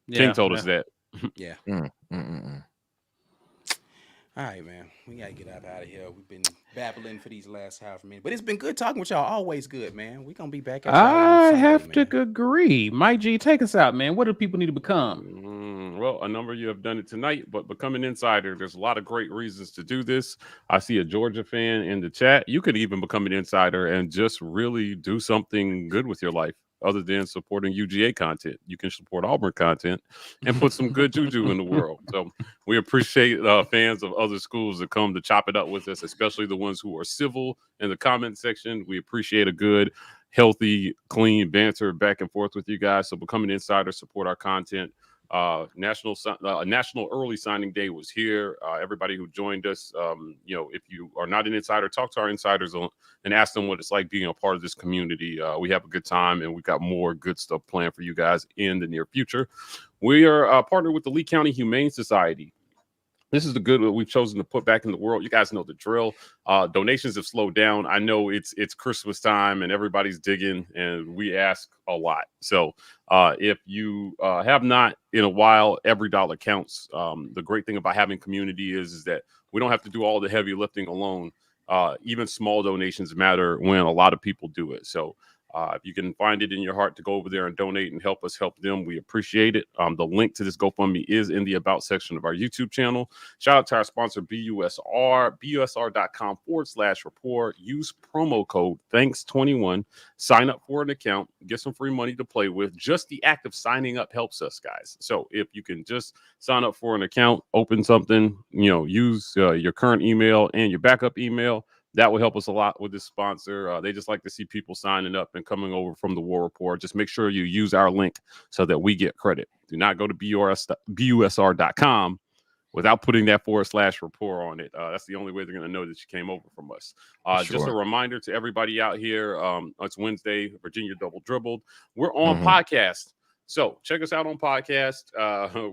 King told us that. Yeah. All right, man. We gotta get out of here. We've been babbling for these last half a minute, but it's been good talking with y'all. Always good, man. We're gonna be back. I have to agree. Mike G, take us out, man. What do people need to become? Well, a number of you have done it tonight, but become an insider. There's a lot of great reasons to do this. I see a Georgia fan in the chat. You could even become an insider and just really do something good with your life. Other than supporting UGA content, you can support Auburn content and put some good juju in the world. So we appreciate fans of other schools that come to chop it up with us, especially the ones who are civil in the comment section. We appreciate a good, healthy, clean banter back and forth with you guys. So become an insider, support our content. National Early Signing Day was here. Everybody who joined us, you know, if you are not an insider, talk to our insiders and ask them what it's like being a part of this community. We have a good time, and we've got more good stuff planned for you guys in the near future. We are partnered with the Lee County Humane Society. This is the good that we've chosen to put back in the world. You guys know the drill. Donations have slowed down. I know it's Christmas time and everybody's digging, and we ask a lot. So if you have not in a while, every dollar counts. The great thing about having community is that we don't have to do all the heavy lifting alone. Even small donations matter when a lot of people do it. So if you can find it in your heart to go over there and donate and help us help them, we appreciate it. The link to this GoFundMe is in the About section of our YouTube channel. Shout out to our sponsor, BUSR, busr.com/rapport. Use promo code THANKS21. Sign up for an account. Get some free money to play with. Just the act of signing up helps us, guys. So if you can just sign up for an account, open something, you know, use your current email and your backup email. That will help us a lot with this sponsor. They just like to see people signing up and coming over from the War Report. Just make sure you use our link so that we get credit. Do not go to busr.com without putting that /rapport on it. That's the only way they're going to know that you came over from us. Just a reminder to everybody out here. It's Wednesday, Virginia Double Dribbled. We're on podcast. So check us out on podcast.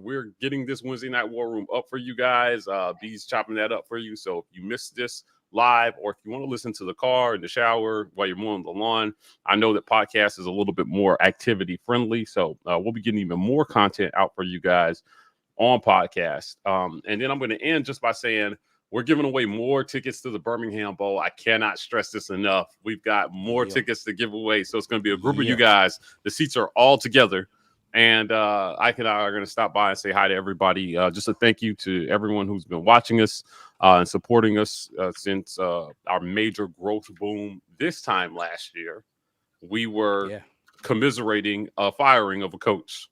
We're getting this Wednesday Night War Room up for you guys. B's chopping that up for you. So if you missed this, live, or if you want to listen to the car, in the shower, while you're mowing the lawn. I know that podcast is a little bit more activity friendly, so we'll be getting even more content out for you guys on podcast. And then I'm going to end just by saying we're giving away more tickets to the Birmingham Bowl. I cannot stress this enough. We've got more tickets to give away, so it's going to be a group of you guys. The seats are all together. And Ike and I are going to stop by and say hi to everybody. Just a thank you to everyone who's been watching us and supporting us since our major growth boom this time last year. We were commiserating a firing of a coach,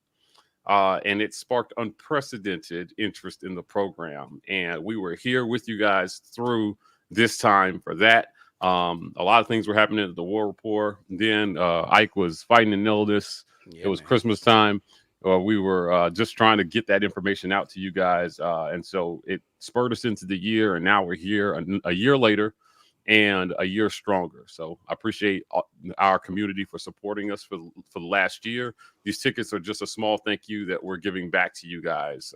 and it sparked unprecedented interest in the program. And we were here with you guys through this time for that. A lot of things were happening at the War Rapport. Then Ike was fighting an illness. It was Christmas time. We were just trying to get that information out to you guys. And so it spurred us into the year. And now we're here a year later and a year stronger. So I appreciate our community for supporting us for the last year. These tickets are just a small thank you that we're giving back to you guys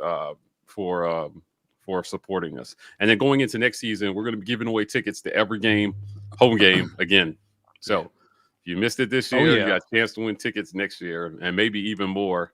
for supporting us. And then going into next season, we're going to be giving away tickets to every game, home game again. So if you missed it this year, you got a chance to win tickets next year and maybe even more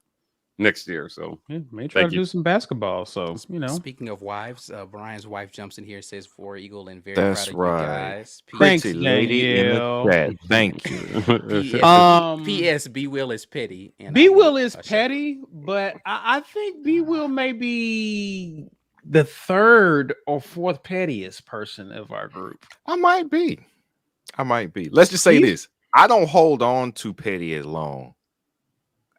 next year. So may try to do some basketball. So, Speaking of wives, Brian's wife jumps in here, says War Eagle and very That's proud of right. you guys. Thanks, Pretty lady in Danielle. the chat. Thank you. P.S. B Will is petty. And B Will is petty, but I think B Will may be the third or fourth pettiest person of our group. I might be. Let's just say this. I don't hold on to petty as long.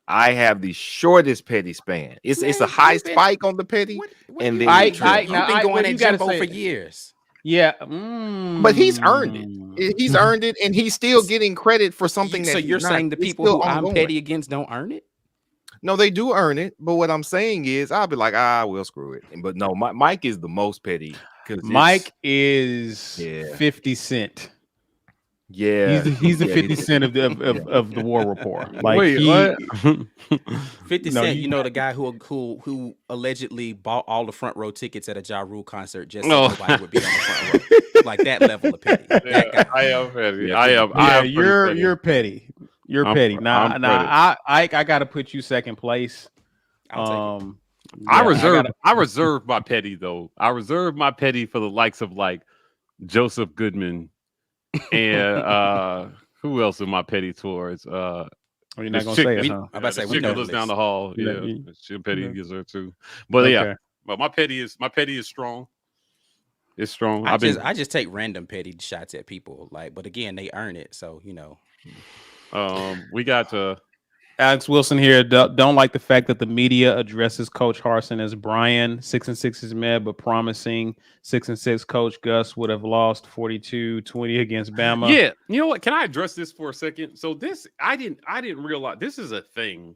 I have the shortest petty span. It's a high spike on the petty, and then you've been going at Jimbo for years. Yeah, but he's earned it. He's earned it, and he's still getting credit for something. So you're saying the people who I'm petty against don't earn it? No, they do earn it. But what I'm saying is, I'll be like, we'll screw it. But no, Mike is the most petty. Mike is 50 Cent. Yeah, he's the 50 Cent of the War Rapport. Like, wait, what? 50 Cent, the guy who allegedly bought all the front row tickets at a Ja Rule concert just so nobody would be on the front row. Like that level of petty. I am petty. You're petty. You're petty. Nah, I got to put you second place. I reserve my petty though. I reserve my petty for the likes of like Joseph Goodman. And who else am I petty towards? You're not gonna say it, huh? I'm about to say we know this down the hall. She petty gives her too. But but my petty is strong. It's strong. I just take random petty shots at people, but again, they earn it. So we got Alex Wilson here. Don't like the fact that the media addresses Coach Harsin as Bryan. 6-6 is mad, but promising. 6-6 Coach Gus would have lost 42-20 against Bama. Yeah, you know what? Can I address this for a second? So this, I didn't realize this is a thing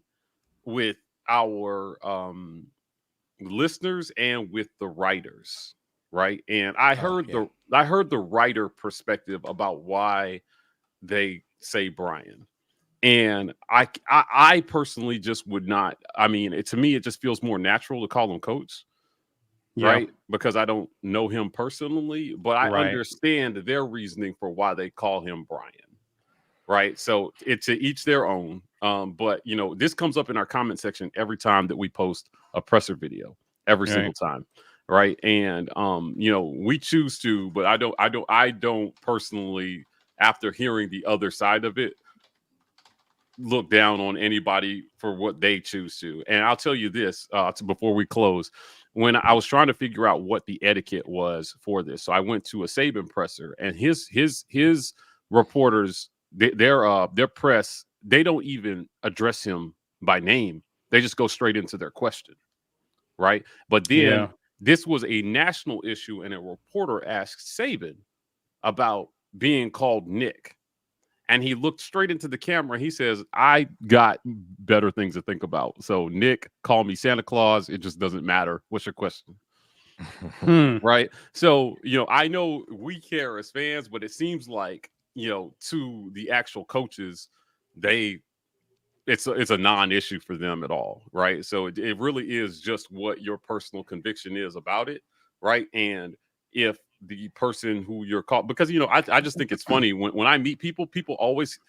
with our listeners and with the writers, right? And I heard the writer perspective about why they say Bryan. And I personally just would not. I mean, to me, it just feels more natural to call him Coach, right? Because I don't know him personally, but I understand their reasoning for why they call him Bryan, right? So it's to each their own. But this comes up in our comment section every time that we post a presser video, every single time, right? And we choose to, but I don't personally, after hearing the other side of it, look down on anybody for what they choose to. And I'll tell you this before we close, when I was trying to figure out what the etiquette was for this, so I went to a Saban presser, and his reporters, their press, they don't even address him by name. They just go straight into their question, right? But then this was a national issue, and a reporter asked Saban about being called Nick. And he looked straight into the camera. He says, I got better things to think about. So, Nick, call me Santa Claus. It just doesn't matter. What's your question? Right? So, I know we care as fans, but it seems like, to the actual coaches, it's a non-issue for them at all. Right? So, it really is just what your personal conviction is about it. Right? And if the person who you're called, because I just think it's funny when I meet people always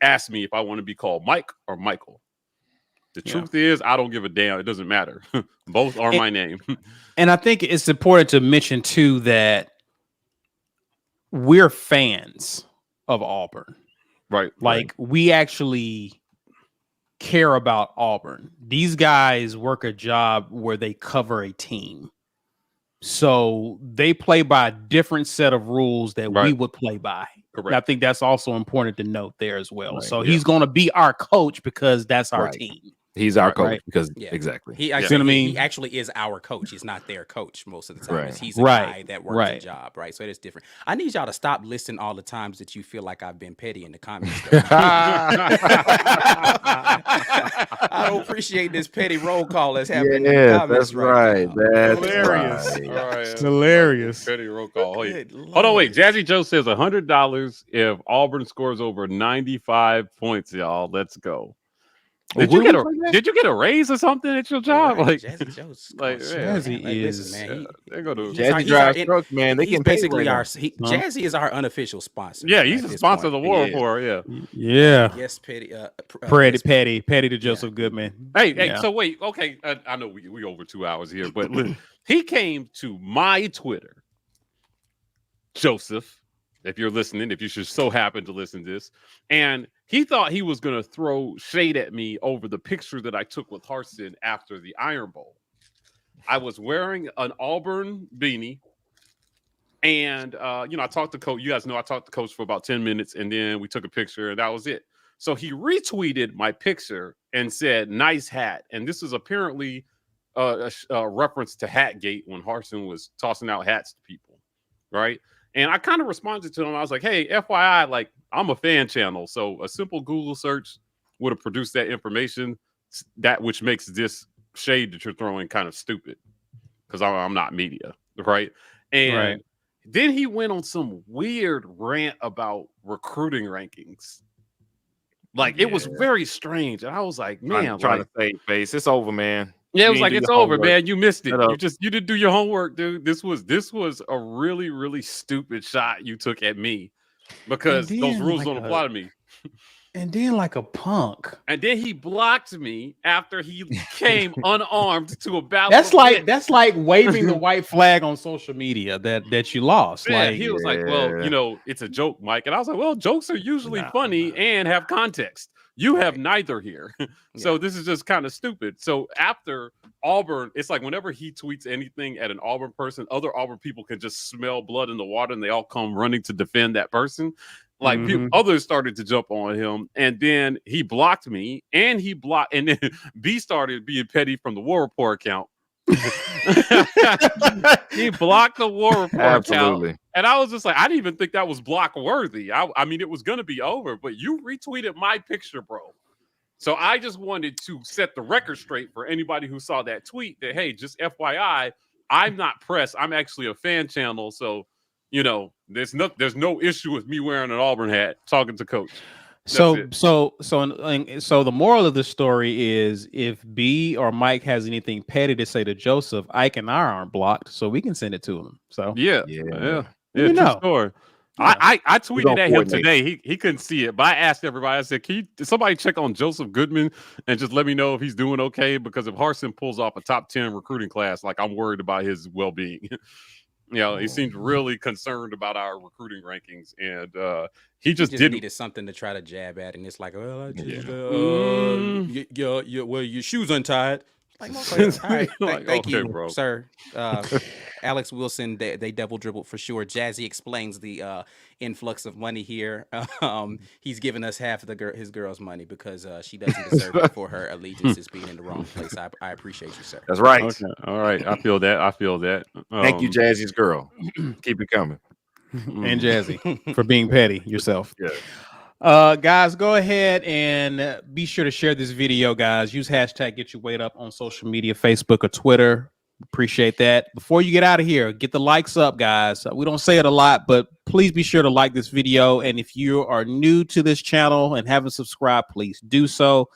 ask me if I want to be called Mike or Michael. The truth is, I don't give a damn. It doesn't matter. Both are my name. And I think it's important to mention too that we're fans of Auburn. Right. Like we actually care about Auburn. These guys work a job where they cover a team. So they play by a different set of rules that we would play by. Correct. And I think that's also important to note there as well. Right. So he's going to be our coach because that's our team. He's our coach right. because Yeah. exactly. He You know actually, what I mean? he actually is our coach. He's not their coach most of the time. Right. He's a Right. guy that works Right. a job, right? So it is different. I need y'all to stop listing all the times that you feel like I've been petty in the comments. though. I don't appreciate this petty roll call that's happening in the Yeah, comments that's right right. now. That's Hilarious. right. All right. It's hilarious. Petty roll call. Good Hold on, wait. Lord. Jazzy Joe says $100 if Auburn scores over 95 points, y'all. Let's go. Did you get a raise or something at your job? Right, Like, Jazzy Joe's like, going yeah. straight. Jazzy Like, listen, is- man, they go to Jazzy he's drives our- trucks, man. They he's can pay basically right our now. Jazzy is our unofficial sponsor. yeah, he's at the this sponsor of point. the War Yeah. Report. Yeah. Yeah. Yes, petty. Petty to Joseph Goodman. Hey, Yeah. so wait, okay. I know we over 2 hours here, but he came to my Twitter, Joseph, if you're listening, if you should so happen to listen to this, and he thought he was going to throw shade at me over the picture that I took with Harsin after the Iron Bowl. I was wearing an Auburn beanie, and I talked to coach. You guys know I talked to coach for about 10 minutes, and then we took a picture, and that was it. So he retweeted my picture and said, "Nice hat." And this is apparently a reference to Hatgate when Harsin was tossing out hats to people, right? And I kind of responded to him. I was like, "Hey, FYI, like I'm a fan channel, so a simple Google search would have produced that information, that which makes this shade that you're throwing kind of stupid because I'm not media, right?" And then he went on some weird rant about recruiting rankings. Like it was very strange, and I was like, "Man, trying like, to save face. It's over, man. yeah, it You was didn't like do it's your over, homework. man. You missed it. Shut up. You didn't do your homework, dude. This was a really, really stupid shot you took at me because And those then, rules like don't a- apply to me." And then like a punk. And then he blocked me after he came unarmed to a battle. That's of like wit. waving the white flag on social media that you lost. Yeah, Like he was like, "Well, it's a joke, Mike." And I was like, "Well, jokes are usually funny and have context. You have neither here." So this is just kind of stupid. So after Auburn, it's like whenever he tweets anything at an Auburn person, other Auburn people can just smell blood in the water and they all come running to defend that person. Like others started to jump on him, and then he blocked me, and then B started being petty from the War Report account. He blocked the War Report Absolutely. account, and I was just like, I didn't even think that was block worthy. I mean, it was going to be over, but you retweeted my picture, bro. So I just wanted to set the record straight for anybody who saw that tweet that, hey, just FYI, I'm not press. I'm actually a fan channel, so there's no issue with me wearing an Auburn hat talking to coach. so it. so the moral of the story is if B or Mike has anything petty to say to Joseph, Ike and I aren't blocked, so we can send it to him. So Yeah. You True know. story. Yeah. I tweeted gonna at him coordinate. today. He couldn't see it, but I asked everybody. I said, "Did somebody check on Joseph Goodman and just let me know if he's doing okay? Because if Harsin pulls off a top 10 recruiting class, like I'm worried about his well-being." He seemed really concerned about our recruiting rankings, and he just didn't. needed something to try to jab at, and it's like, well, I just, your shoes untied. Like, motherfucker, all right, Like, thank okay, you, bro. sir. Alex Wilson, they double dribbled for sure. Jazzy explains the influx of money here. He's giving us half of his girl's money because she doesn't deserve it for her allegiances being in the wrong place. I appreciate you, sir. That's right. Okay. All right, I feel that. Thank you, Jazzy's girl. Keep it coming. and Jazzy for being petty yourself. Yeah. Guys, go ahead and be sure to share this video, guys. Use hashtag Get Your Weight Up on social media, Facebook or Twitter. Appreciate that. Before you get out of here, get the likes up, guys. We don't say it a lot, but please be sure to like this video. And if you are new to this channel and haven't subscribed, please do so.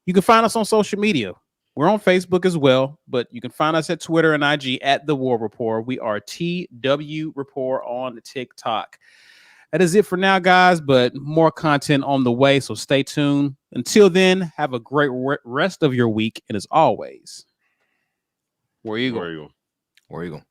You can find us on social media. We're on Facebook as well, but you can find us at Twitter and IG at The War Rapport. We are TW Rapport on TikTok. That is it for now, guys, but more content on the way, so stay tuned. Until then, have a great rest of your week, and as always, War Eagle. Where you? Where you going?